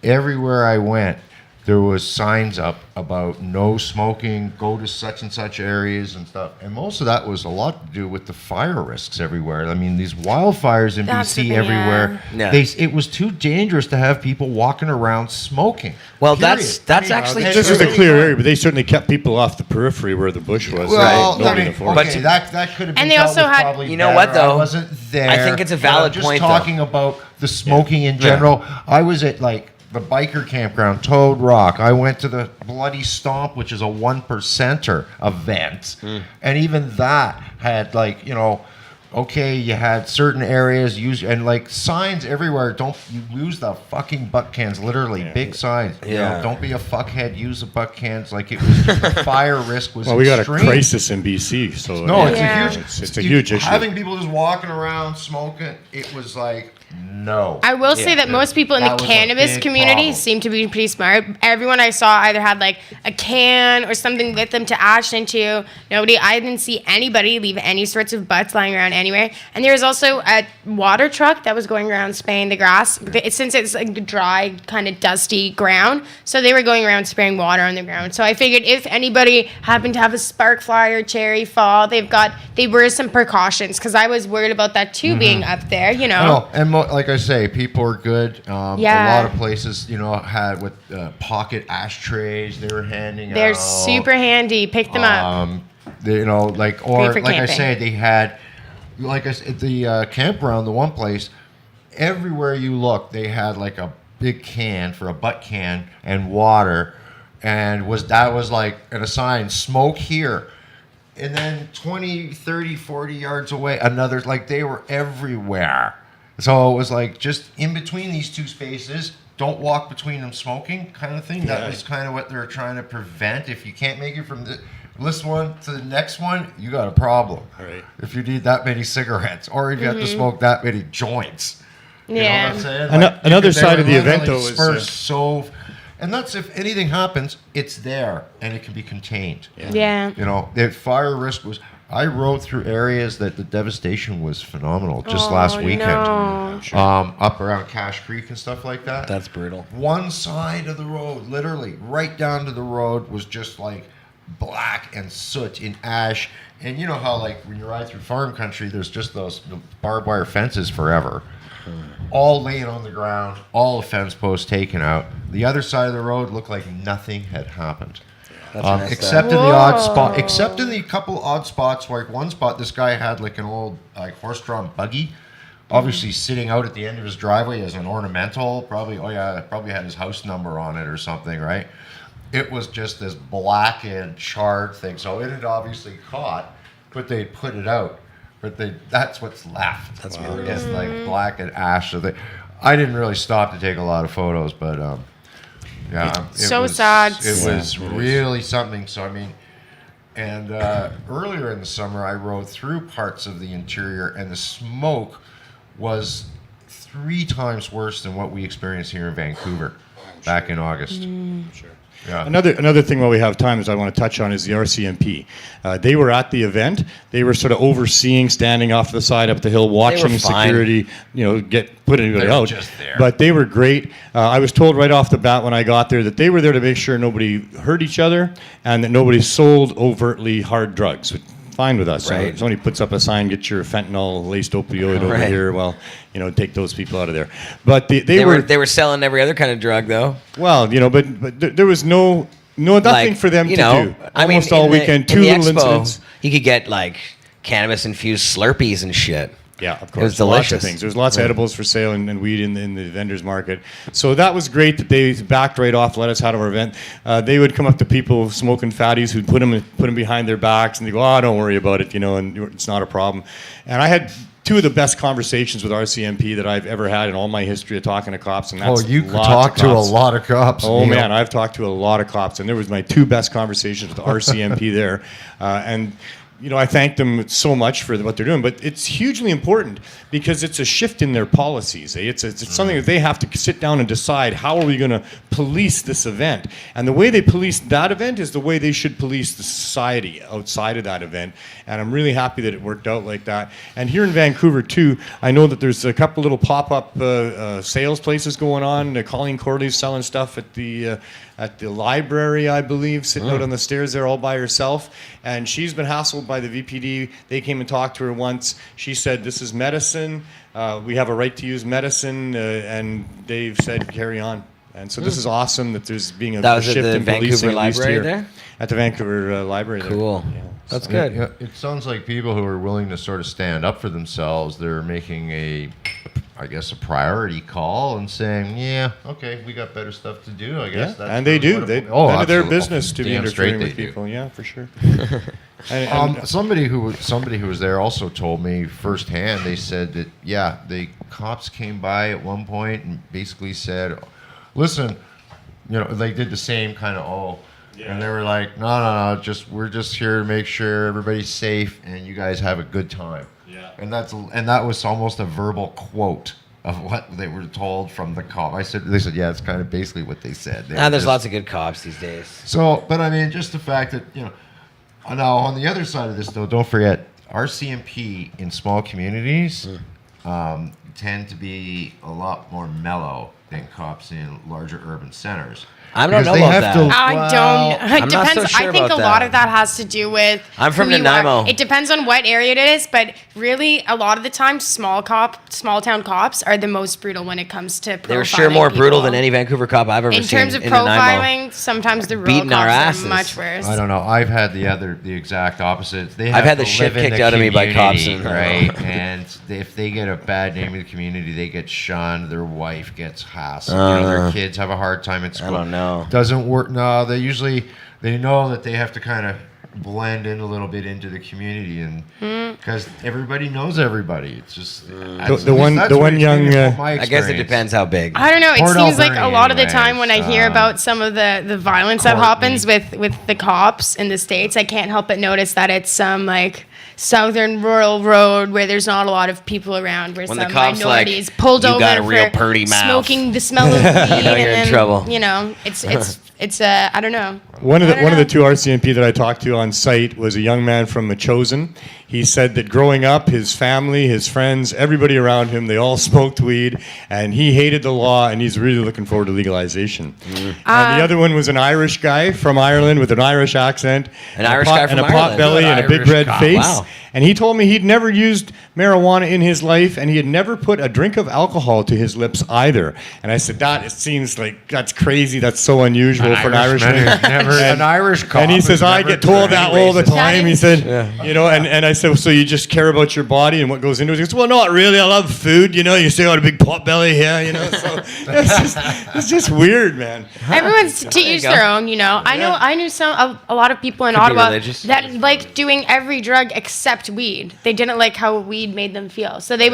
everywhere I went, there was signs up about no smoking, go to such and such areas and stuff. And most of that was a lot to do with the fire risks everywhere. I mean, these wildfires in That's the BC thing, everywhere, yeah. it was too dangerous to have people walking around smoking. Well, period. that's actually This is a clear area, but they certainly kept people off the periphery where the bush was. Well, Nobody I mean, in the forest. okay, that could have been And they dealt also with had- probably You know what, better. I though? wasn't there. I think it's a but valid I'm just point, though. talking about the smoking in general. I was at like the biker campground, Toad Rock. I went to the Bloody Stomp, which is a 1%er event, and even that had like, okay, you had certain areas and like signs everywhere. Don't you use the fucking butt cans? Literally, big signs. Yeah. Don't be a fuckhead. Use the butt cans. Like it was just the fire risk was. Well, we got a extreme. crisis in BC, so No, it's Yeah. a huge. It's a huge issue. Having people just walking around smoking, it was like no. I will say that most people in That the was a cannabis big community problem. seem to be pretty smart. Everyone I saw either had like a can or something with them to ash into. I didn't see anybody leave any sorts of butts lying around anywhere. And there was also a water truck that was going around spraying the grass. Since it's like dry, kind of dusty ground, so they were going around spraying water on the ground. So I figured if anybody happened to have a spark fly or cherry fall, they were some precautions, because I was worried about that too being up there. No, and like I say, people are good. Yeah. A lot of places, had with pocket ashtrays they were handing out. They're super handy. Pick them up. Great for like I camping. say, they had, like I said, at the campground, the one place, everywhere you look, they had like a big can for a butt can and water, and that was like a sign, smoke here. And then 20, 30, 40 yards away, another, like they were everywhere. So it was like just in between these two spaces, don't walk between them smoking kind of thing. That was kind of what they were trying to prevent. If you can't make it from this one to the next one, you got a problem. Right. If you need that many cigarettes or if you have to smoke that many joints. You know what I'm saying? Another they side were of the event, literally though, is, dispersed so... And that's if anything happens, it's there and it can be contained. Yeah. The fire risk was... I rode through areas that the devastation was phenomenal just last weekend. No. Up around Cache Creek and stuff like that. That's brutal. One side of the road, literally right down to the road, was just like black and soot and ash. And you know how like when you ride through farm country, there's just those barbed wire fences forever. All laying on the ground, all the fence posts taken out. The other side of the road looked like nothing had happened. Except in the odd spot, except in the couple odd spots, like one spot, this guy had like an old like horse-drawn buggy, obviously sitting out at the end of his driveway as an ornamental. Probably had his house number on it or something, right? It was just this black and charred thing. So it had obviously caught, but they put it out. But that's what's left. That's It's like black and ash. So I didn't really stop to take a lot of photos, but yeah, Sad. It was really something. So I mean, and earlier in the summer, I rode through parts of the interior, and the smoke was 3 times worse than what we experienced here in Vancouver back in August. Sure. Yeah. Another thing while we have time is I want to touch on is the RCMP. They were at the event. They were sort of overseeing, standing off the side up the hill, watching fine. security, put anybody They were out. just there. But they were great. I was told right off the bat when I got there that they were there to make sure nobody hurt each other and that nobody sold overtly hard drugs. Fine with us. Right. If somebody puts up a sign, get your fentanyl-laced opioid over Right. here, well, take those people out of there. But They were selling every other kind of drug though. well, but there was nothing Like, for them to do. I mean, Almost all in the- weekend, in 2 the little expo, incidents. You could get like cannabis infused Slurpees and shit. Yeah, of course. It was Lots delicious. of things. There's lots of edibles for sale and weed in the vendors market. So that was great that they backed right off, let us out of our event. They would come up to people smoking fatties who'd put them behind their backs and they go, "Oh, don't worry about it, and it's not a problem." And I had two of the best conversations with RCMP that I've ever had in all my history of talking to cops. And that's You lots talk of to a cops. lot of cops. Oh Neil. man, I've talked to a lot of cops, and there was my two best conversations with RCMP there, and. I thank them so much for what they're doing, but it's hugely important because it's a shift in their policies. It's something that they have to sit down and decide, how are we going to police this event? And the way they police that event is the way they should police the society outside of that event. And I'm really happy that it worked out like that. And here in Vancouver, too, I know that there's a couple little pop-up sales places going on. Colleen Corley's selling stuff at the library, I believe, sitting out on the stairs there all by herself. And she's been hassled by the VPD. They came and talked to her once. She said, this is medicine. We have a right to use medicine. And they've said, carry on. And so this is awesome that there's being a shift in policing at least here. There? At the Vancouver Library there. Cool. Yeah. That's good. Yeah, it sounds like people who are willing to sort of stand up for themselves, they're making a priority call and saying, yeah, okay, we got better stuff to do, I guess. Yeah, That's and they really do. what They, it- oh, none of their absolutely. business to be Damn straight interfering with they do. people. Yeah, for sure. and Somebody who was there also told me firsthand. They said that the cops came by at one point and basically said, "Listen, they did the same kind of and they were like, no, we're just here to make sure everybody's safe and you guys have a good time." Yeah. And that was almost a verbal quote of what they were told from the cop. They said, yeah, it's kind of basically what they said. There's lots of good cops these days. So, but I mean, just the fact that, now on the other side of this, though, don't forget, RCMP in small communities tend to be a lot more mellow than cops in larger urban centers. I don't know Because they about have that. to- I don't. It I'm not depends. so sure I think about a lot that. of that has to do with. I'm from who you Nanaimo. are. It depends on what area it is, but really, a lot of the time, small town cops are the most brutal when it comes to profiling. They were sure more brutal people. than any Vancouver cop I've ever In seen. terms of in Nanaimo. profiling, sometimes the rural Beating our cops asses. are much worse. I don't know. I've had the exact opposite. They I've have had the to shit live in kicked the out of me by cops community, in- right? And if they get a bad name in the community, they get shunned. Their wife gets hassled. Their kids have a hard time at school. I don't know. Doesn't work. No, they know that they have to kind of blend in a little bit into the community, and because everybody knows everybody. It's just the one young. I guess it depends how big. I don't know. It Port seems like a Alberni lot of the anyways, time when I hear about some of the violence that happens with the cops in the States, I can't help but notice that it's some like southern rural road where there's not a lot of people around, where When the some cop's minorities like, pulled "You over got a real for purty mouth." smoking the smell of weed, and you're in then, trouble. It's I don't know. One of the two RCMP that I talked to on site was a young man from Machosen. He said that growing up, his family, his friends, everybody around him, they all smoked weed, and he hated the law, and he's really looking forward to legalization. And the other one was an Irish guy from Ireland with an Irish accent, An Irish guy from and a pot Ireland. belly, and a big Irish red cop. face. Wow. And he told me he'd never used marijuana in his life, and he had never put a drink of alcohol to his lips either. And I said, it seems like that's crazy. That's so unusual for an Irishman. An Irish cop. And he says, is I never get told that all the racist. time. He said, and I said, so you just care about your body and what goes into it? He goes, well, not really. I love food. You say, got a big pot belly here, So it's just weird, man. Everyone's to each their own, I knew a lot of people in Could be Ottawa religious. that liked doing every drug except weed. They didn't like how weed made them feel. So they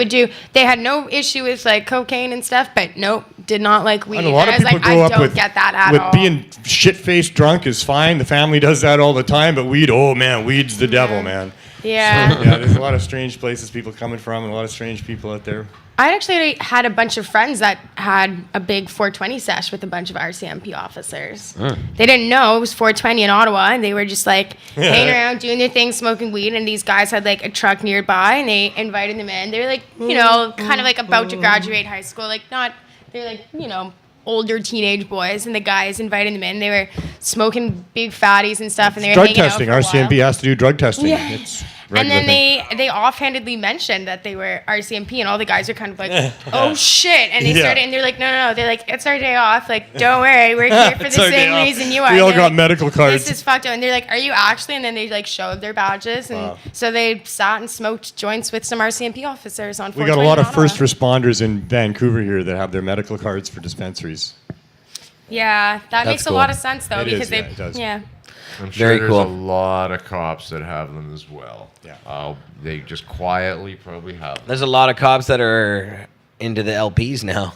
had no issue with like cocaine and stuff, but nope, did not like weed. And a lot of I was people like, grow I up don't with, get that at with all. being shit-faced drunk is fine. The family does that all the time, but weed, oh man, weed's the devil, man. Yeah. Yeah, there's a lot of strange places people coming from and a lot of strange people out there. I actually had a bunch of friends that had a big 420 sesh with a bunch of RCMP officers. They didn't know it was 420 in Ottawa, and they were just like hanging around, doing their thing, smoking weed. And these guys had like a truck nearby, and they invited them in. They were like, kind of like about to graduate high school, they're like, older teenage boys, and the guys invited them in. They were smoking big fatties and stuff, and they were Drug hanging testing. out for a while. RCMP has to do drug testing. Yeah. It's And regular then thing. they offhandedly mentioned that they were RCMP, and all the guys are kind of like, "Oh shit!" And they Yeah. started, and they're like, "No." They're like, "It's our day off. Like, don't worry, we're here for the It's our day same off. reason you are." We all They're got like, medical cards. This is fucked up. And they're like, "Are you actually?" And then they like showed their badges, and so they sat and smoked joints with some RCMP officers on. We got a lot of 420 in first responders in Vancouver here that have their medical cards for dispensaries. Yeah, that makes cool. a lot of sense though, It because is, yeah, it does. yeah. I'm sure Very there's cool. a lot of cops that have them as well. Yeah. They just quietly probably have them. There's a lot of cops that are into the LPs now.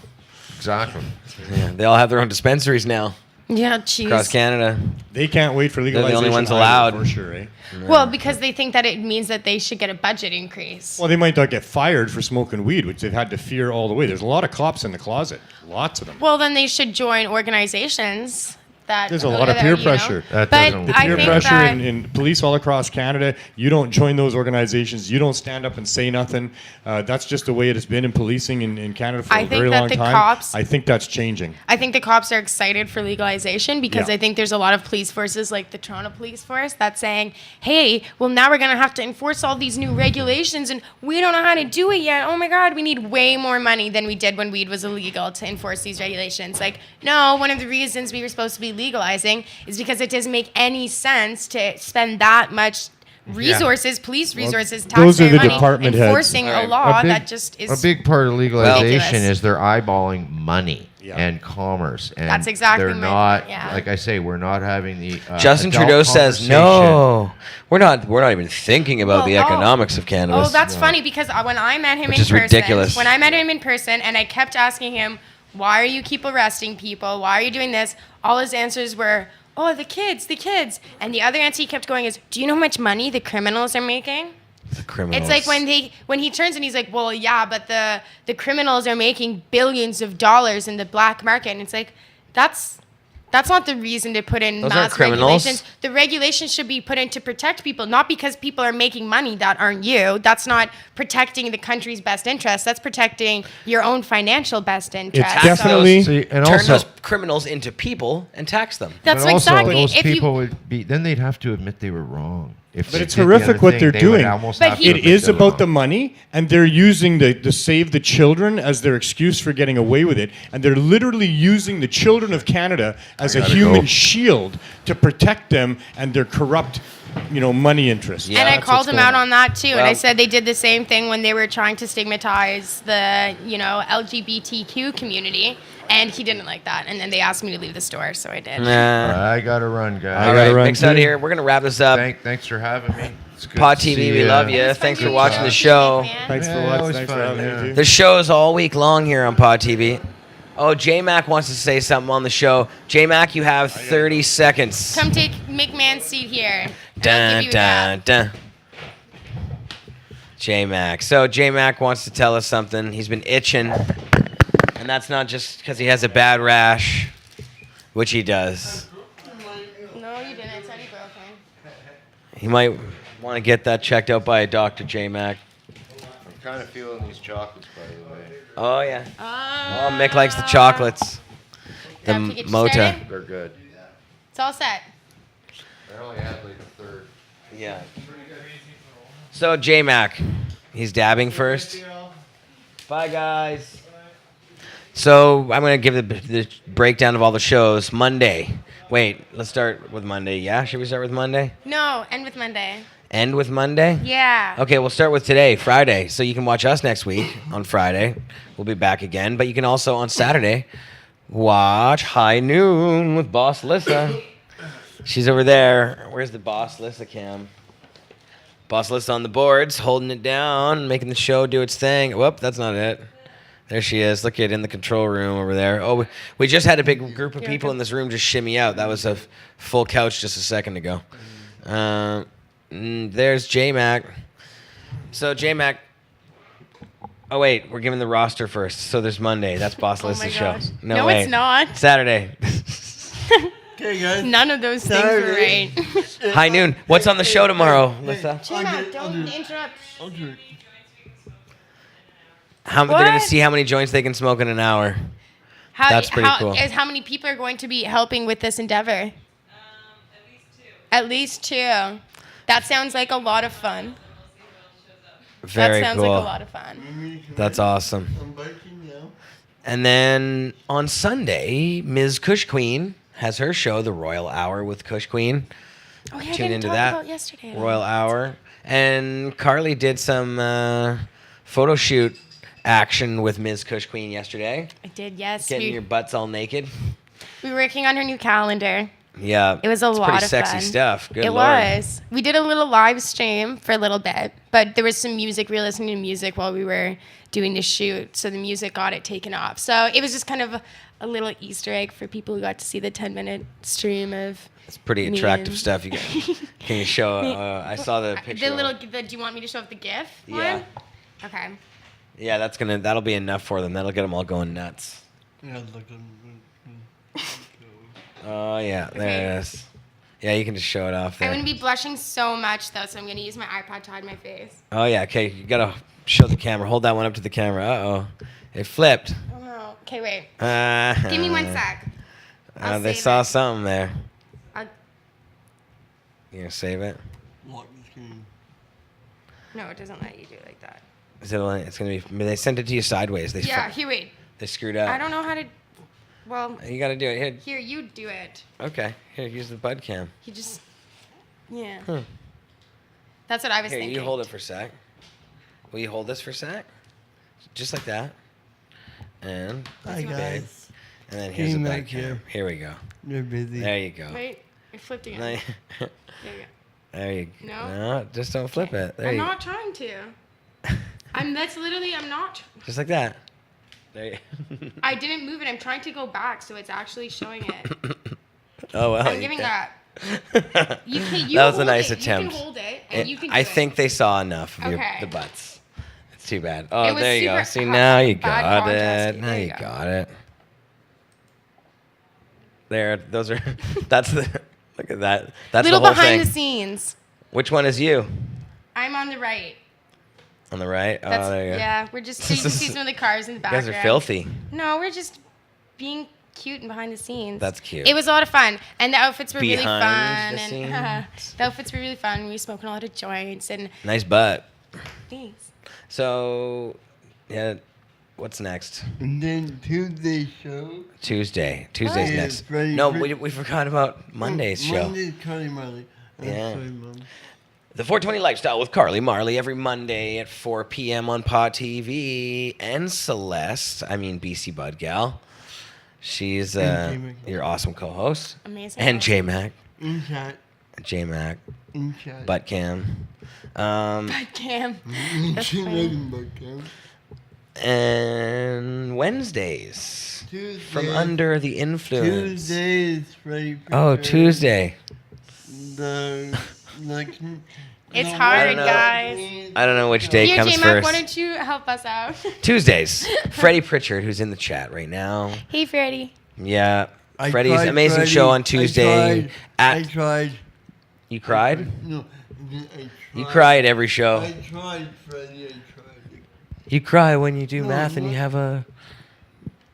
Exactly. Yeah, they all have their own dispensaries now Yeah, across jeez. Canada. They can't wait for legalization. only ones either, allowed. for sure, eh? Well, because they think that it means that they should get a budget increase. Well, they might not get fired for smoking weed, which they've had to fear all the way. There's a lot of cops in the closet, lots of them. Well, then they should join organizations that. There's a lot of peer you know. pressure. That But doesn't The I peer think pressure that in police all across Canada. You don't join those organizations. You don't stand up and say nothing. That's just the way it has been in policing in Canada for I a think very that long the time. cops- I think that's changing. I think the cops are excited for legalization because Yeah. I think there's a lot of police forces like the Toronto Police Force that's saying, hey, well, now we're going to have to enforce all these new regulations and we don't know how to do it yet. Oh my God, we need way more money than we did when weed was illegal to enforce these regulations. Like, no, one of the reasons we were supposed to be legalizing is because it doesn't make any sense to spend that much resources, police resources, those are taxpayer the money, department heads. enforcing a law big- that just is a big part of legalization ridiculous. is they're eyeballing money Yeah. and commerce. And That's exactly they're my not point, yeah. like I say, we're not having the Justin adult Trudeau says conversation. no. We're not even thinking about the Well, economics of cannabis. Oh, that's funny because when I met him Which in is person, ridiculous. when I met him in person, and I kept asking him, "Why are you keep arresting people? Why are you doing this?" All his answers were, "Oh, the kids." And the other answer he kept going is, "Do you know how much money the criminals are making?" The criminals. It's like when he turns and he's like, "Well, yeah, but the criminals are making billions of dollars in the black market," and it's like, that's not the reason to put in Those aren't mass criminals. regulations. The regulations should be put in to protect people, not because people are making money that aren't you. That's not protecting the country's best interest. That's protecting your own financial best interest. It's definitely- See, and turn also, those criminals into people and tax them. That's but also exactly. those If people you, would be. Then they'd have to admit they were wrong. If But they it's did the horrific other what thing, they're they would doing. almost But have he- to It admit is they're about wrong. the money, and they're using the save the children as their excuse for getting away with it, and they're literally using the children of Canada as a gotta human go. shield to protect them and their corrupt, money interests. Yeah. and I That's called what's him going out on. on that too. and I Well- said they did the same thing when they were trying to stigmatize the, LGBTQ community. And he didn't like that. And then they asked me to leave the store, so I did. Nah. I gotta run, guys. All gotta right, run Mix out of too. here. We're gonna wrap this up. Thanks for having me. It's good Pod to TV, see we ya. love you. It was fun Thanks for doing watching the TV, show. man. Thanks for Yeah, watching. always Thanks fun, for having yeah. me, too. The show's all week long here on Pod TV. Oh, J-Mac wants to say something on the show. J-Mac, you have 30 seconds. Come take McMahon's seat here. and I'll Dun, give you that. dun, dun. J-Mac. So J-Mac wants to tell us something. He's been itching. And that's not just because he has a bad rash, which he does. No, you didn't. It's already broken. He might want to get that checked out by a doctor, J-Mac. I'm kind of feeling these chocolates, by the way. Oh, yeah. Oh, Mick likes the chocolates. The Time to get you Mota. started? They're good. It's all set. I only had like a third. Yeah. So J-Mac, he's dabbing first. Bye, guys. So I'm going to give the breakdown of all the shows. Monday. Wait, let's start with Monday. Yeah? Should we start with Monday? No, end with Monday. End with Monday? Yeah. Okay, we'll start with today, Friday. So you can watch us next week on Friday. We'll be back again. But you can also on Saturday watch High Noon with Boss Lissa. She's over there. Where's the Boss Lissa cam? Boss Lissa on the boards, holding it down, making the show do its thing. Whoop, that's not it. There she is. Look at in the control room over there. Oh, we just had a big group of people in this room just shimmy out. That was a full couch just a second ago. There's J-Mac. So J-Mac. Oh wait, we're giving the roster first. So there's Monday. That's Boss Oh Lissa's my show. gosh. No, No, way. it's not. Saturday. Okay, guys. None of those things were right. High Noon. What's on the show tomorrow, Lissa? Chima, don't interrupt. I'll do it. They're gonna What? see how many joints they can smoke in an hour. That's pretty cool. How many people are going to be helping with this endeavor? At least two. That sounds like a lot of fun. Very that sounds cool. like a lot of fun. That's awesome. I'm biking now. And then on Sunday, Ms. Kush Queen has her show, The Royal Hour with Kush Queen. Oh, yeah, I Tune didn't into talk that. about yesterday at all. Royal Hour. And Carly did some photo shoot action with Ms. Kush Queen yesterday. I did, yes. Getting your butts all naked. We were working on her new calendar. Yeah. It was a it's lot pretty of sexy fun. stuff. Good It Lord. was. We did a little live stream for a little bit, but there was some music. We were listening to music while we were doing the shoot, so the music got it taken off. So it was just kind of a little Easter egg for people who got to see the 10-minute stream of. It's pretty me attractive and- stuff. Can you show? I saw the picture. Do you want me to show up the GIF? Yeah. One? Okay. Yeah, that'll be enough for them. That'll get them all going nuts. Yeah, look Oh yeah, there Okay. it is. Yeah, you can just show it off there. I'm gonna be blushing so much though, so I'm gonna use my iPad to hide my face. Oh yeah, okay. You gotta show the camera. Hold that one up to the camera. Uh-oh, it flipped. Oh no. Okay, wait. Uh, Give me 1 sec. I'll they save saw it. something there. I'll- You gonna save it? Lock the screen. No, it doesn't let you do it like that. Is it? It's gonna be. They sent it to you sideways. Yeah, here, wait. They screwed up. I don't know how to. Well, You gotta do it here. here, you do it. Okay. Here, use the bud cam. You just. Yeah. Hmm. That's what I was Here, thinking. you hold it for a sec. Will you hold this for a sec? Just like that. And Hi, big. guys. And then here's the Came back back cam. here. Here we go. They're busy. There you go. Wait, it flipped again. There you- There you go. There you No? No, just don't flip it. There I'm you not trying to. That's literally, I'm not. Just like that. There you I didn't move it. I'm trying to go back, so it's actually showing it. Oh well. I'm you giving can- up. You That was a hold nice it. attempt. You can hold it, and you can do I it. think they saw enough of Okay. the butts. It's too bad. Oh, It was there you go. super See, now you bad got contrast. it. Now There you you go. got it. There, those are. That's the. Look at that. That's Little the whole behind thing. the scenes. Which one is you? I'm on the right. On the right. That's, Oh, there you go. yeah, we're just, so you can see some of the cars in the You background. guys are filthy. No, we're just being cute and behind the scenes. That's cute. It was a lot of fun, and the outfits were really fun. Behind the And scenes. the outfits were really fun. We were smoking a lot of joints and Nice butt. thanks. So, yeah. What's next? And then Tuesday show. Tuesday's Oh. next. Freddie No, Prinze- we forgot about Monday's show. Monday's Carly Marley. I'm Yeah. sorry, Mom. The 420 Lifestyle with Carly Marley every Monday at 4 p.m. on Pod TV. And Celeste, BC Bud Gal. She's And J-Mac. your awesome co-host. Amazing. And J-Mac. In chat. J-Mac. In chat. Butt Cam. Cam. That's She funny. making butt cam. And Wednesdays. Tuesday. From Under the Influence. Tuesday is Freddie Prinze. Oh, Tuesday. The It's the hard, don't know. guys. I don't know which day Here, comes J-Mac, first. why don't you help us out? Tuesdays. Freddie Pritchard, who's in the chat right now. Hey, Freddie. Yeah. I Freddie's tried, amazing Freddie. show on I Tuesday. tried. You cried? No. I You cry at every show. I tried, Freddie. I tried. You cry when you do No, math and you not- have a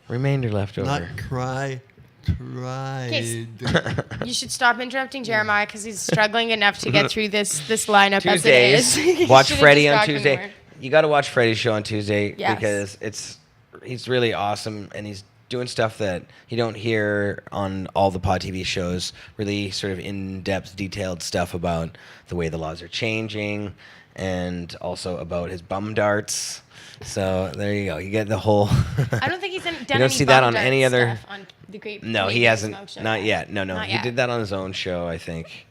remainder left over. Not try. Tried. You should stop interrupting Jeremiah because he's struggling enough to get through this lineup as it is. Tuesdays. You Watch shouldn't Freddie on distract him Tuesday. more. You got to watch Freddie's show on Tuesday Yes. because he's really awesome and he's doing stuff that you don't hear on all the Pod TV shows. Really sort of in-depth, detailed stuff about the way the laws are changing and also about his bum darts. So there you go. You get the whole. I don't think he's done don't any see that bum on dart any other- stuff on the Great No, he Canadian hasn't. Smoke Show Not yet. No. Not He yet. did that on his own show, I think,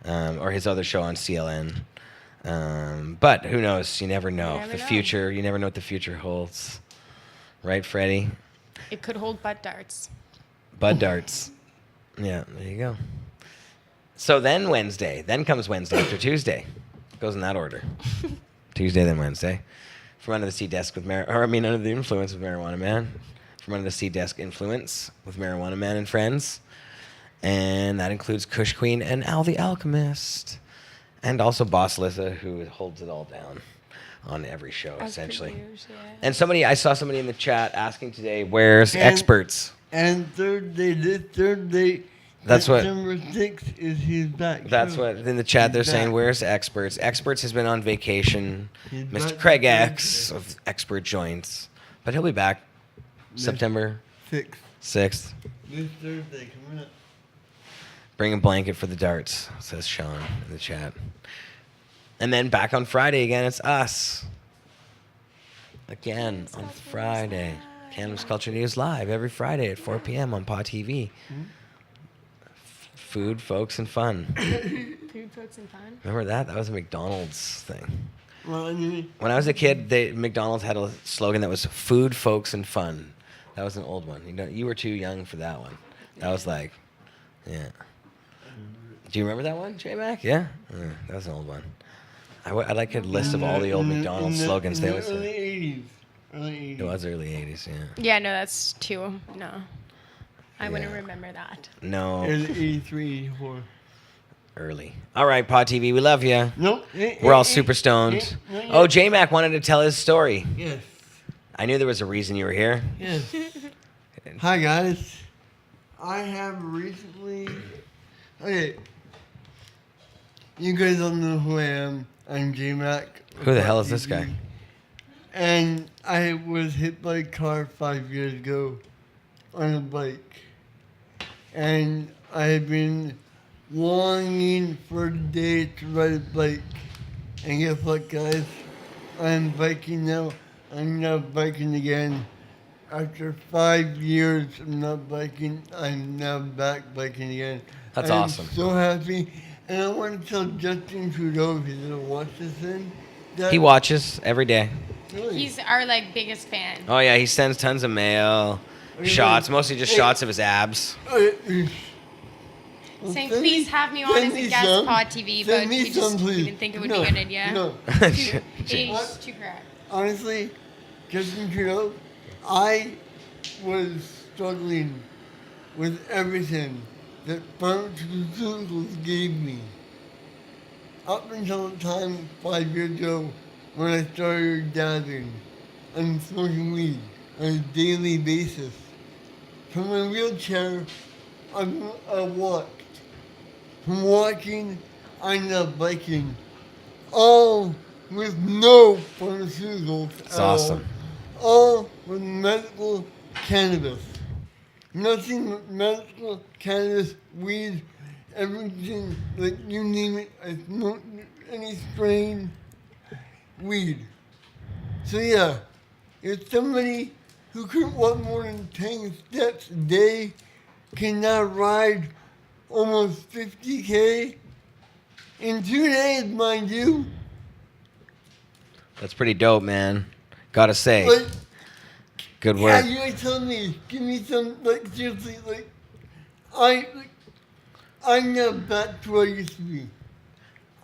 or his other show on CLN. But who knows? You never know. You never The know. future. You never know what the future holds. Right, Freddie? It could hold butt darts. Bud darts. Yeah, there you go. So then Wednesday. Then comes Wednesday after Tuesday. Goes in that order. Tuesday, then Wednesday. From Under the Sea Desk with Under the Influence with Marijuana Man. From Under the Sea Desk Influence with Marijuana Man and Friends. And that includes Kush Queen and Al the Alchemist. And also Boss Lissa, who holds it all down on every show, essentially. Produced, yeah. And I saw somebody in the chat asking today, where's And- Experts? And this Thursday, That's what- September 6th is his back. That's show. what in the chat they're He's saying. back. Where's Experts? Experts has been on vacation. He's Mr. back Craig this X of Expert Joints, but he'll be back September 6th. 6th. This Thursday coming up. Bring a blanket for the darts, says Sean in the chat. And then back on Friday again. It's us again on Friday. Cannabis Culture News live every Friday at 4 p.m. on Pod TV. Food, folks, and fun. Food, folks, and fun. Remember that? That was a McDonald's thing. Well, anyway, When I was a kid, McDonald's had a slogan that was "Food, folks, and fun." That was an old one. You were too young for that one. That was like, yeah. Do you remember that one, J-Mac? Yeah? That was an old one. I'd like a list of all the old McDonald's slogans they always early said. 80s. Early 80s. It was early 80s, yeah. Yeah, no, that's too. No. I wouldn't remember that. No, Early 83, 84. early. All right, Pod TV, we love you. Nope. We're all super stoned. Oh, J-Mac wanted to tell his story. Yes. I knew there was a reason you were here. Yes. Hi, guys. I have recently. Okay. You guys don't know who I am. I'm J-Mac. Who the hell is this guy? And I was hit by a car 5 years ago on a bike. And I have been longing for a day to ride a bike. And guess what, guys? I'm biking now. I'm now biking again. After 5 years of not biking, I'm now back biking again. That's I'm awesome. So happy. And I want to tell Justin Trudeau, if he's going to watch this thing, that He watches every day. really, He's our like biggest fan. Oh yeah, he sends tons of mail, shots, mostly just shots of his abs. Saying, send please me- have me on send as a me guest some. Pod TV, Send but me we just some, please. we didn't think it would No, be a good idea. No. Age too correct. Honestly, Justin Trudeau, I was struggling with everything that pharmaceuticals gave me. Up until the time 5 years ago when I started dabbing and smoking weed on a daily basis. From my wheelchair, I walked. From walking, I ended up biking. All with no pharmaceuticals It's at all. awesome. All with medical cannabis. Nothing but medical cannabis, weed, everything, like you name it, I smoked any strain, weed. So yeah, if somebody who couldn't walk more than 10 steps a day can now ride almost 50K in 2 days, mind you. That's pretty dope, man. Gotta say, Like, good yeah, work. you guys tell me, give me some, like, seriously, like, I'm now back to where I used to be.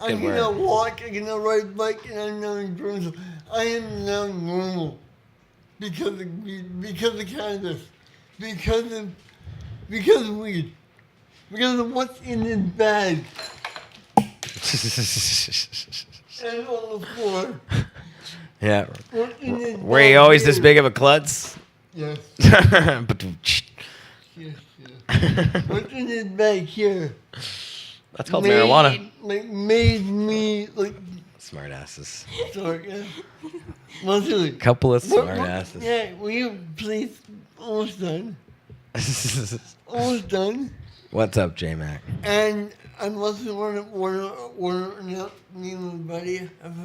I Good can work. now walk, I can now ride a bike, and I'm now enjoying myself. I am now normal because of weed, because of cannabis, because of weed, because of what's in this bag and on the floor. Yeah. What's in this Were you bag always this here. big of a klutz? Yes. That's Yes, yes. What's in this bag here? called marijuana. Like made me like Smart asses. sorry. Yeah. Well, seriously. Couple of What- smart what- asses. Yeah, will you please? Almost done. Almost done. What's up, J-Mac? And I'm also want to announce me and my buddy have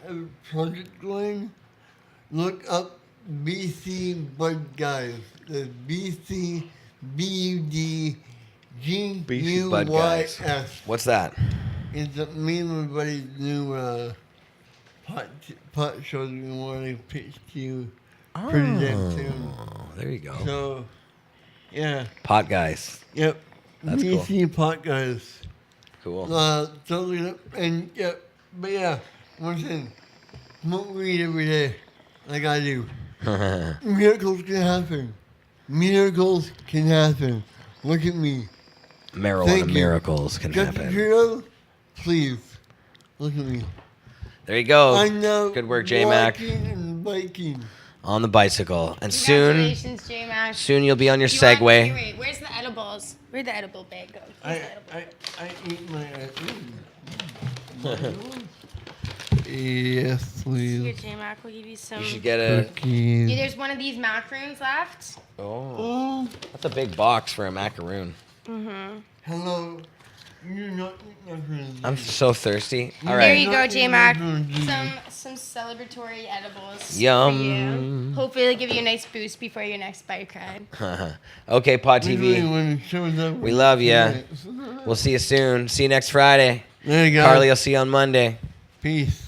a project going. Look up BC Bud Guys. The BC BUD BC Bud Guys. GUYS. What's that? It's me and my buddy's new pot show that we want to pitch to you pretty damn soon. Oh, there you go. So, yeah. Pot guys. Yep. That's cool. BC Pot Guys. Cool. Totally, and yeah, but yeah, one thing, smoke weed every day, like I do. Miracles can happen. Miracles can happen. Look at me. Marijuana Thank you. miracles can Justin happen. Trudeau, please, look at me. There you go. I'm now Good work, J-Mac. walking and biking. On the bicycle. And soon, Congratulations, J-Mac. soon you'll be on your Do you want- Segway. Wait, where's the edibles? Where'd the edible bag go? Where's the edible? I eat my yes, Here, please. J-Mac, we'll give you some. You should get a. Yeah, Cookies. there's one of these macaroons left. Oh, Oh, that's a big box for a macaroon. hello. You're not friends. I'm so thirsty. All There right. you go, J-Mac. Some celebratory edibles. Yum. For you. Hopefully they'll give you a nice boost before your next bike ride. Okay, Pod Really, TV. when it shows up, We love you. yeah. We'll see you soon. See you next Friday. There you go. Carly, I'll see you on Monday. Peace.